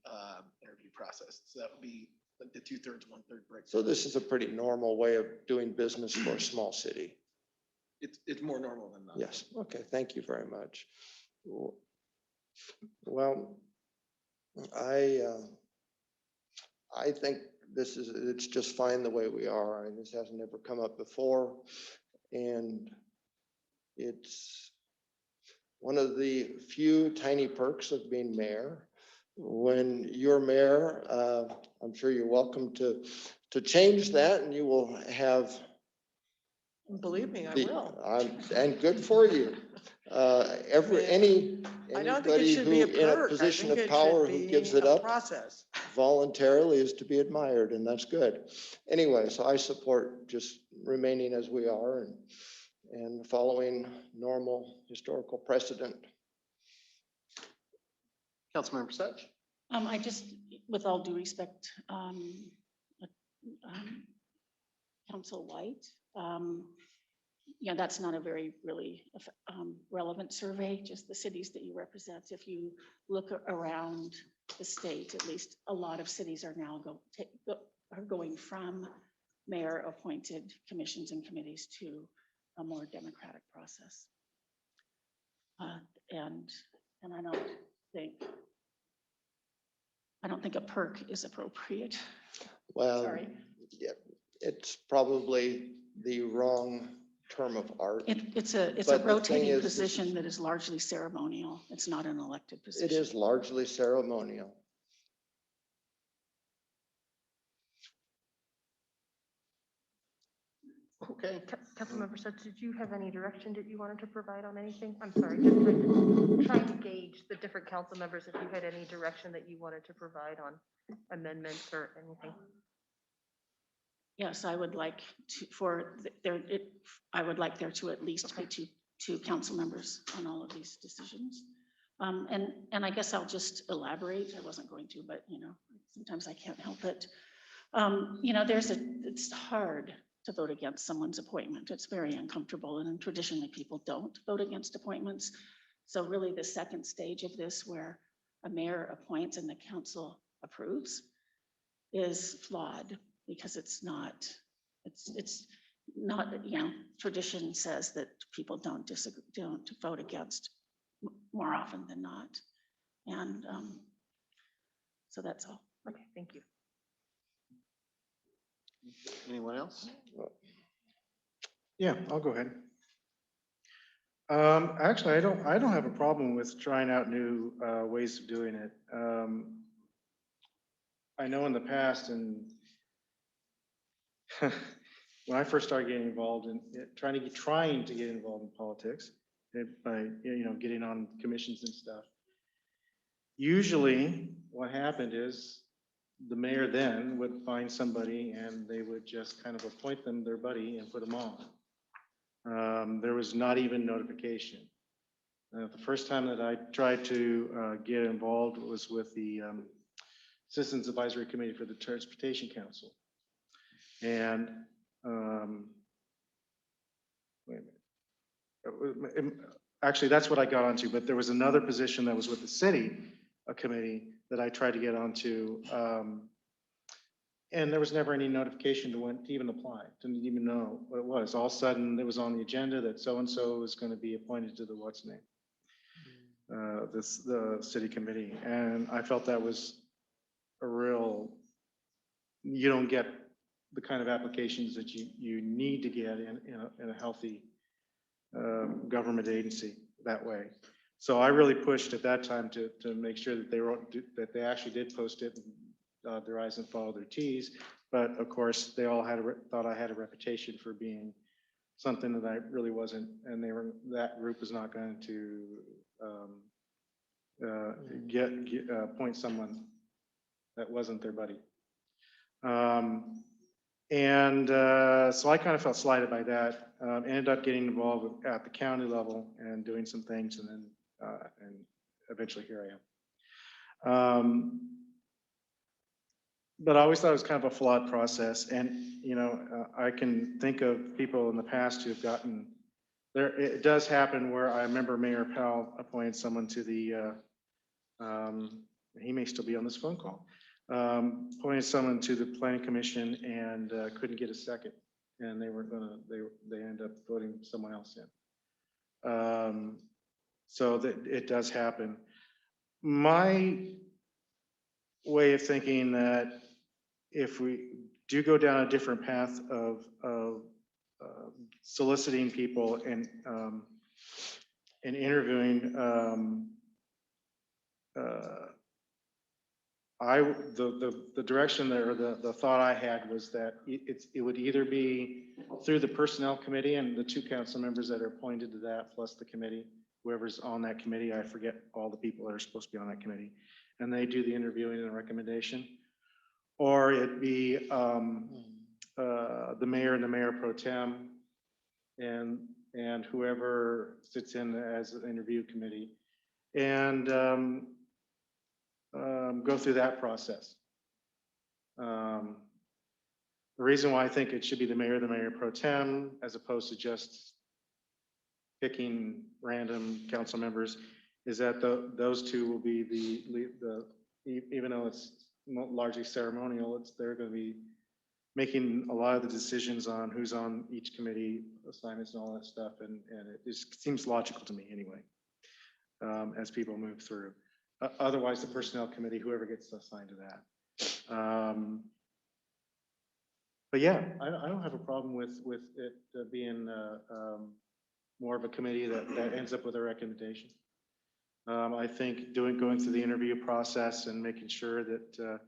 interview process. So that would be like the 2/3, 1/3 break.
So this is a pretty normal way of doing business for a small city.
It's more normal than not.
Yes. Okay. Thank you very much. Well, I think it's just fine the way we are. And this hasn't ever come up before. And it's one of the few tiny perks of being mayor. When you're mayor, I'm sure you're welcome to change that, and you will have.
Believe me, I will.
And good for you. Anybody
should
who
be a
in a
perk.
position
I
of
think it
power
should
who
be
gives it
a
up
process.
voluntarily is to be admired, and that's good. Anyway, so I support just remaining as we are and following normal historical precedent. Councilmember Such?
I just, with all due respect, Council White, that's not a very really relevant survey, just the cities that you represent. If you look around the state, at least a lot of cities are now going from mayor-appointed commissions and committees to a more democratic process. And I don't think a perk is appropriate.
Well,
Sorry.
Yeah, it's probably the wrong term of art.
It's a rotating position that is largely ceremonial. It's not an elected position.
It is largely ceremonial. Okay.
Councilmember Sutton, did you have any direction that you wanted to provide on anything? I'm sorry, just trying to gauge the different council members, if you had any direction that you wanted to provide on amendments or anything.
Yes, I would like I would like there to at least be two council members on all of these decisions. And I guess I'll just elaborate. I wasn't going to, but sometimes I can't help it. It's hard to vote against someone's appointment. It's very uncomfortable, and traditionally people don't vote against appointments. So really the second stage of this, where a mayor appoints and the council approves, is flawed, because it's not, tradition says that people don't vote against more often than not. And so that's all.
Okay, thank you.
Anyone else?
Yeah, I'll go ahead. Actually, I don't have a problem with trying out new ways of doing it. I know in the past, and when I first started getting involved in trying to get involved in politics by getting on commissions and stuff, usually what happened is the mayor then would find somebody and they would just kind of appoint them their buddy and put them on. There was not even notification. The first time that I tried to get involved was with the Citizens Advisory Committee for the Transportation Council. And wait a minute. Actually, that's what I got onto, but there was another position that was with the city, a committee that I tried to get onto. And there was never any notification to even apply. Didn't even know what it was. All of a sudden, it was on the agenda that so-and-so is going to be appointed to the what's name, the city committee. And I felt that was a real you don't get the kind of applications that you need to get in a healthy government agency that way. So I really pushed at that time to make sure that they actually did post it and dot their I's and follow their T's. But of course, they all thought I had a reputation for being something that I really wasn't, and that group was not going to appoint someone that wasn't their buddy. So I kind of felt slighted by that. Ended up getting involved at the county level and doing some things, and then and eventually here I am. But I always thought it was kind of a flawed process, and I can think of people in the past who have gotten there. It does happen where I remember Mayor Powell appointed someone to the. He may still be on this phone call. Appointed someone to the planning commission and couldn't get a second, and they ended up voting someone else in. So that it does happen. My way of thinking that if we do go down a different path of soliciting people and interviewing, the direction there, or the thought I had was that it would either be through the personnel committee and the 2 council members that are appointed to that, plus the committee, whoever's on that committee. I forget all the people that are supposed to be on that committee, and they do the interviewing and the recommendation, or it be the mayor and the mayor pro tem, and whoever sits in as an interview committee, and go through that process. The reason why I think it should be the mayor pro tem, as opposed to just picking random council members, is that those 2 will be the even though it's largely ceremonial, they're going to be making a lot of the decisions on who's on each committee, assignments and all that stuff, and it just seems logical to me anyway, as people move through. Otherwise, the personnel committee, whoever gets assigned to that. But yeah, I don't have a problem with it being more of a committee that ends up with a recommendation. I think going through the interview process and making sure that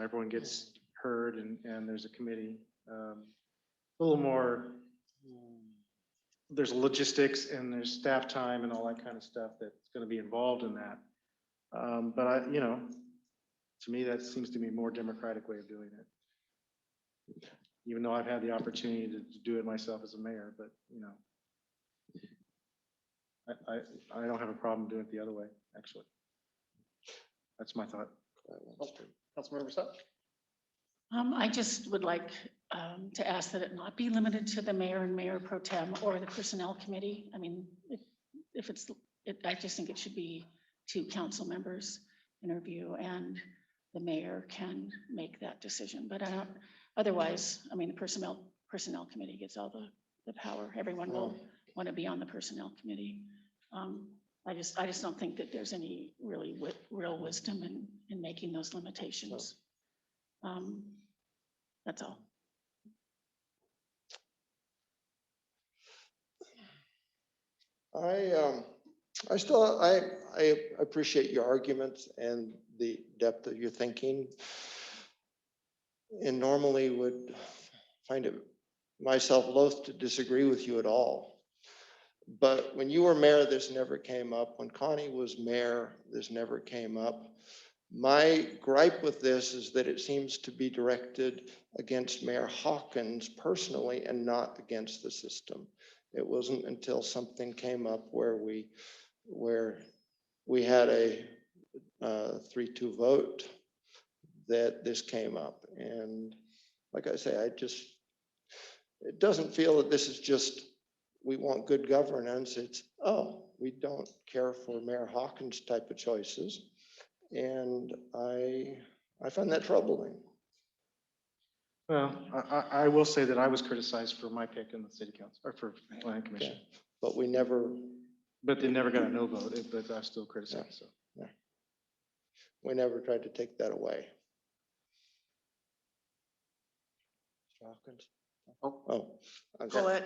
everyone gets heard and there's a committee, a little more. There's logistics and there's staff time and all that kind of stuff that's going to be involved in that. But to me, that seems to be a more democratic way of doing it. Even though I've had the opportunity to do it myself as a mayor, but I don't have a problem doing it the other way, actually. That's my thought.
Councilmember Sapp?
I just would like to ask that it not be limited to the mayor and mayor pro tem or the personnel committee. I mean, I just think it should be 2 council members interview, and the mayor can make that decision. But otherwise, I mean, the personnel committee gets all the power. Everyone will want to be on the personnel committee. I just don't think that there's any real wisdom in making those limitations. That's all.
I appreciate your arguments and the depth of your thinking, and normally would find it myself loath to disagree with you at all. But when you were mayor, this never came up. When Connie was mayor, this never came up. My gripe with this is that it seems to be directed against Mayor Hawkins personally and not against the system. It wasn't until something came up where we had a 3-2 vote that this came up. And like I say, it doesn't feel that this is just, we want good governance. It's, we don't care for Mayor Hawkins type of choices. And I find that troubling.
Well, I will say that I was criticized for my pick in the city council, or for planning commission.
Okay. But we never.
But they never got a no vote, but I still criticized. So.
Yeah. We never tried to take that away. Mr. Hawkins? Oh, I'm sorry.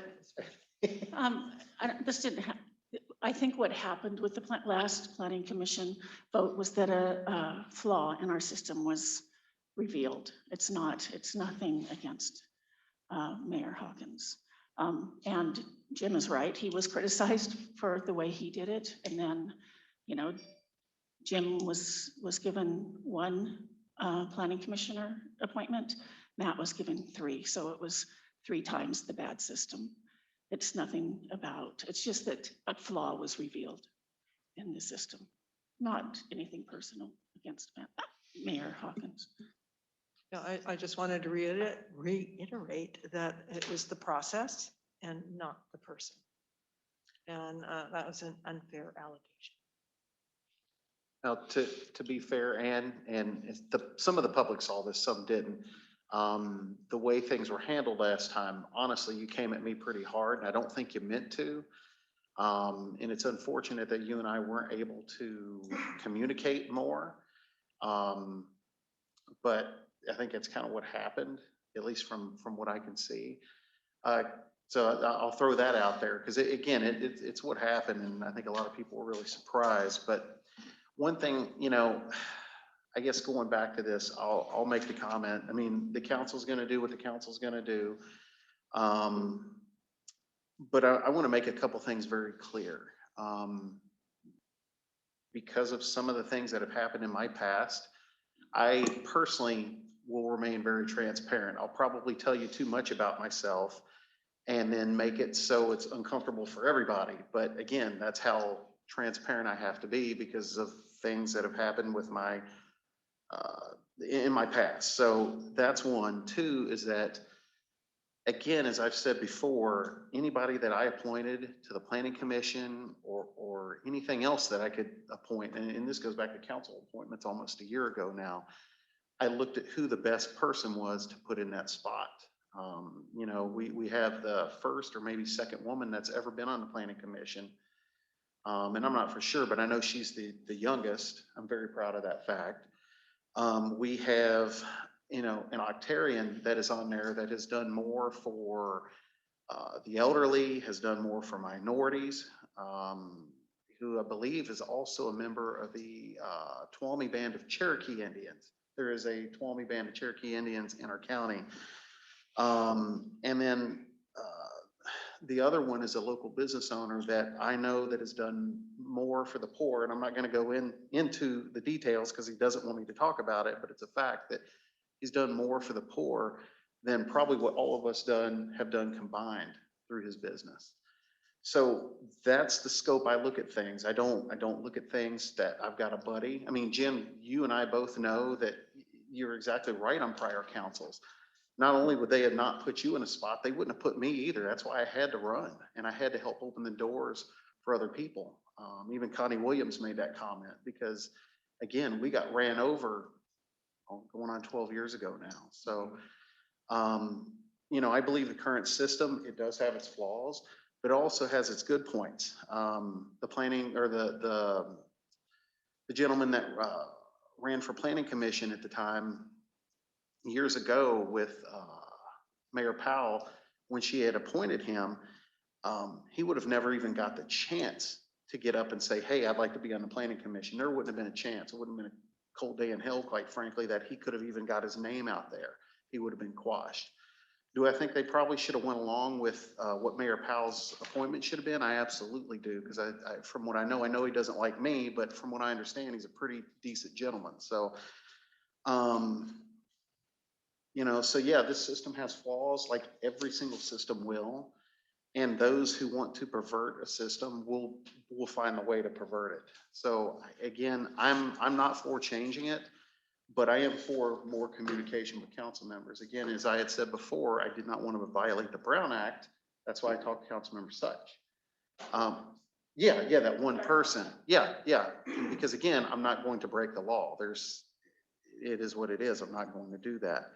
This didn't happen. I think what happened with the last planning commission vote was that a flaw in our system was revealed. It's nothing against Mayor Hawkins. And Jim is right. He was criticized for the way he did it. And then, Jim was given one planning commissioner appointment. Matt was given 3. So it was 3 times the bad system. It's nothing about, it's just that a flaw was revealed in the system, not anything personal against Mayor Hawkins.
No, I just wanted to reiterate that it was the process and not the person. And that was an unfair allegation.
Now, to be fair, and some of the public saw this, some didn't. The way things were handled last time, honestly, you came at me pretty hard, and I don't think you meant to. And it's unfortunate that you and I weren't able to communicate more. But I think that's kind of what happened, at least from what I can see. So I'll throw that out there because it's what happened, and I think a lot of people were really surprised. But one thing, I guess going back to this, I'll make the comment. I mean, the council's going to do what the council's going to do. But I want to make a couple things very clear. Because of some of the things that have happened in my past, I personally will remain very transparent. I'll probably tell you too much about myself and then make it so it's uncomfortable for everybody. But again, that's how transparent I have to be because of things that have happened with my in my past. So that's one. 2 is that, again, as I've said before, anybody that I appointed to the planning commission or anything else that I could appoint, and this goes back to council appointments almost a year ago now, I looked at who the best person was to put in that spot. We have the first or maybe second woman that's ever been on the planning commission. And I'm not for sure, but I know she's the youngest. I'm very proud of that fact. We have, an Octarian that is on there that has done more for the elderly, has done more for minorities, who I believe is also a member of the Tuolumne Band of Cherokee Indians. There is a Tuolumne Band of Cherokee Indians in our county. And then the other one is a local business owner that I know that has done more for the poor. And I'm not going to go into the details because he doesn't want me to talk about it, but it's a fact that he's done more for the poor than probably what all of us have done combined through his business. So that's the scope I look at things. I don't look at things that I've got a buddy. I mean, Jim, you and I both know that you're exactly right on prior councils. Not only would they have not put you in a spot, they wouldn't have put me either. That's why I had to run and I had to help open the doors for other people. Even Connie Williams made that comment because, again, we got ran over going on 12 years ago now. So, I believe the current system, it does have its flaws, but it also has its good points. The planning or the gentleman that ran for planning commission at the time years ago with Mayor Powell, when she had appointed him, he would have never even got the chance to get up and say, hey, I'd like to be on the planning commission. There wouldn't have been a chance. It wouldn't have been a cold day in hell, quite frankly, that he could have even got his name out there. He would have been quashed. Do I think they probably should have went along with what Mayor Powell's appointment should have been? I absolutely do, because I from what I know he doesn't like me, but from what I understand, he's a pretty decent gentleman. So, so yeah, this system has flaws like every single system will. And those who want to pervert a system will find a way to pervert it. So again, I'm not for changing it, but I am for more communication with council members. Again, as I had said before, I did not want to violate the Brown Act. That's why I talked to Councilmember Such. Yeah, that one person. Yeah. Because again, I'm not going to break the law. It is what it is. I'm not going to do that.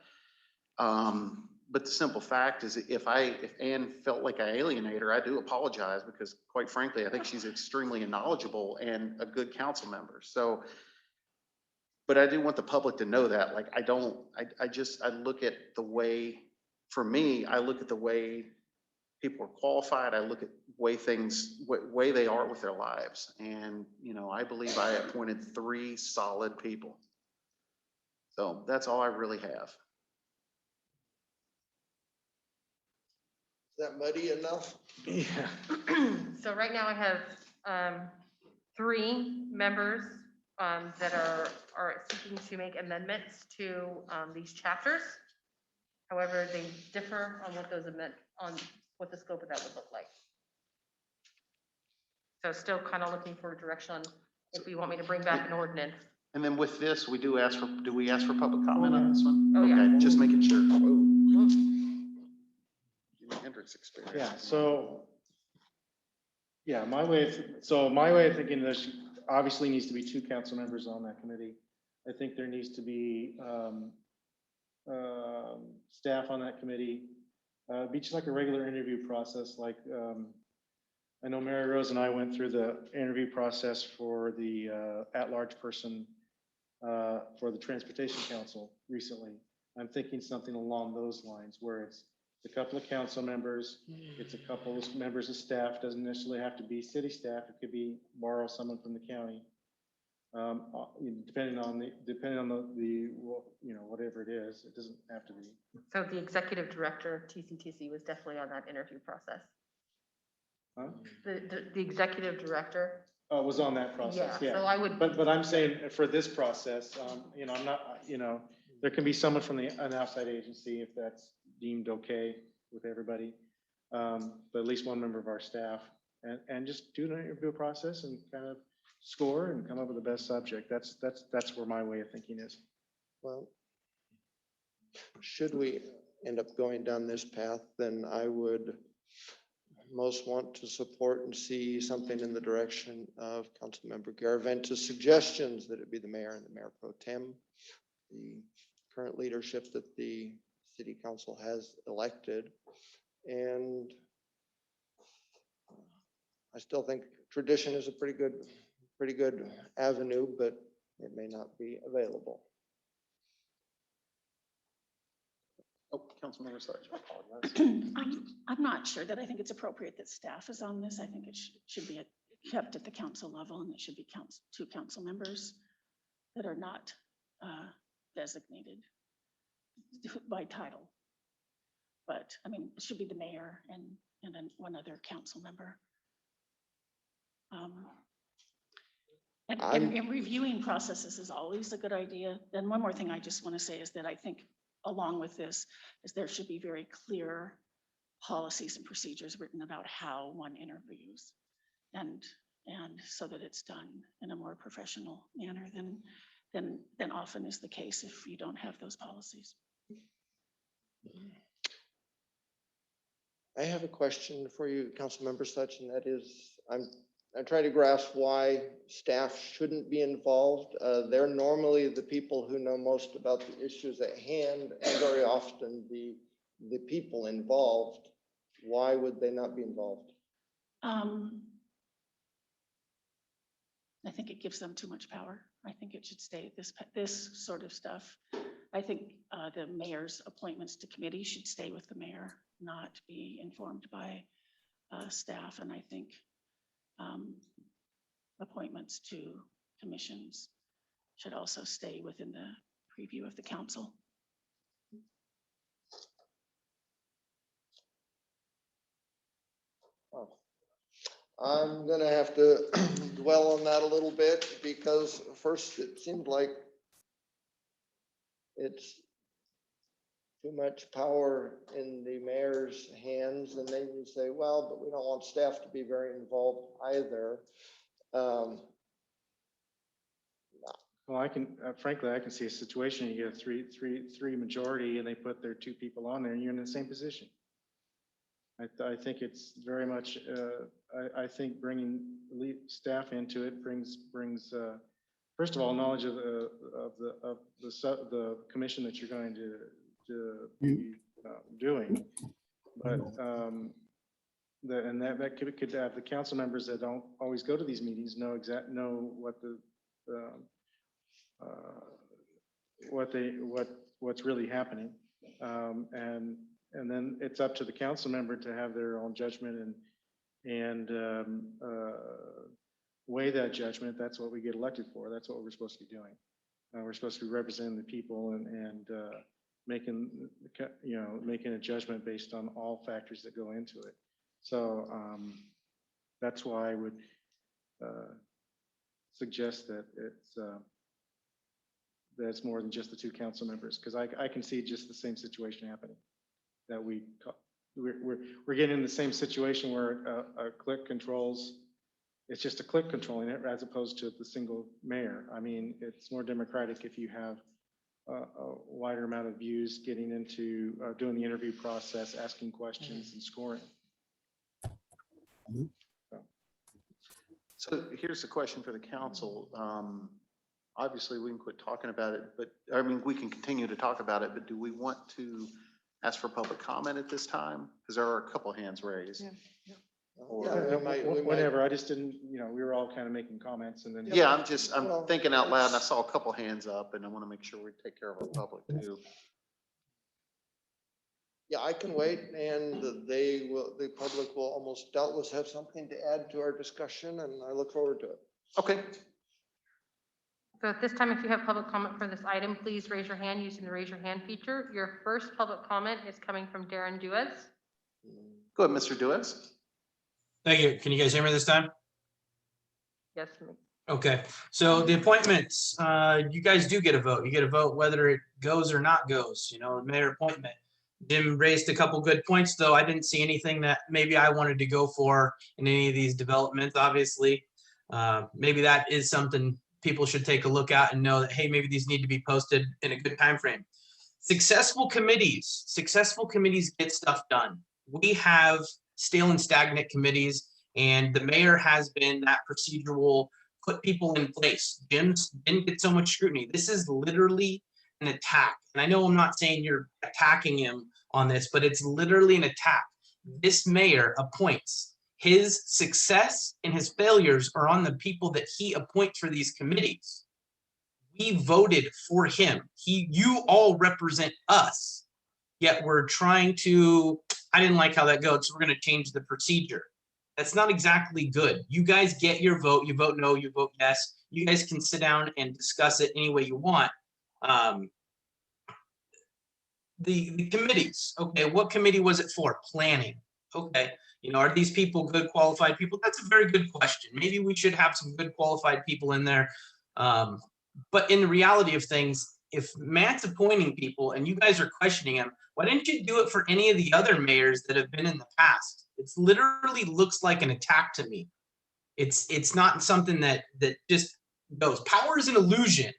But the simple fact is, if Ann felt like I alienate her, I do apologize because, quite frankly, I think she's extremely knowledgeable and a good council member. So but I do want the public to know that, like, I look at the way, for me, I look at the way people are qualified. I look at way they are with their lives. And, I believe I appointed 3 solid people. So that's all I really have.
Is that muddy enough?
Yeah.
So right now I have 3 members that are seeking to make amendments to these chapters. However, they differ on what the scope of that would look like. So still kind of looking for direction on if we want me to bring back an ordinance.
And then with this, do we ask for public comment on this one?
Oh, yeah.
Okay, just making sure. Whoa. Jimi Hendrix experience.
Yeah, so, yeah, my way of thinking, there's obviously needs to be 2 council members on that committee. I think there needs to be staff on that committee. Be just like a regular interview process, like I know Mary Rose and I went through the interview process for the at-large person for the Transportation Council recently. I'm thinking something along those lines where it's a couple of council members, it's a couple of members of staff, doesn't necessarily have to be city staff, it could be borrow someone from the county. Depending on the whatever it is, it doesn't have to be.
So the executive director of TCTC was definitely on that interview process.
Huh?
The executive director.
Was on that process, yeah.
So I would.
But I'm saying for this process, I'm not, there can be someone from an outside agency if that's deemed okay with everybody. But at least one member of our staff and just do an interview process and kind of score and come up with the best subject. That's where my way of thinking is.
Well, should we end up going down this path, then I would most want to support and see something in the direction of Councilmember Garaventa's suggestions that it be the mayor and the mayor pro tem, the current leadership that the city council has elected. And I still think tradition is a pretty good avenue, but it may not be available.
Oh, Councilmember Sarge, I apologize.
I'm not sure that I think it's appropriate that staff is on this. I think it should be kept at the council level, and it should be 2 council members that are not designated by title. But I mean, it should be the mayor and then one other council member. And reviewing processes is always a good idea. And one more thing I just want to say is that I think along with this is there should be very clear policies and procedures written about how one interviews and so that it's done in a more professional manner than often is the case if you don't have those policies.
I have a question for you, Councilmember Such, and that is, I'm trying to grasp why staff shouldn't be involved. They're normally the people who know most about the issues at hand, and very often the people involved. Why would they not be involved?
I think it gives them too much power. I think it should stay this sort of stuff. I think the mayor's appointments to committees should stay with the mayor, not be informed by staff. And I think appointments to commissions should also stay within the preview of the council.
Oh. I'm gonna have to dwell on that a little bit, because first it seemed like it's too much power in the mayor's hands, and then you say, well, but we don't want staff to be very involved either.
Well, I can, frankly, I can see a situation, you get a three majority and they put their 2 people on there and you're in the same position. I think it's very much, I think bringing staff into it brings first of all, knowledge of the commission that you're going to be doing. But that could have the council members that don't always go to these meetings know what what's really happening. And then it's up to the council member to have their own judgment and weigh that judgment. That's what we get elected for. That's what we're supposed to be doing. We're supposed to be representing the people and making a judgment based on all factors that go into it. So that's why I would suggest that it's more than just the two council members, because I can see just the same situation happening. That we're getting in the same situation where a clique controls. It's just a clique controlling it as opposed to the single mayor. I mean, it's more democratic if you have a wider amount of views getting into doing the interview process, asking questions and scoring.
So here's the question for the council. Obviously, we can quit talking about it, but I mean, we can continue to talk about it, but do we want to ask for public comment at this time? Because there are a couple hands raised.
Yeah, whatever. I just didn't, we were all kind of making comments and then.
Yeah, I'm thinking out loud and I saw a couple hands up and I want to make sure we take care of our public too.
Yeah, I can wait, and the public will almost doubtless have something to add to our discussion, and I look forward to it.
Okay.
So at this time, if you have public comment for this item, please raise your hand using the raise your hand feature. Your first public comment is coming from Darren Duez.
Go ahead, Mr. Duez.
Thank you. Can you guys hear me this time?
Yes.
Okay, so the appointments, you guys do get a vote. You get a vote whether it goes or not goes, the mayor appointment. Jim raised a couple good points, though. I didn't see anything that maybe I wanted to go for in any of these developments, obviously. Maybe that is something people should take a look at and know that, hey, maybe these need to be posted in a good time frame. Successful committees get stuff done. We have stale and stagnant committees, and the mayor has been that procedural, put people in place. Jim's didn't get so much scrutiny. This is literally an attack. And I know I'm not saying you're attacking him on this, but it's literally an attack. This mayor appoints. His success and his failures are on the people that he appoints for these committees. We voted for him. You all represent us, yet we're trying to, I didn't like how that goes, so we're going to change the procedure. That's not exactly good. You guys get your vote. You vote no, you vote yes. You guys can sit down and discuss it any way you want. The committees, okay, what committee was it for? Planning. Okay, are these people good qualified people? That's a very good question. Maybe we should have some good qualified people in there. But in the reality of things, if Matt's appointing people and you guys are questioning him, why didn't you do it for any of the other mayors that have been in the past? It's literally looks like an attack to me. It's not something that just goes. Power is an illusion.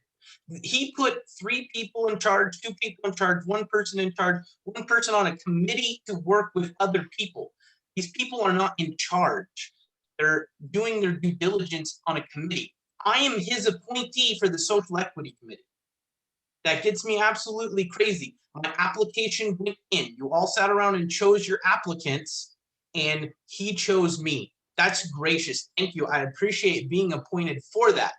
He put 3 people in charge, 2 people in charge, 1 person in charge, 1 person on a committee to work with other people. These people are not in charge. They're doing their due diligence on a committee. I am his appointee for the Social Equity Committee. That gets me absolutely crazy. My application went in. You all sat around and chose your applicants, and he chose me. That's gracious. Thank you. I appreciate being appointed for that.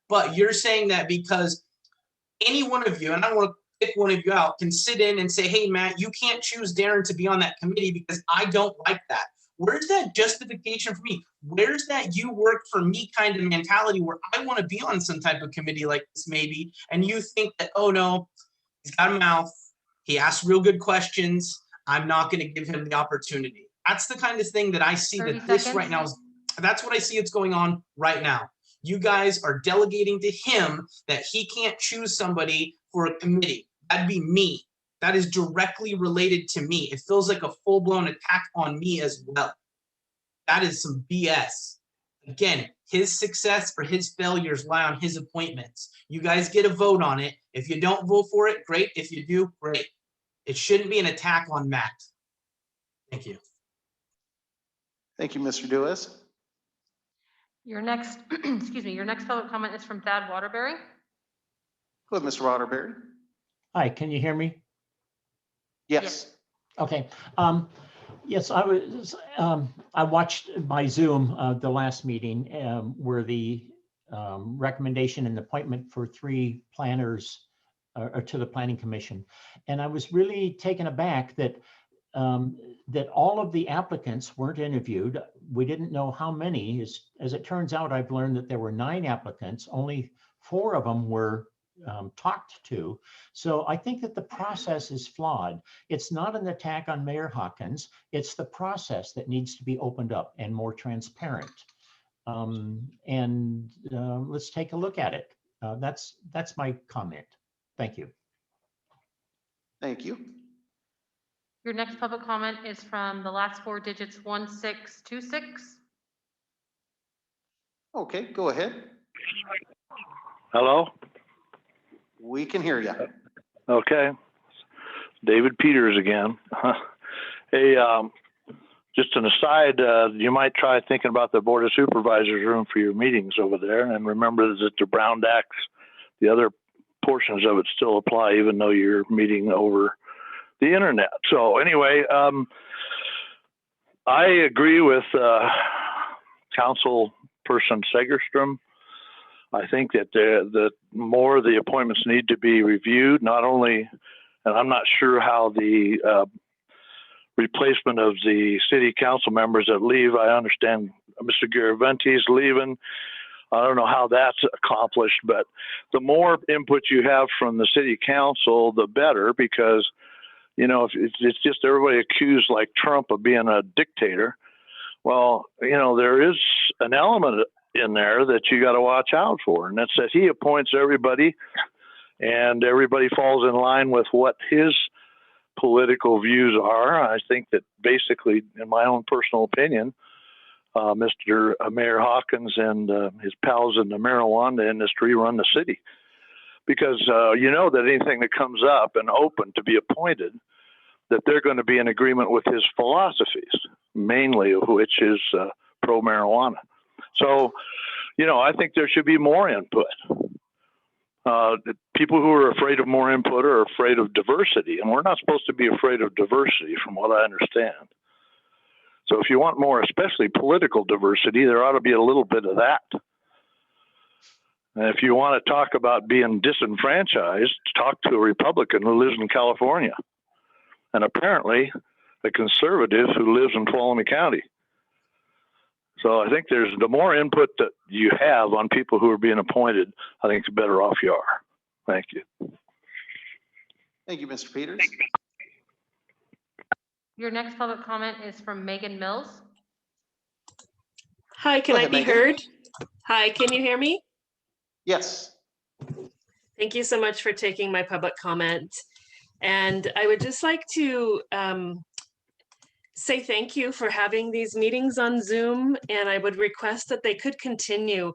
But you're saying that because any one of you, and I don't want to pick one of you out, can sit in and say, hey, Matt, you can't choose Darren to be on that committee because I don't like that. Where's that justification for me? Where's that you work for me kind of mentality where I want to be on some type of committee like this maybe, and you think that, oh no, he's got a mouth, he asks real good questions, I'm not going to give him the opportunity. That's the kind of thing that I see that this right now is, that's what I see it's going on right now. You guys are delegating to him that he can't choose somebody for a committee. That'd be me. That is directly related to me. It feels like a full-blown attack on me as well. That is some BS. Again, his success or his failures lie on his appointments. You guys get a vote on it. If you don't vote for it, great. If you do, great. It shouldn't be an attack on Matt. Thank you.
Thank you, Mr. Duez.
Your next, excuse me, your next public comment is from Thad Waterbury.
Go ahead, Mr. Waterbury.
Hi, can you hear me?
Yes.
Okay. Yes, I watched by Zoom the last meeting where the recommendation and appointment for 3 planners or to the Planning Commission. And I was really taken aback that that all of the applicants weren't interviewed. We didn't know how many. As it turns out, I've learned that there were 9 applicants. Only 4 of them were talked to. So I think that the process is flawed. It's not an attack on Mayor Hawkins. It's the process that needs to be opened up and more transparent. Let's take a look at it. That's my comment. Thank you.
Thank you.
Your next public comment is from the last 4 digits, 1626.
Okay, go ahead.
Hello?
We can hear you.
Okay. David Peters again. Hey, just an aside, you might try thinking about the Board of Supervisors room for your meetings over there, and remember that the Brown Acts, the other portions of it still apply, even though you're meeting over the internet. So anyway, I agree with Councilperson Segerstrom. I think that the more the appointments need to be reviewed, not only, and I'm not sure how the replacement of the city council members that leave. I understand Mr. Garaventi's leaving. I don't know how that's accomplished, but the more input you have from the city council, the better, because, you know, if it's just everybody accused like Trump of being a dictator. Well, you know, there is an element in there that you got to watch out for, and that's that he appoints everybody and everybody falls in line with what his political views are. I think that basically, in my own personal opinion, Mr. Mayor Hawkins and his pals in the marijuana industry run the city, because you know that anything that comes up and open to be appointed, that they're going to be in agreement with his philosophies, mainly of which is pro-marijuana. So, you know, I think there should be more input. The people who are afraid of more input are afraid of diversity, and we're not supposed to be afraid of diversity from what I understand. So if you want more, especially political diversity, there ought to be a little bit of that. And if you want to talk about being disenfranchised, talk to a Republican who lives in California, and apparently a conservative who lives in Tuolumne County. So I think there's the more input that you have on people who are being appointed, I think the better off you are. Thank you.
Thank you, Mr. Peters.
Your next public comment is from Megan Mills.
Hi, can I be
Megan.
heard? Hi, can you hear me?
Yes.
Thank you so much for taking my public comment. And I would just like to say thank you for having these meetings on Zoom. And I would request that they could continue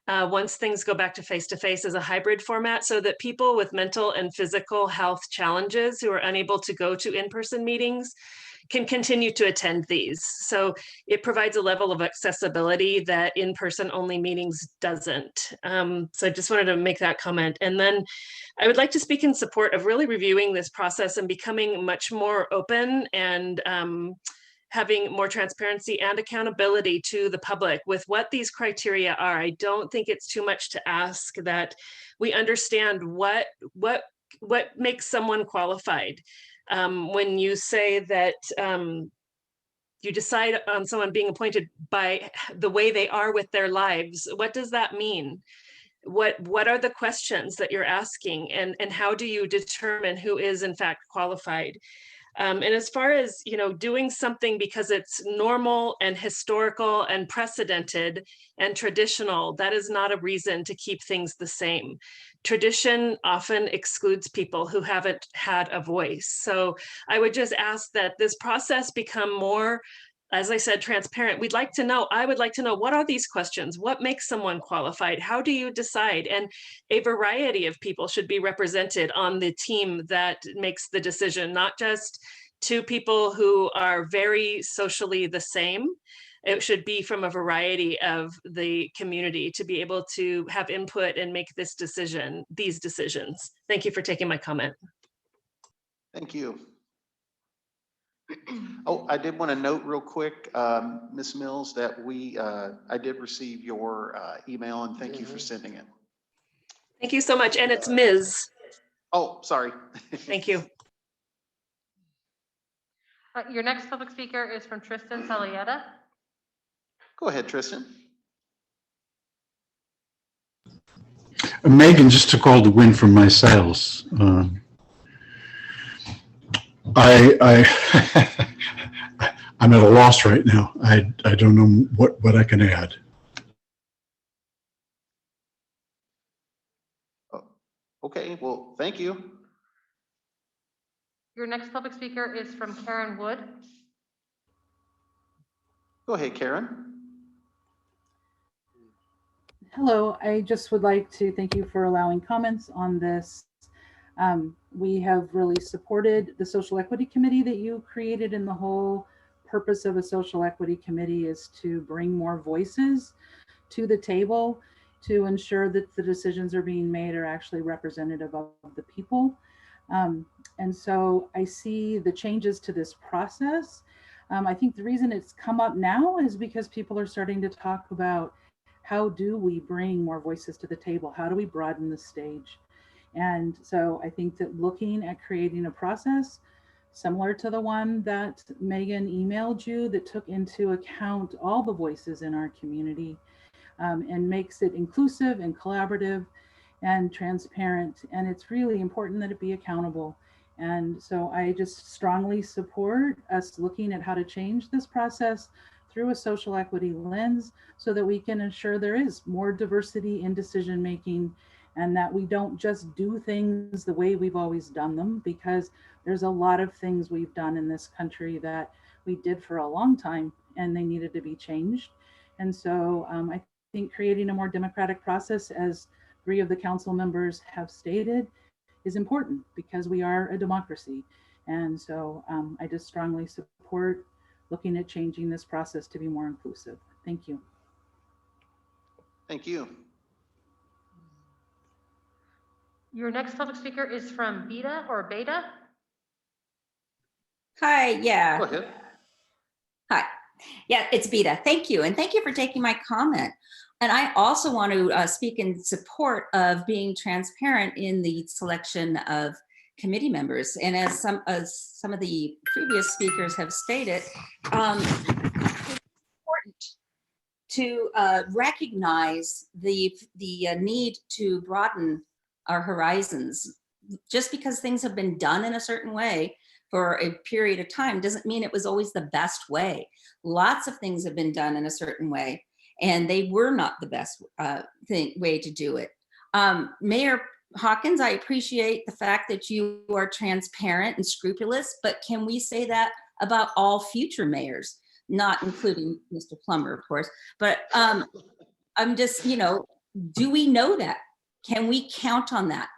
once things go back to face as a hybrid format, so that people with mental and physical health challenges who are unable to go to in-person meetings can continue to attend these. So it provides a level of accessibility that in-person only meetings doesn't. So I just wanted to make that comment. And then I would like to speak in support of really reviewing this process and becoming much more open and having more transparency and accountability to the public with what these criteria are. I don't think it's too much to ask that we understand what makes someone qualified. When you say that you decide on someone being appointed by the way they are with their lives, what does that mean? What are the questions that you're asking, and how do you determine who is in fact qualified? And as far as, you know, doing something because it's normal and historical and precedented and traditional, that is not a reason to keep things the same. Tradition often excludes people who haven't had a voice. So I would just ask that this process become more, as I said, transparent. I would like to know, what are these questions? What makes someone qualified? How do you decide? And a variety of people should be represented on the team that makes the decision, not just two people who are very socially the same. It should be from a variety of the community to be able to have input and make these decisions. Thank you for taking my comment.
Thank you. Oh, I did want to note real quick, Ms. Mills, that I did receive your email and thank you for sending it.
Thank you so much. And it's Ms.
Oh, sorry.
Thank you.
Your next public speaker is from Tristan Salietta.
Go ahead, Tristan.
Megan just took all the wind from my sails. I'm at a loss right now. I don't know what I can add.
Okay, well, thank you.
Your next public speaker is from Karen Wood.
Go ahead, Karen.
Hello, I just would like to thank you for allowing comments on this. We have really supported the Social Equity Committee that you created, and the whole purpose of a Social Equity Committee is to bring more voices to the table to ensure that the decisions are being made are actually representative of the people. And so I see the changes to this process. I think the reason it's come up now is because people are starting to talk about how do we bring more voices to the table? How do we broaden the stage? And so I think that looking at creating a process similar to the one that Megan emailed you that took into account all the voices in our community and makes it inclusive and collaborative and transparent. And it's really important that it be accountable. And so I just strongly support us looking at how to change this process through a social equity lens so that we can ensure there is more diversity in decision making and that we don't just do things the way we've always done them, because there's a lot of things we've done in this country that we did for a long time and they needed to be changed. And so I think creating a more democratic process, as 3 of the council members have stated, is important because we are a democracy. And so I just strongly support looking at changing this process to be more inclusive. Thank you.
Thank you.
Your next public speaker is from Beta or Beta.
Hi, yeah.
Go ahead.
Hi. Yeah, it's Beta. Thank you. And thank you for taking my comment. And I also want to speak in support of being transparent in the selection of committee members. And as some of the previous speakers have stated, it's important to recognize the need to broaden our horizons. Just because things have been done in a certain way for a period of time doesn't mean it was always the best way. Lots of things have been done in a certain way, and they were not the best way to do it. Mayor Hawkins, I appreciate the fact that you are transparent and scrupulous, but can we say that about all future mayors, not including Mr. Plummer, of course, but I'm just, do we know that? Can we count on that?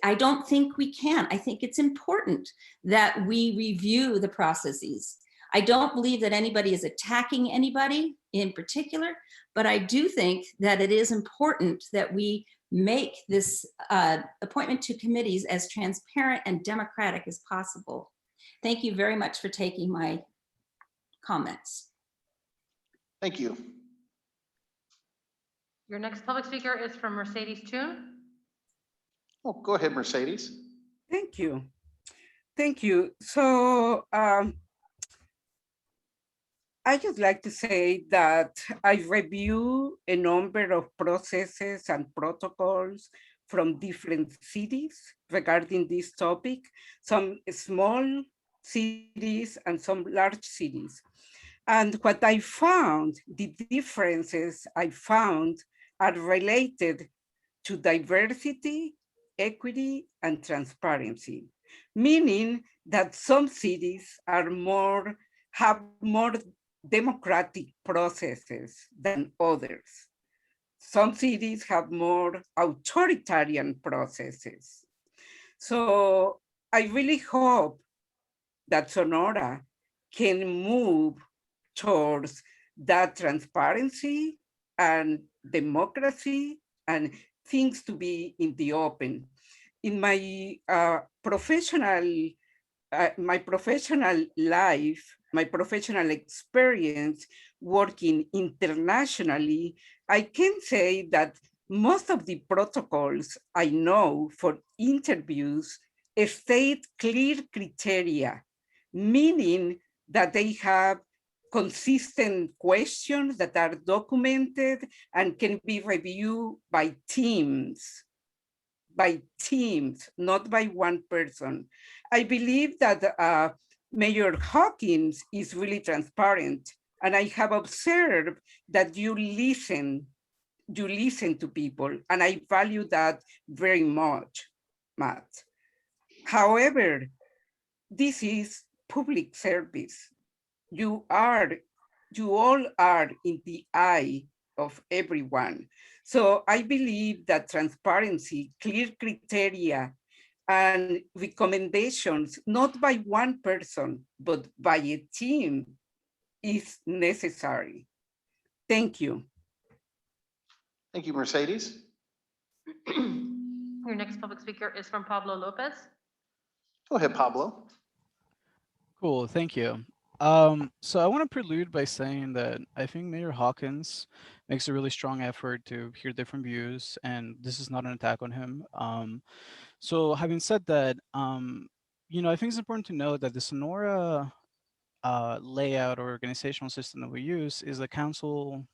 I don't think we can. I think it's important that we review the processes. I don't believe that anybody is attacking anybody in particular, but I do think that it is important that we make this appointment to committees as transparent and democratic as possible. Thank you very much for taking my comments.
Thank you.
Your next public speaker is from Mercedes Toon.
Oh, go ahead, Mercedes.
Thank you. Thank you. So I just like to say that I review a number of processes and protocols from different cities regarding this topic, some small cities and some large cities. And what I found, the differences I found are related to diversity, equity, and transparency, meaning that some cities have more democratic processes than others. Some cities have more authoritarian processes. So I really hope that Sonora can move towards that transparency and democracy and things to be in the open. In my professional my professional life, my professional experience working internationally, I can say that most of the protocols I know for interviews state clear criteria, meaning that they have consistent questions that are documented and can be reviewed by teams, not by one person. I believe that Mayor Hawkins is really transparent, and I have observed that you listen to people, and I value that very much, Matt. However, this is public service. You all are in the eye of everyone. So I believe that transparency, clear criteria, and recommendations, not by one person, but by a team, is necessary. Thank you.
Thank you, Mercedes.
Your next public speaker is from Pablo Lopez.
Go ahead, Pablo.
Cool, thank you. So I want to prelude by saying that I think Mayor Hawkins makes a really strong effort to hear different views, and this is not an attack on him. So having said that, I think it's important to note that the Sonora layout or organizational system that we use is a council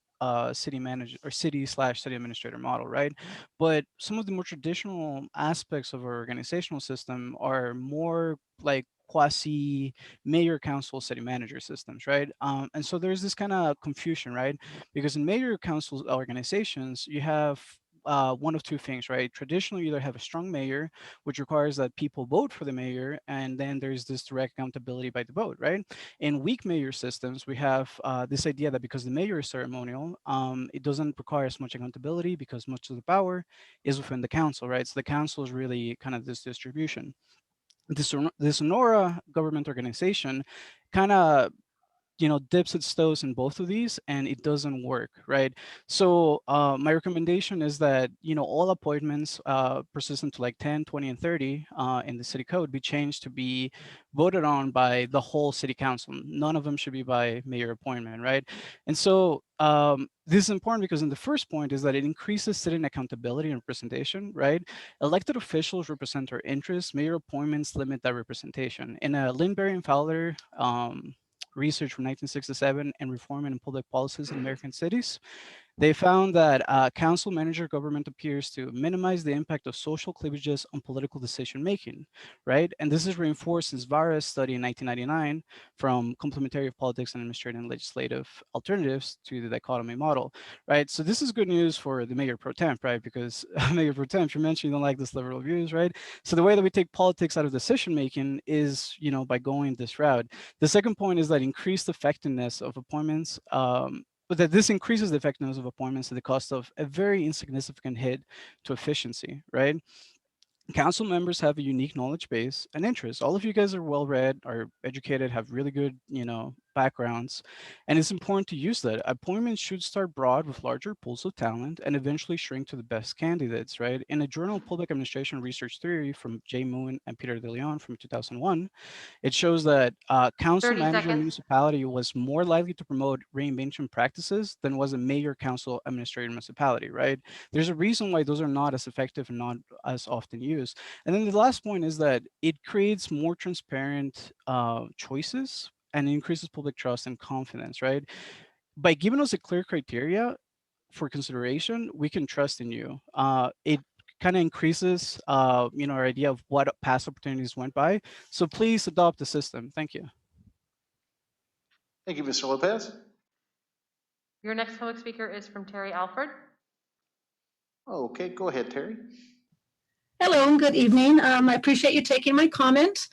city manager or city/city administrator model, right? But some of the more traditional aspects of our organizational system are more like quasi mayor council city manager systems, right? And so there's this kind of confusion, right? Because in mayor council organizations, you have one of two things, right? Traditionally, you either have a strong mayor, which requires that people vote for the mayor, and then there's this direct accountability by the vote, right? In weak mayor systems, we have this idea that because the mayor is ceremonial, it doesn't require as much accountability because much of the power is within the council, right? So the council is really kind of this distribution. The Sonora government organization kind of dips its toes in both of these, and it doesn't work, right? So my recommendation is that, all appointments persistent to like 10, 20, and 30 in the city code be changed to be voted on by the whole city council. None of them should be by mayor appointment, right? And so this is important because in the first point is that it increases city accountability and representation, right? Elected officials represent our interests. Mayor appointments limit that representation. In a Lindbergh and Fowler research from 1967 and reform in public policies in American cities, they found that council manager government appears to minimize the impact of social cleavages on political decision making, right? And this is reinforced in Zvara's study in 1999 from Complementary of Politics and Administrative and Legislative Alternatives to the Dichotomy Model, right? So this is good news for the mayor pro temp, right? Because mayor pro temp, you mentioned you don't like this level of views, right? So the way that we take politics out of decision making is, by going this route. The second point is that increased effectiveness of appointments, but that this increases the effectiveness of appointments at the cost of a very insignificant hit to efficiency, right? Council members have a unique knowledge base and interests. All of you guys are well-read, are educated, have really good, backgrounds, and it's important to use that. Appointments should start broad with larger pools of talent and eventually shrink to the best candidates, right? In a Journal of Public Administration Research Theory from Jay Moon and Peter De Leon from 2001, it shows that council
30
manager
seconds.
municipality was more likely to promote reinvention practices than was a mayor council administrator municipality, right? There's a reason why those are not as effective and not as often used. And then the last point is that it creates more transparent choices and increases public trust and confidence, right? By giving us a clear criteria for consideration, we can trust in you. It kind of increases, our idea of what past opportunities went by. So please adopt the system. Thank you.
Thank you, Mr. Lopez.
Your next public speaker is from Terry Alford.
Okay, go ahead, Terry.
Hello and good evening. I appreciate you taking my comment.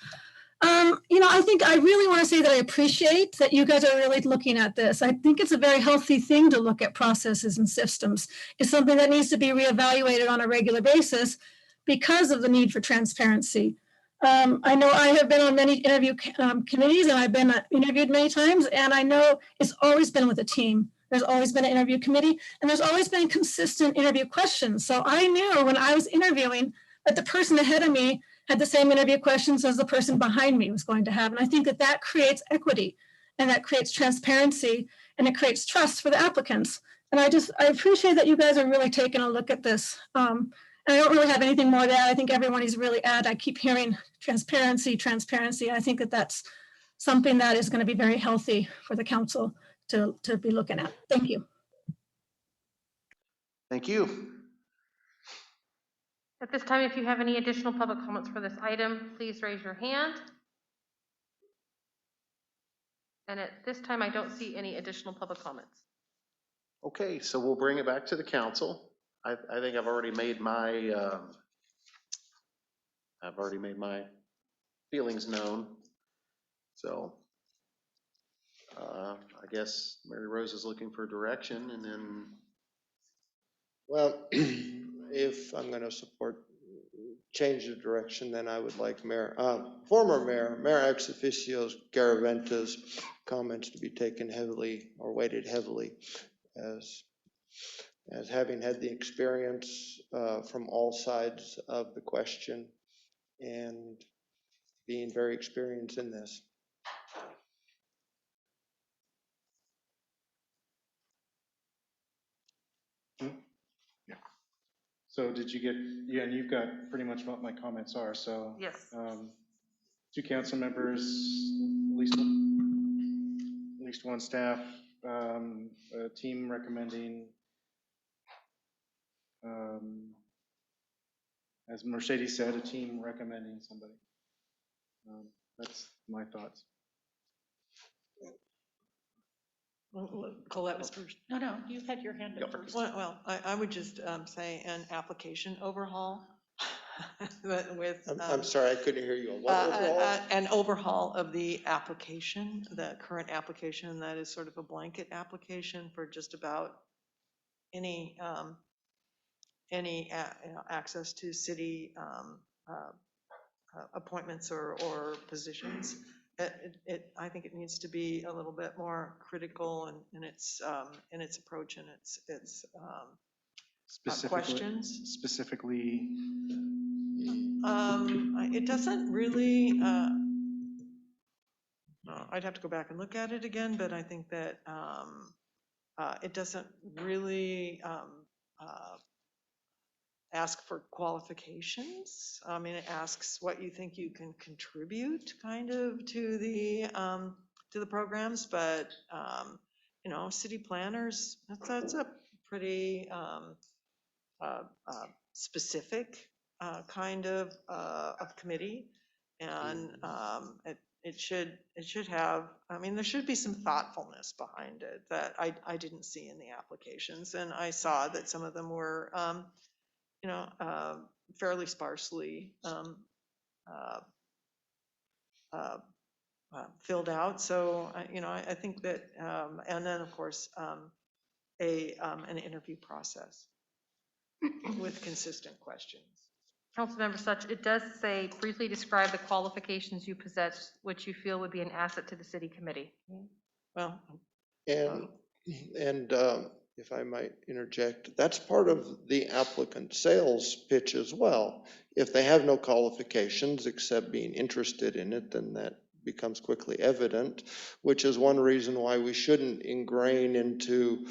I think I really want to say that I appreciate that you guys are really looking at this. I think it's a very healthy thing to look at processes and systems. It's something that needs to be reevaluated on a regular basis because of the need for transparency. I know I have been on many interview committees and I've been interviewed many times, and I know it's always been with a team. There's always been an interview committee, and there's always been consistent interview questions. So I knew when I was interviewing that the person ahead of me had the same interview questions as the person behind me was going to have. And I think that that creates equity and that creates transparency and it creates trust for the applicants. And I appreciate that you guys are really taking a look at this. And I don't really have anything more to add. I think everyone is really I keep hearing transparency, transparency. I think that that's something that is going to be very healthy for the council to be looking at. Thank you.
Thank you.
At this time, if you have any additional public comments for this item, please raise your hand. And at this time, I don't see any additional public comments.
Okay, so we'll bring it back to the council. I think I've already made my feelings known. So I guess Mary Rose is looking for direction, and then.
Well, if I'm going to support change of direction, then I would like former Mayor ex officio's Garaventa's comments to be taken heavily or weighted heavily as having had the experience from all sides of the question and being very experienced in this.
So did you get, yeah, and you've got pretty much what my comments are, so.
Yes.
2 council members, at least one staff, a team recommending, as Mercedes said, a team recommending somebody. That's my thoughts.
Colette was first.
No, you had your hand up first.
Well, I would just say an application overhaul.
I'm sorry, I couldn't hear you. What overhaul?
An overhaul of the application, the current application that is sort of a blanket application for just about any access to city appointments or positions. I think it needs to be a little bit more critical in its approach and its questions.
Specifically,
it doesn't really. I'd have to go back and look at it again, but I think that it doesn't really ask for qualifications. I mean, it asks what you think you can contribute kind of to the programs, but city planners, that's a pretty specific kind of committee, and it should have, I mean, there should be some thoughtfulness behind it that I didn't see in the applications, and I saw that some of them were fairly sparsely filled out. So, I think that, and then of course, an interview process with consistent questions.
Councilmember Such, it does say briefly describe the qualifications you possess, which you feel would be an asset to the city committee.
Well,
and if I might interject, that's part of the applicant sales pitch as well. If they have no qualifications except being interested in it, then that becomes quickly evident, which is one reason why we shouldn't ingrain into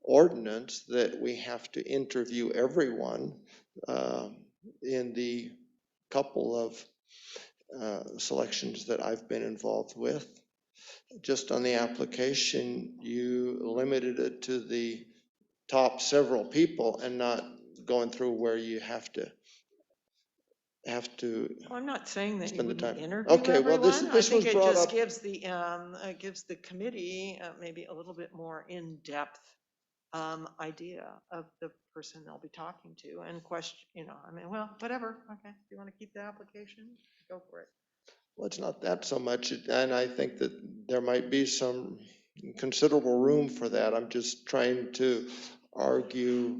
ordinance that we have to interview everyone in the couple of selections that I've been involved with. Just on the application, you limited it to the top several people and not going through where you have to.
Well, I'm not saying that you
spend the
wouldn't
time.
interview
Okay, well,
everyone.
this
I think
was
it
brought
just
up.
gives the committee maybe a little bit more in-depth idea of the person they'll be talking to and question, I mean, well, whatever. Okay, if you want to keep the application, go for it.
Well, it's not that so much, and I think that there might be some considerable room for that. I'm just trying to argue,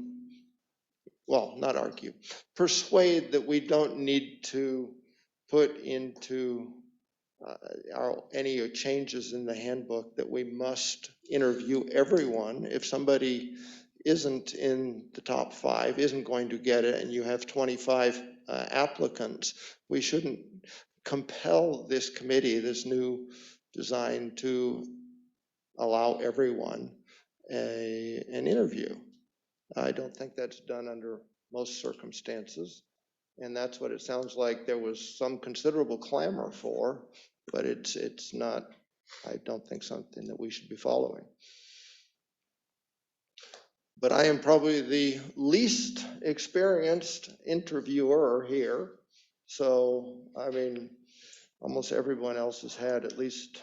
well, not argue, persuade that we don't need to put into any changes in the handbook that we must interview everyone. If somebody isn't in the top 5, isn't going to get it, and you have 25 applicants. We shouldn't compel this committee, this new design, to allow everyone an interview. I don't think that's done under most circumstances. And that's what it sounds like there was some considerable clamor for, but it's not, I don't think, something that we should be following. But I am probably the least experienced interviewer here. So, I mean, almost everyone else has had at least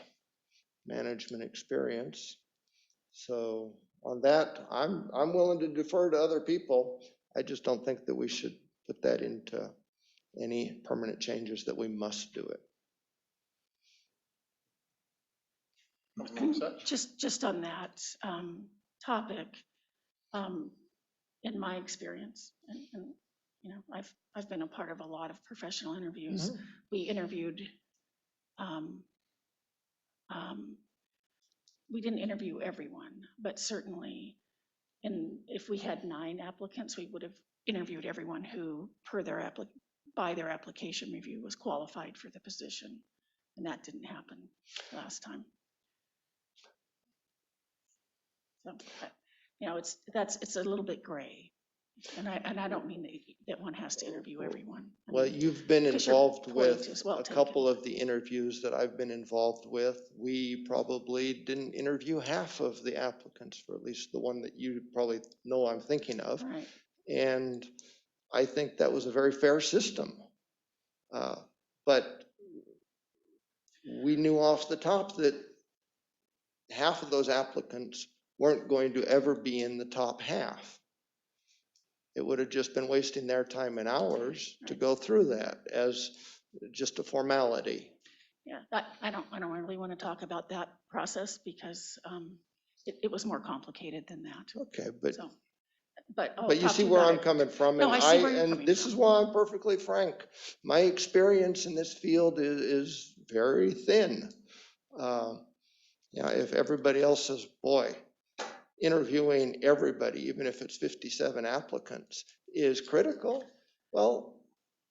management experience. So on that, I'm willing to defer to other people. I just don't think that we should put that into any permanent changes that we must do it.
Just on that topic, in my experience, and you know, I've been a part of a lot of professional interviews.
Mm-hmm.
We interviewed, we didn't interview everyone, but certainly, if we had 9 applicants, we would have interviewed everyone who, by their application review, was qualified for the position, and that didn't happen last time. So, you know, it's a little bit gray, and I don't mean that one has to interview everyone.
Well, you've been involved with a couple of the interviews that I've been involved with. We probably didn't interview half of the applicants, for at least the one that you probably know I'm thinking of.
Right.
And I think that was a very fair system. But we knew off the top that half of those applicants weren't going to ever be in the top half. It would have just been wasting their time and hours to go through that as just a formality.
Yeah, I don't really want to talk about that process because it was more complicated than that.
Okay, but
so, but
you see where I'm coming from,
no,
and
I see where you're coming
this
from.
is why I'm perfectly frank. My experience in this field is very thin. You know, if everybody else says, boy, interviewing everybody, even if it's 57 applicants, is critical, well,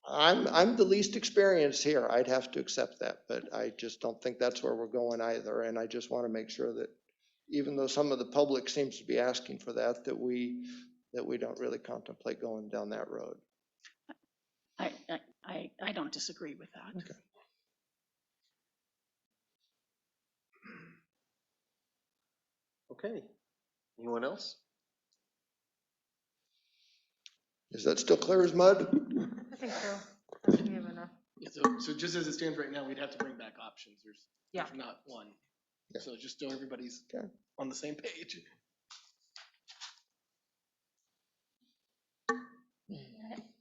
I'm the least experienced here. I'd have to accept that, but I just don't think that's where we're going either. And I just want to make sure that even though some of the public seems to be asking for that, that we don't really contemplate going down that road.
I don't disagree with that.
Okay.
Okay. Anyone else?
Is that still clear as mud?
I think so. I think we have enough.
Yeah, so just as it stands right now, we'd have to bring back options. There's not one.
Yeah.
So just so everybody's on the same page.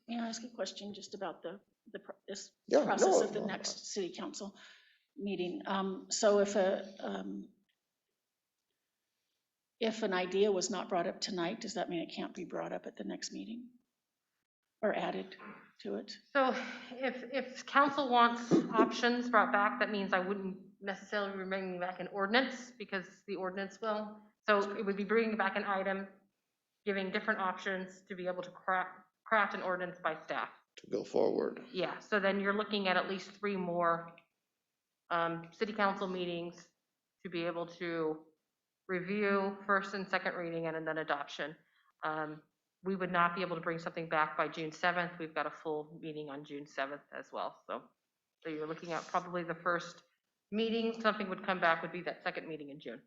May I ask a question just about this
Yeah,
process
no,
of the
no.
next city council meeting? So if an idea was not brought up tonight, does that mean it can't be brought up at the next meeting or added to it?
So if council wants options brought back, that means I wouldn't necessarily be bringing back an ordinance because the ordinance will. So it would be bringing back an item, giving different options to be able to craft an ordinance by staff.
To go forward.
Yeah, so then you're looking at least 3 more city council meetings to be able to review first and second reading and then adoption. We would not be able to bring something back by June 7th. We've got a full meeting on June 7th as well. So you're looking at probably the first meeting, something would come back would be that second meeting in June.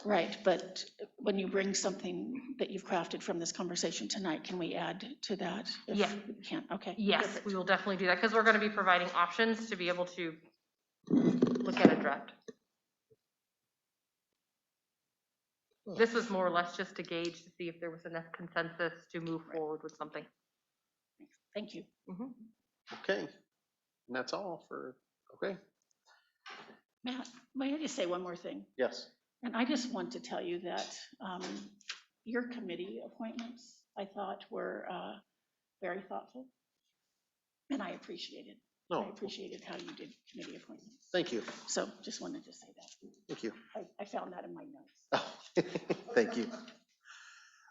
Right, but when you bring something that you've crafted from this conversation tonight, can we add to that?
Yeah.
We can't, okay.
Yes,
perfect.
we will definitely do that because we're going to be providing options to be able to look at a draft. This was more or less just to gauge to see if there was enough consensus to move forward with something.
Thank you.
Mm-hmm.
Okay. And that's all for, okay.
Matt, may I just say one more thing?
Yes.
And I just want to tell you that your committee appointments, I thought, were very thoughtful. And I appreciated.
No.
I appreciated how you did committee appointments.
Thank you.
So just wanted to say that.
Thank you.
I found that in my notes.
Oh, thank you.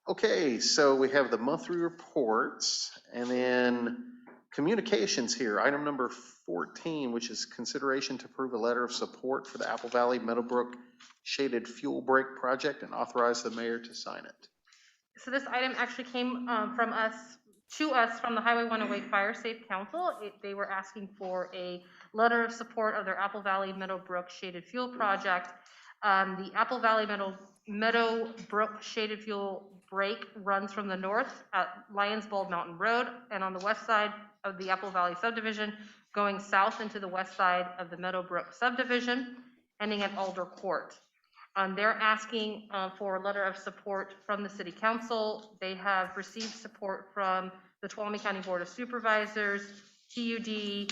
Okay, so we have the monthly reports, and then Communications here, item number 14, which is consideration to approve a letter of support for the Apple Valley Meadowbrook Shaded Fuel Break Project and authorize the mayor to sign it.
So this item actually came to us from the Highway 108 Fire Safe Council. They were asking for a letter of support of their Apple Valley Meadowbrook Shaded Fuel Project. The Apple Valley Meadowbrook Shaded Fuel Break runs from the north at Lions Bald Mountain Road and on the west side of the Apple Valley subdivision, going south into the west side of the Meadowbrook subdivision, ending at Alder Court. They're asking for a letter of support from the city council. They have received support from the Tuolumne County Board of Supervisors, TUD,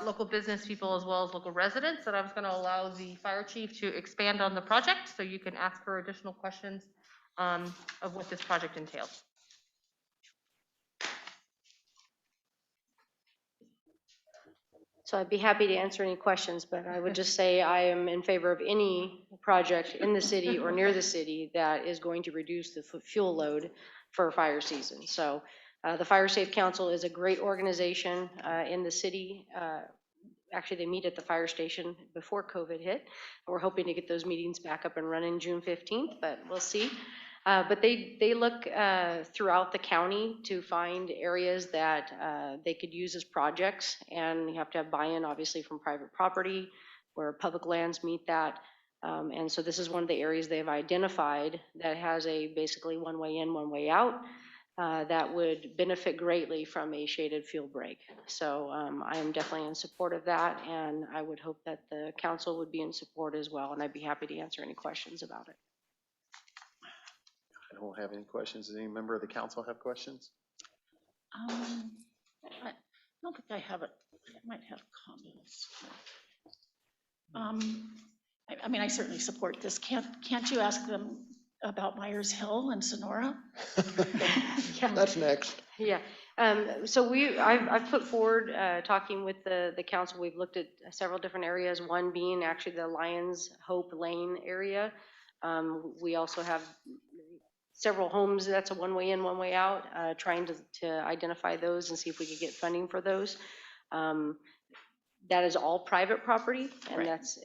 local business people, as well as local residents. And I was going to allow the fire chief to expand on the project so you can ask her additional questions of what this project entails.
So I'd be happy to answer any questions, but I would just say I am in favor of any project in the city or near the city that is going to reduce the fuel load for fire season. So the Fire Safe Council is a great organization in the city. Actually, they meet at the fire station before COVID hit. We're hoping to get those meetings back up and running June 15th, but we'll see. But they look throughout the county to find areas that they could use as projects, and you have to have buy-in, obviously, from private property, where public lands meet that. And so this is one of the areas they have identified that has a basically one way in, one way out, that would benefit greatly from a shaded fuel break. So I am definitely in support of that, and I would hope that the council would be in support as well, and I'd be happy to answer any questions about it.
I don't have any questions. Does any member of the council have questions?
I don't think I have it. I might have comments. I mean, I certainly support this. Can't you ask them about Myers Hill and Sonora?
Yeah. That's next.
Yeah. So I've put forward, talking with the council, we've looked at several different areas, one being actually the Lions Hope Lane area. We also have several homes, that's a one way in, one way out, trying to identify those and see if we could get funding for those. That is all private property, and that's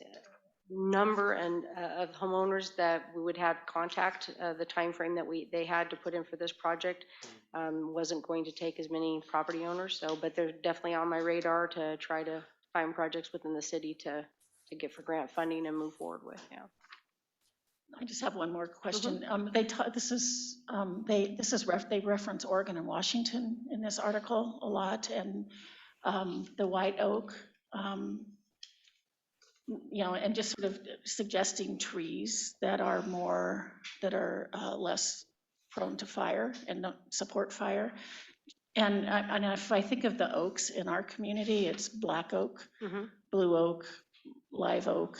number and of homeowners that we would have contact. The time frame that they had to put in for this project wasn't going to take as many property owners. So, but they're definitely on my radar to try to find projects within the city to get for grant funding and move forward with. Yeah.
I just have one more question. They reference Oregon and Washington in this article a lot, and the white oak, and just sort of suggesting trees that are less prone to fire and don't support fire. And if I think of the oaks in our community, it's black oak, blue oak, live oak.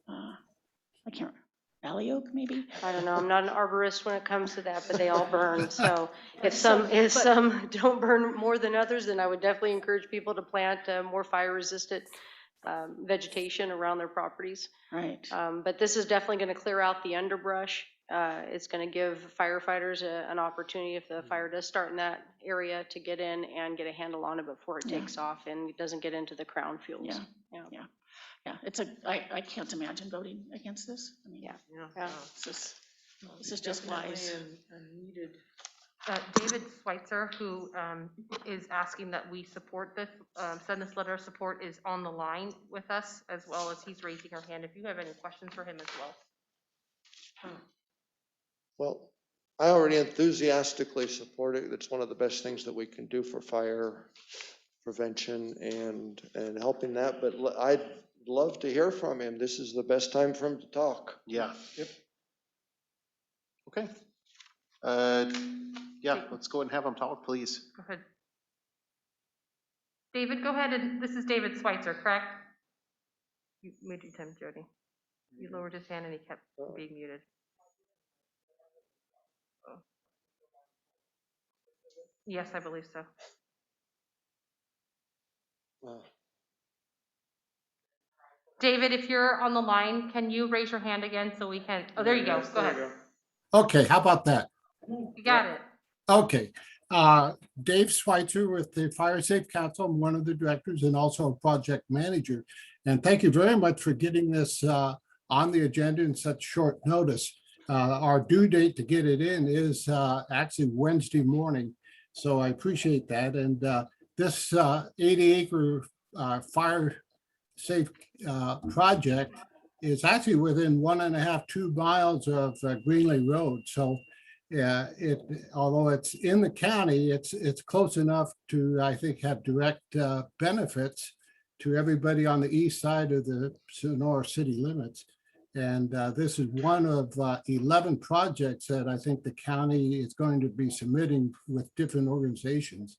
I can't. Valley oak, maybe?
I don't know. I'm not an arborist when it comes to that, but they all burn. So if some don't burn more than others, then I would definitely encourage people to plant more fire-resistant vegetation around their properties.
Right.
But this is definitely going to clear out the underbrush. It's going to give firefighters an opportunity, if the fire does start in that area, to get in and get a handle on it before it takes off and it doesn't get into the crown fields.
Yeah, I can't imagine voting against this. I mean, this is just wise.
Needed.
David Schweitzer, who is asking that we support this, send this letter of support, is on the line with us, as well as he's raising her hand. If you have any questions for him as well.
Well, I already enthusiastically support it. It's one of the best things that we can do for fire prevention and helping that, but I'd love to hear from him. This is the best time for him to talk.
Yeah. Yep. Okay. Yeah, let's go ahead and have him talk, please.
Go ahead. David, go ahead. And this is David Schweitzer, correct? You muted him, Jody. You lowered his hand and he kept being muted. Oh. Yes, I believe so. David, if you're on the line, can you raise your hand again so we can, oh, there you go. Go ahead.
Okay, how about that?
You got it.
Okay,
Dave Schweitzer with the Fire Safe Council. I'm one of the directors and also a project manager. And thank you very much for getting this on the agenda in such short notice. Our due date to get it in is actually Wednesday morning. So I appreciate that. And this 80-acre fire safe project is actually within 1.5, 2 miles of Greenlee Road. So yeah, although it's in the county, it's close enough to, I think, have direct benefits to everybody on the east side of the Sonora city limits. And this is one of 11 projects that I think the county is going to be submitting with different organizations.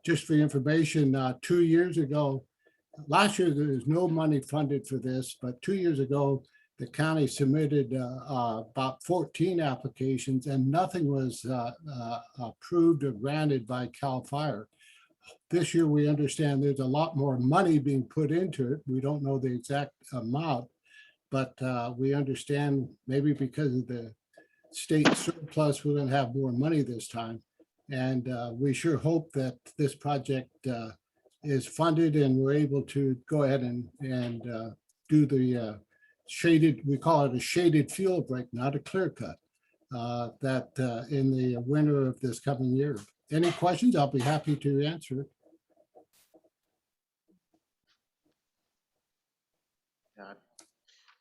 Just for information, 2 years ago, last year there was no money funded for this, but 2 years ago, the county submitted about 14 applications and nothing was approved or granted by CAL FIRE. This year, we understand there's a lot more money being put into it. We don't know the exact amount, but we understand maybe because of the state surplus, we're going to have more money this time. And we sure hope that this project is funded and we're able to go ahead and do the shaded, we call it a shaded fuel break, not a clear cut, that in the winter of this coming year. Any questions? I'll be happy to answer.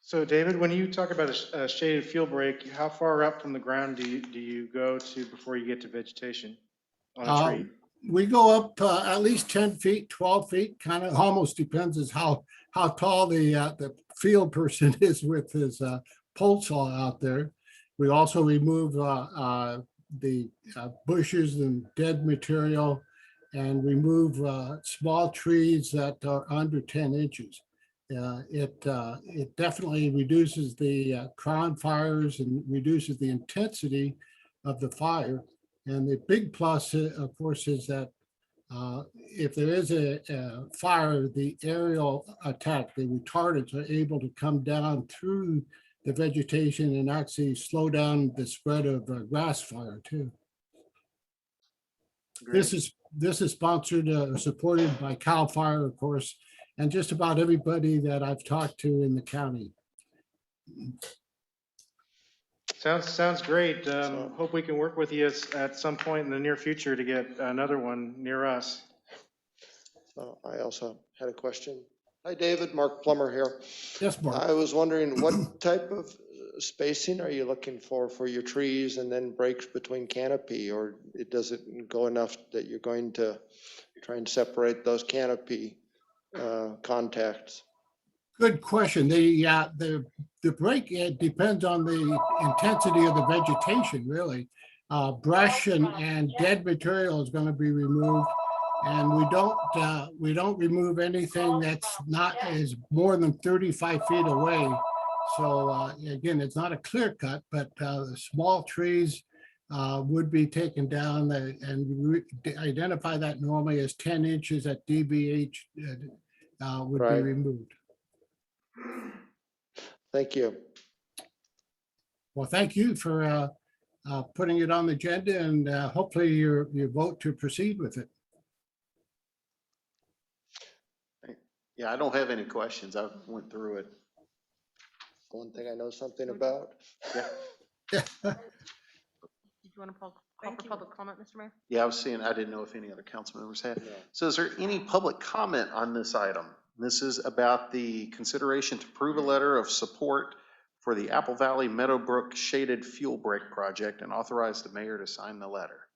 So David, when you talk about a shaded fuel break, how far up from the ground do you go to before you get to vegetation on a tree?
We go up at least 10 feet, 12 feet, kind of almost depends as how tall the field person is with his pole saw out there. We also remove the bushes and dead material and remove small trees that are under 10 inches. It definitely reduces the crown fires and reduces the intensity of the fire. And the big plus, of course, is that if there is a fire, the aerial attack, the retardants are able to come down through the vegetation and actually slow down the spread of grass fire too. Great. This is sponsored, supported by CAL FIRE, of course, and just about everybody that I've talked to in the county.
Sounds great. Hope we can work with you at some point in the near future to get another one near us.
I also had a question. Hi, David. Mark Plummer here.
Yes, Mark.
I was wondering what type of spacing are you looking for your trees and then breaks between canopy, or it doesn't go enough that you're going to try and separate those canopy contacts?
Good question. The break, it depends on the intensity of the vegetation, really. Brush and dead material is going to be removed, and we don't remove anything that's not is more than 35 feet away. So again, it's not a clear cut, but the small trees would be taken down and identify that normally as 10 inches at DBH would be removed.
Thank you.
Well, thank you for putting it on the agenda, and hopefully you vote to proceed with it.
Yeah, I don't have any questions. I went through it.
One thing I know something about.
Yeah.
Did you want to call for public comment, Mr. Mayor?
Yeah, I was seeing, I didn't know if any other council members had. So is there any public comment on this item? This is about the consideration to approve a letter of support for the Apple Valley Meadowbrook Shaded Fuel Break Project and authorize the mayor to sign the letter.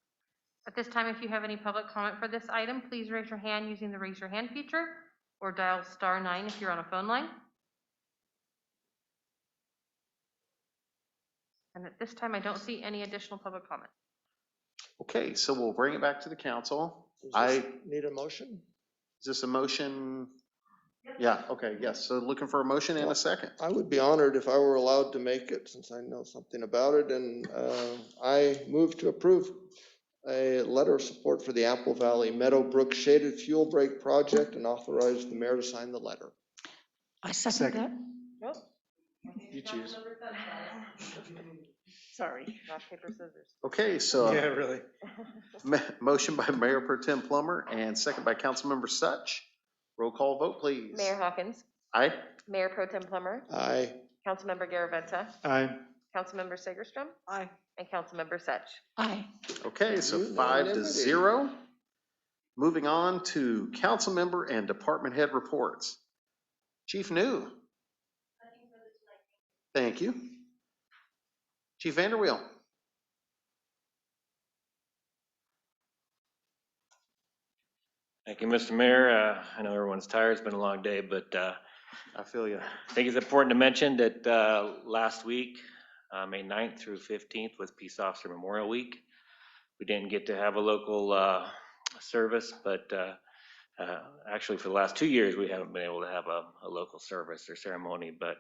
At this time, if you have any public comment for this item, please raise your hand using the raise your hand feature or dial *9 if you're on a phone line. And at this time, I don't see any additional public comment.
Okay, so we'll bring it back to the council.
I need a motion.
Is this a motion? Yeah, okay, yes. So looking for a motion in a second.
I would be honored if I were allowed to make it since I know something about it. And I move to approve a letter of support for the Apple Valley Meadowbrook Shaded Fuel Break Project and authorize the mayor to sign the letter.
I second that.
You choose.
Sorry.
Rock, paper, scissors.
Okay, so
Yeah, really.
motion by Mayor Pro Tem Plummer and second by Councilmember Such. Roll call vote, please.
Mayor Hawkins,
Aye.
Mayor Pro Tem Plummer,
Aye.
Councilmember Garaventa,
Aye.
Councilmember Segerstrom,
Aye.
and Councilmember Such.
Aye.
Okay, so
Unanimity.
5-0. Moving on to council member and department head reports. Chief New. Thank you. Chief Vanderweel.
Thank you, Mr. Mayor. I know everyone's tired. It's been a long day, but
I feel you.
I think it's important to mention that last week, May 9th through 15th was Peace Officer Memorial Week. We didn't get to have a local service, but actually for the last 2 years, we haven't been able to have a local service or ceremony, but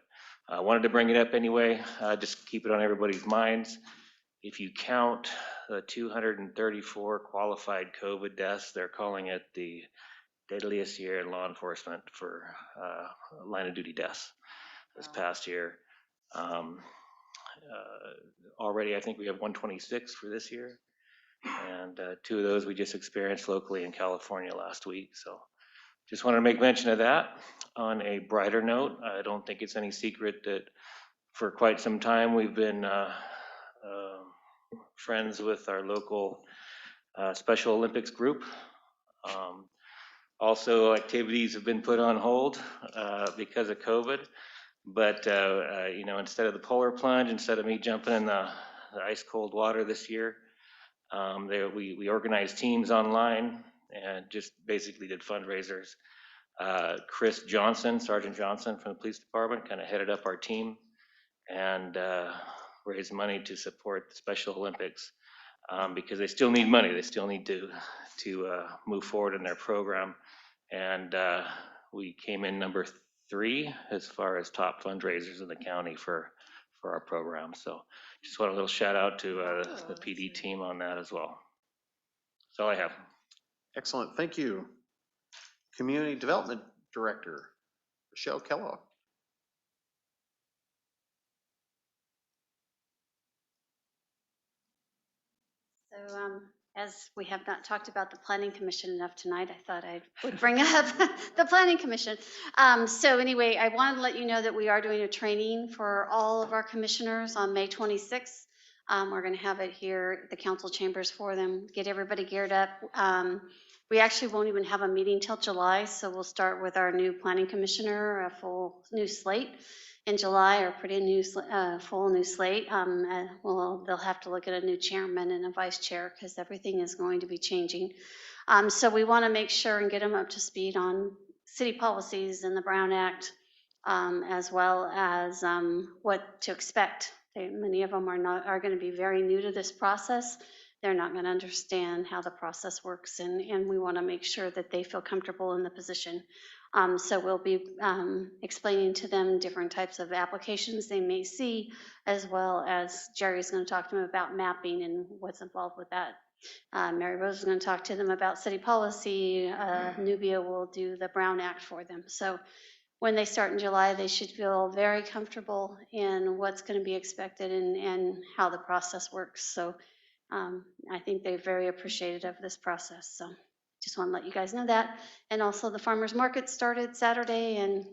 I wanted to bring it up anyway, just keep it on everybody's minds. If you count the 234 qualified COVID deaths, they're calling it the deadliest year in law enforcement for line of duty deaths this past year. Already, I think we have 126 for this year, and 2 of those we just experienced locally in California last week. So just wanted to make mention of that. On a brighter note, I don't think it's any secret that for quite some time we've been friends with our local Special Olympics group. Also, activities have been put on hold because of COVID. But you know, instead of the polar plunge, instead of me jumping in the ice cold water this year, we organized teams online and just basically did fundraisers. Chris Johnson, Sergeant Johnson from the police department, kind of headed up our team and raised money to support the Special Olympics because they still need money. They still need to move forward in their program. And we came in number 3 as far as top fundraisers in the county for our program. So just want a little shout out to the PD team on that as well. That's all I have.
Excellent, thank you. Community Development Director, Rochelle Kellogg.
So as we have not talked about the Planning Commission enough tonight, I thought I would bring up the Planning Commission. So anyway, I wanted to let you know that we are doing a training for all of our commissioners on May 26th. We're going to have it here at the council chambers for them, get everybody geared up. We actually won't even have a meeting till July, so we'll start with our new Planning Commissioner, a full new slate in July, or pretty new, full new slate. Well, they'll have to look at a new chairman and a vice chair because everything is going to be changing. So we want to make sure and get them up to speed on city policies and the Brown Act, as well as what to expect. Many of them are going to be very new to this process. They're not going to understand how the process works, and we want to make sure that they feel comfortable in the position. So we'll be explaining to them different types of applications they may see, as well as Jerry's going to talk to them about mapping and what's involved with that. Mary Rose is going to talk to them about city policy. Nubia will do the Brown Act for them. So when they start in July, they should feel very comfortable in what's going to be expected and how the process works. So I think they're very appreciative of this process. So just want to let you guys know that. And also the farmers market started Saturday, and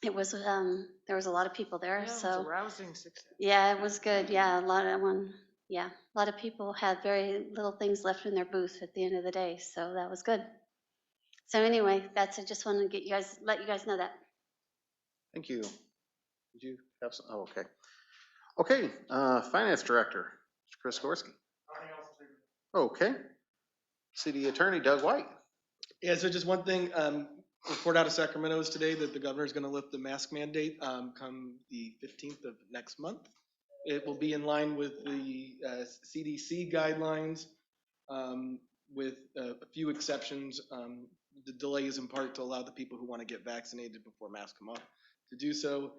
it was there was a lot of people there.
Yeah,
so
it was a rousing success.
yeah, it was good. Yeah, a lot of people had very little things left in their booth at the end of the day, so that was good. So anyway, that's I just wanted to let you guys know that.
Thank you. Did you have some? Oh, okay. Okay, Finance Director, Mr. Chris Gorski. Okay. City Attorney Doug White.
Yeah, so just one thing, report out of Sacramento is today that the governor is going to lift the mask mandate come the 15th of next month. It will be in line with the CDC guidelines with a few exceptions. The delay is in part to allow the people who want to get vaccinated before masks come off to do so.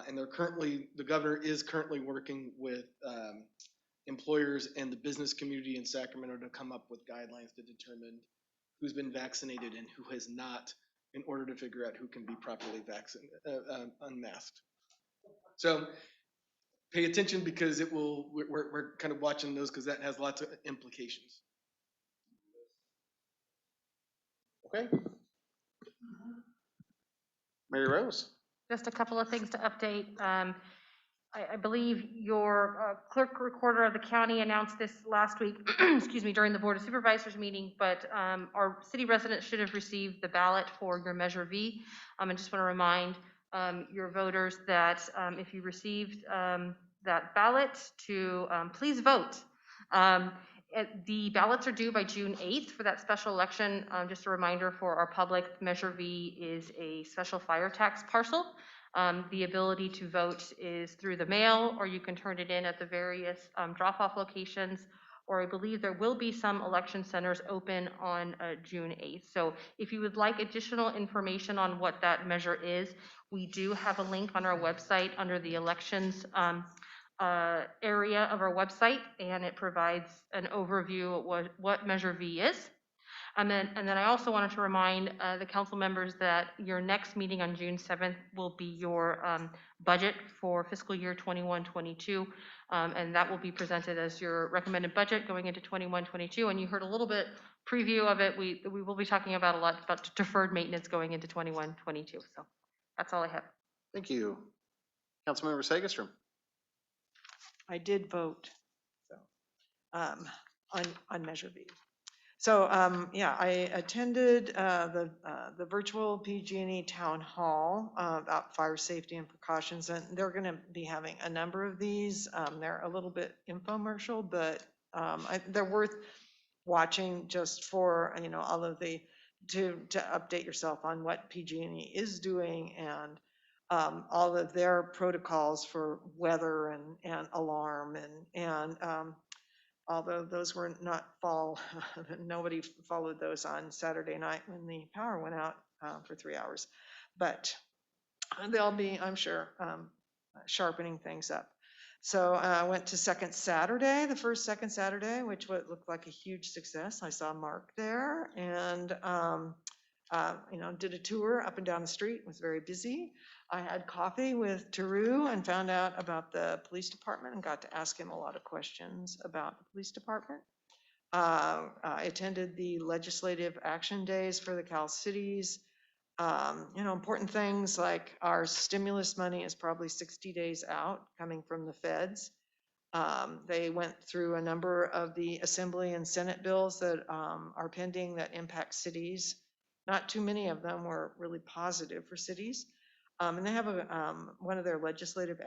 And the governor is currently working with employers and the business community in Sacramento to come up with guidelines to determine who's been vaccinated and who has not, in order to figure out who can be properly unmasked. So pay attention because it will, we're kind of watching those because that has lots of implications.
Okay. Mary Rose.
Just a couple of things to update. I believe your clerk recorder of the county announced this last week, excuse me, during the Board of Supervisors meeting, but our city residents should have received the ballot for your Measure V. I just want to remind your voters that if you received that ballot to please vote. The ballots are due by June 8th for that special election. Just a reminder for our public, Measure V is a special fire tax parcel. The ability to vote is through the mail, or you can turn it in at the various drop-off locations, or I believe there will be some election centers open on June 8th. So if you would like additional information on what that measure is, we do have a link on our website under the elections area of our website, and it provides an overview of what Measure V is. And then I also wanted to remind the council members that your next meeting on June 7th will be your budget for fiscal year 21-22, and that will be presented as your recommended budget going into 21-22. And you heard a little bit preview of it. We will be talking about a lot about deferred maintenance going into 21-22. So that's all I have.
Thank you. Councilmember Sagestrom.
I did vote, so, on Measure V. So, yeah, I attended the virtual PG&E town hall about fire safety and precautions, and they're going to be having a number of these. They're a little bit infomercial, but they're worth watching just for, you know, all of the, to update yourself on what PG&E is doing and all of their protocols for weather and alarm and although those were not fall, nobody followed those on Saturday night when the power went out for 3 hours. But they'll be, I'm sure, sharpening things up. So I went to Second Saturday, the first Second Saturday, which looked like a huge success. I saw Mark there and, you know, did a tour up and down the street. It was very busy. I had coffee with Taru and found out about the police department and got to ask him a lot of questions about the police department. I attended the legislative action days for the Cal Cities. You know, important things like our stimulus money is probably 60 days out coming from the feds. They went through a number of the Assembly and Senate bills that are pending that impact cities. Not too many of them were really positive for cities. And they have one of their legislative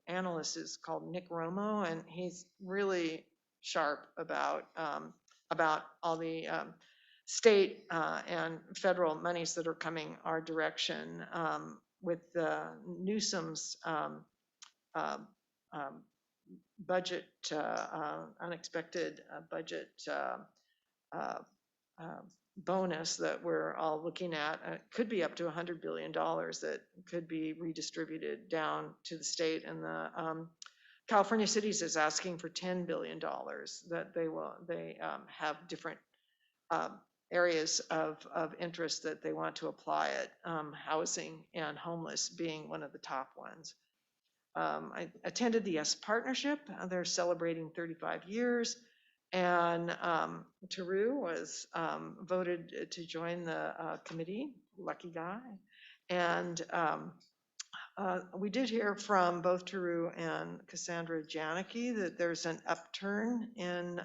analysts is called Nick Romo, and he's really sharp about all the state and federal monies that are coming our direction with Newsom's budget, unexpected budget bonus that we're all looking at. It could be up to $100 billion that could be redistributed down to the state, and the California Cities is asking for $10 billion that they have different areas of interest that they want to apply it, housing and homeless being one of the top ones. I attended the Yes Partnership. They're celebrating 35 years. And Taru was voted to join the committee, lucky guy. And we did hear from both Taru and Cassandra Janicki that there's an upturn in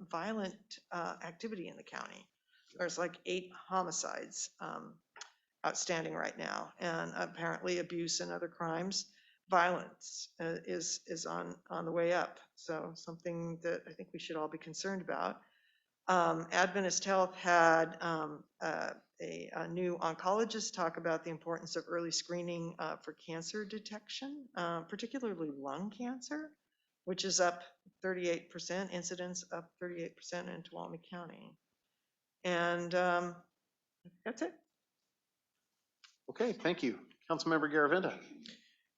violent activity in the county. There's like 8 homicides outstanding right now, and apparently abuse and other crimes. Violence is on the way up, so something that I think we should all be concerned about. Adventist Health had a new oncologist talk about the importance of early screening for cancer detection, particularly lung cancer, which is up 38%, incidence up 38% in Tuolumne County. And that's it.
Okay, thank you. Councilmember Garaventa.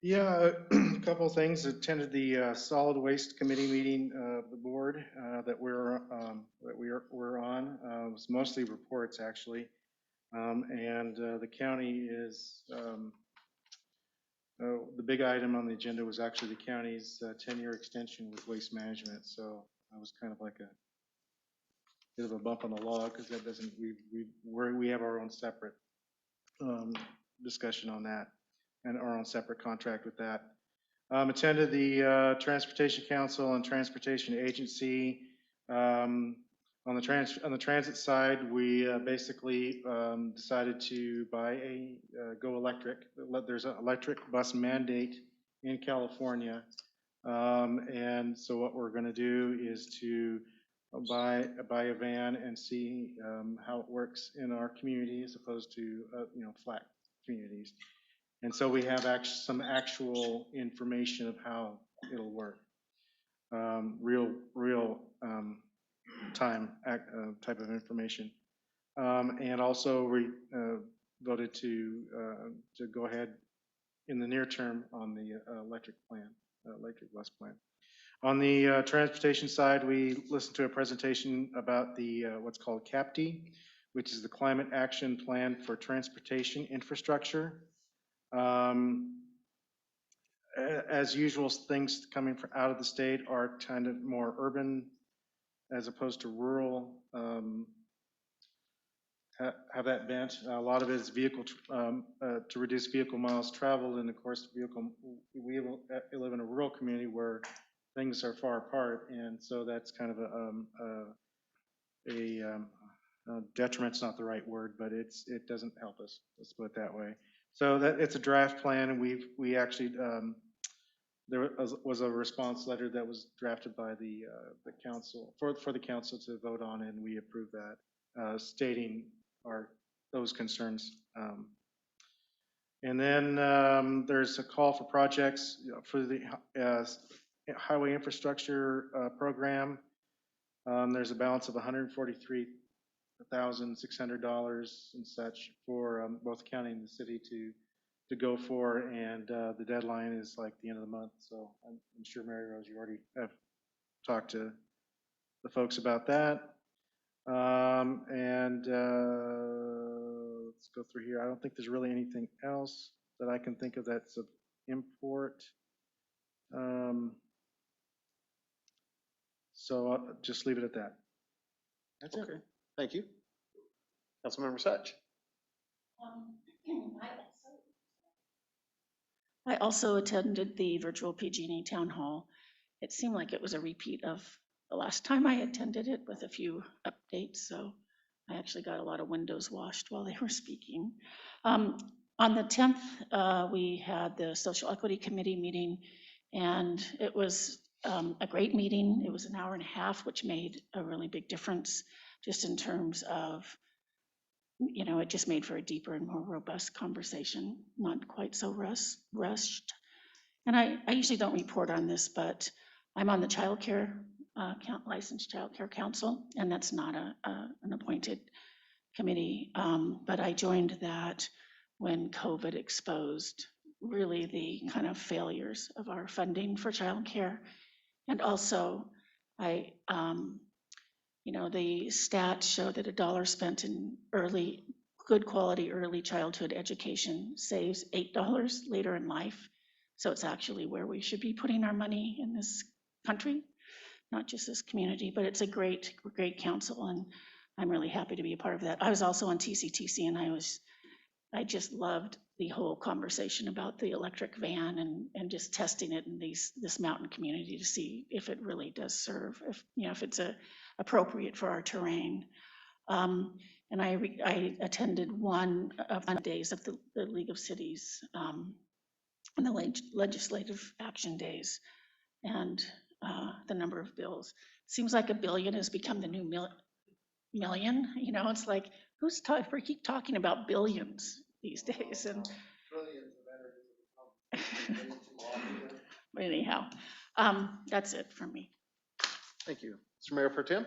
Yeah, a couple of things. Attended the Solid Waste Committee meeting of the board that we're on. It was mostly reports, actually. And the county is The big item on the agenda was actually the county's 10-year extension with waste management. So that was kind of like a bit of a bump on the log because that doesn't, we have our own separate discussion on that and our own separate contract with that. Attended the Transportation Council and Transportation Agency. On the transit side, we basically decided to buy go electric. There's an electric bus mandate in California. And so what we're going to do is to buy a van and see how it works in our community as opposed to flat communities. And so we have some actual information of how it'll work. Real time type of information. And also we voted to go ahead in the near term on the electric bus plan. On the transportation side, we listened to a presentation about the what's called CAPT, which is the Climate Action Plan for Transportation Infrastructure. As usual, things coming from out of the state are kind of more urban as opposed to rural, have that bent. A lot of it is vehicle to reduce vehicle miles traveled, and of course, we live in a rural community where things are far apart, and so that's kind of a detriment's not the right word, but it doesn't help us. Let's put it that way. So that it's a draft plan, and we actually there was a response letter that was drafted by the council for the council to vote on, and we approved that, stating those concerns. And then there's a call for projects for the highway infrastructure program. There's a balance of $143,600 and such for both the county and the city to go for, and the deadline is like the end of the month. So I'm sure, Mary Rose, you already have talked to the folks about that. Let's go through here. I don't think there's really anything else that I can think of that's of import. So I'll just leave it at that. That's
okay. Thank you. Councilmember Such.
I also attended the virtual PG&E town hall. It seemed like it was a repeat of the last time I attended it with a few updates. So I actually got a lot of windows washed while they were speaking. On the 10th, we had the Social Equity Committee meeting, and it was a great meeting. It was an hour and a half, which made a really big difference just in terms of, it just made for a deeper and more robust conversation, not quite so rushed. And I usually don't report on this, but I'm on the licensed child care council, and that's not an appointed committee. But I joined that when COVID exposed really the kind of failures of our funding for child care. And also, the stats show that $1 spent in good quality early childhood education saves $8 later in life. So it's actually where we should be putting our money in this country, not just this community, but it's a great council, and I'm really happy to be a part of that. I was also on TCTC, and I just loved the whole conversation about the electric van and just testing it in this mountain community to see if it really does serve, if it's appropriate for our terrain. And I attended one of the days of the League of Cities and the legislative action days, and the number of bills. Seems like $1 billion has become the new million. It's like, we keep talking about billions these days. And but anyhow, that's it from me.
Thank you. Mr. Mayor Pro Tem.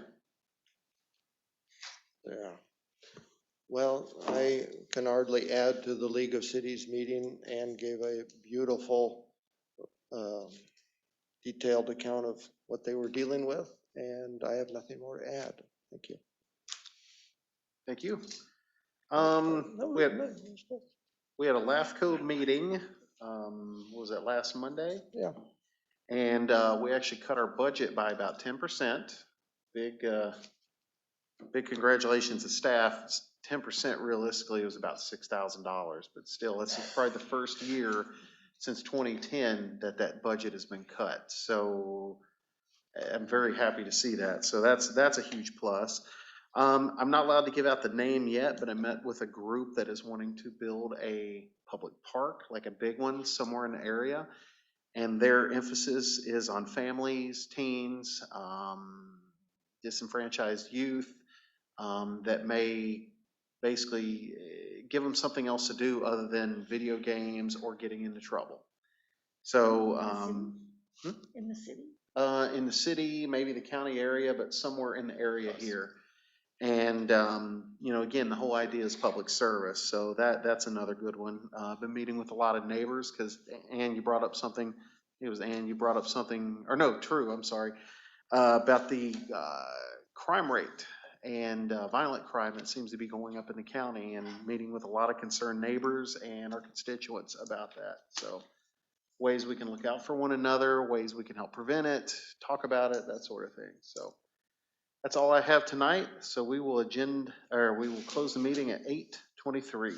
Yeah. Well, I can hardly add to the League of Cities meeting. and gave a beautiful, detailed account of what they were dealing with, and I have nothing more to add. Thank you.
Thank you. We had a LAFCO meeting what was that, last Monday?
Yeah.
And we actually cut our budget by about 10%. Big congratulations to staff. 10% realistically was about $6,000, but still, it's probably the first year since 2010 that that budget has been cut. So I'm very happy to see that. So that's a huge plus. I'm not allowed to give out the name yet, but I met with a group that is wanting to build a public park, like a big one somewhere in the area. And their emphasis is on families, teens, disenfranchised youth, that may basically give them something else to do other than video games or getting into trouble. So,
In the city?
in the city, maybe the county area, but somewhere in the area here. And, you know, again, the whole idea is public service. So that's another good one. I've been meeting with a lot of neighbors because Ann, you brought up something. It was Ann, you brought up something, or no, True, I'm sorry, about the crime rate and violent crime that seems to be going up in the county, and meeting with a lot of concerned neighbors and our constituents about that. So ways we can look out for one another, ways we can help prevent it, talk about it, that sort of thing. So that's all I have tonight. So we will close the meeting at 8:23.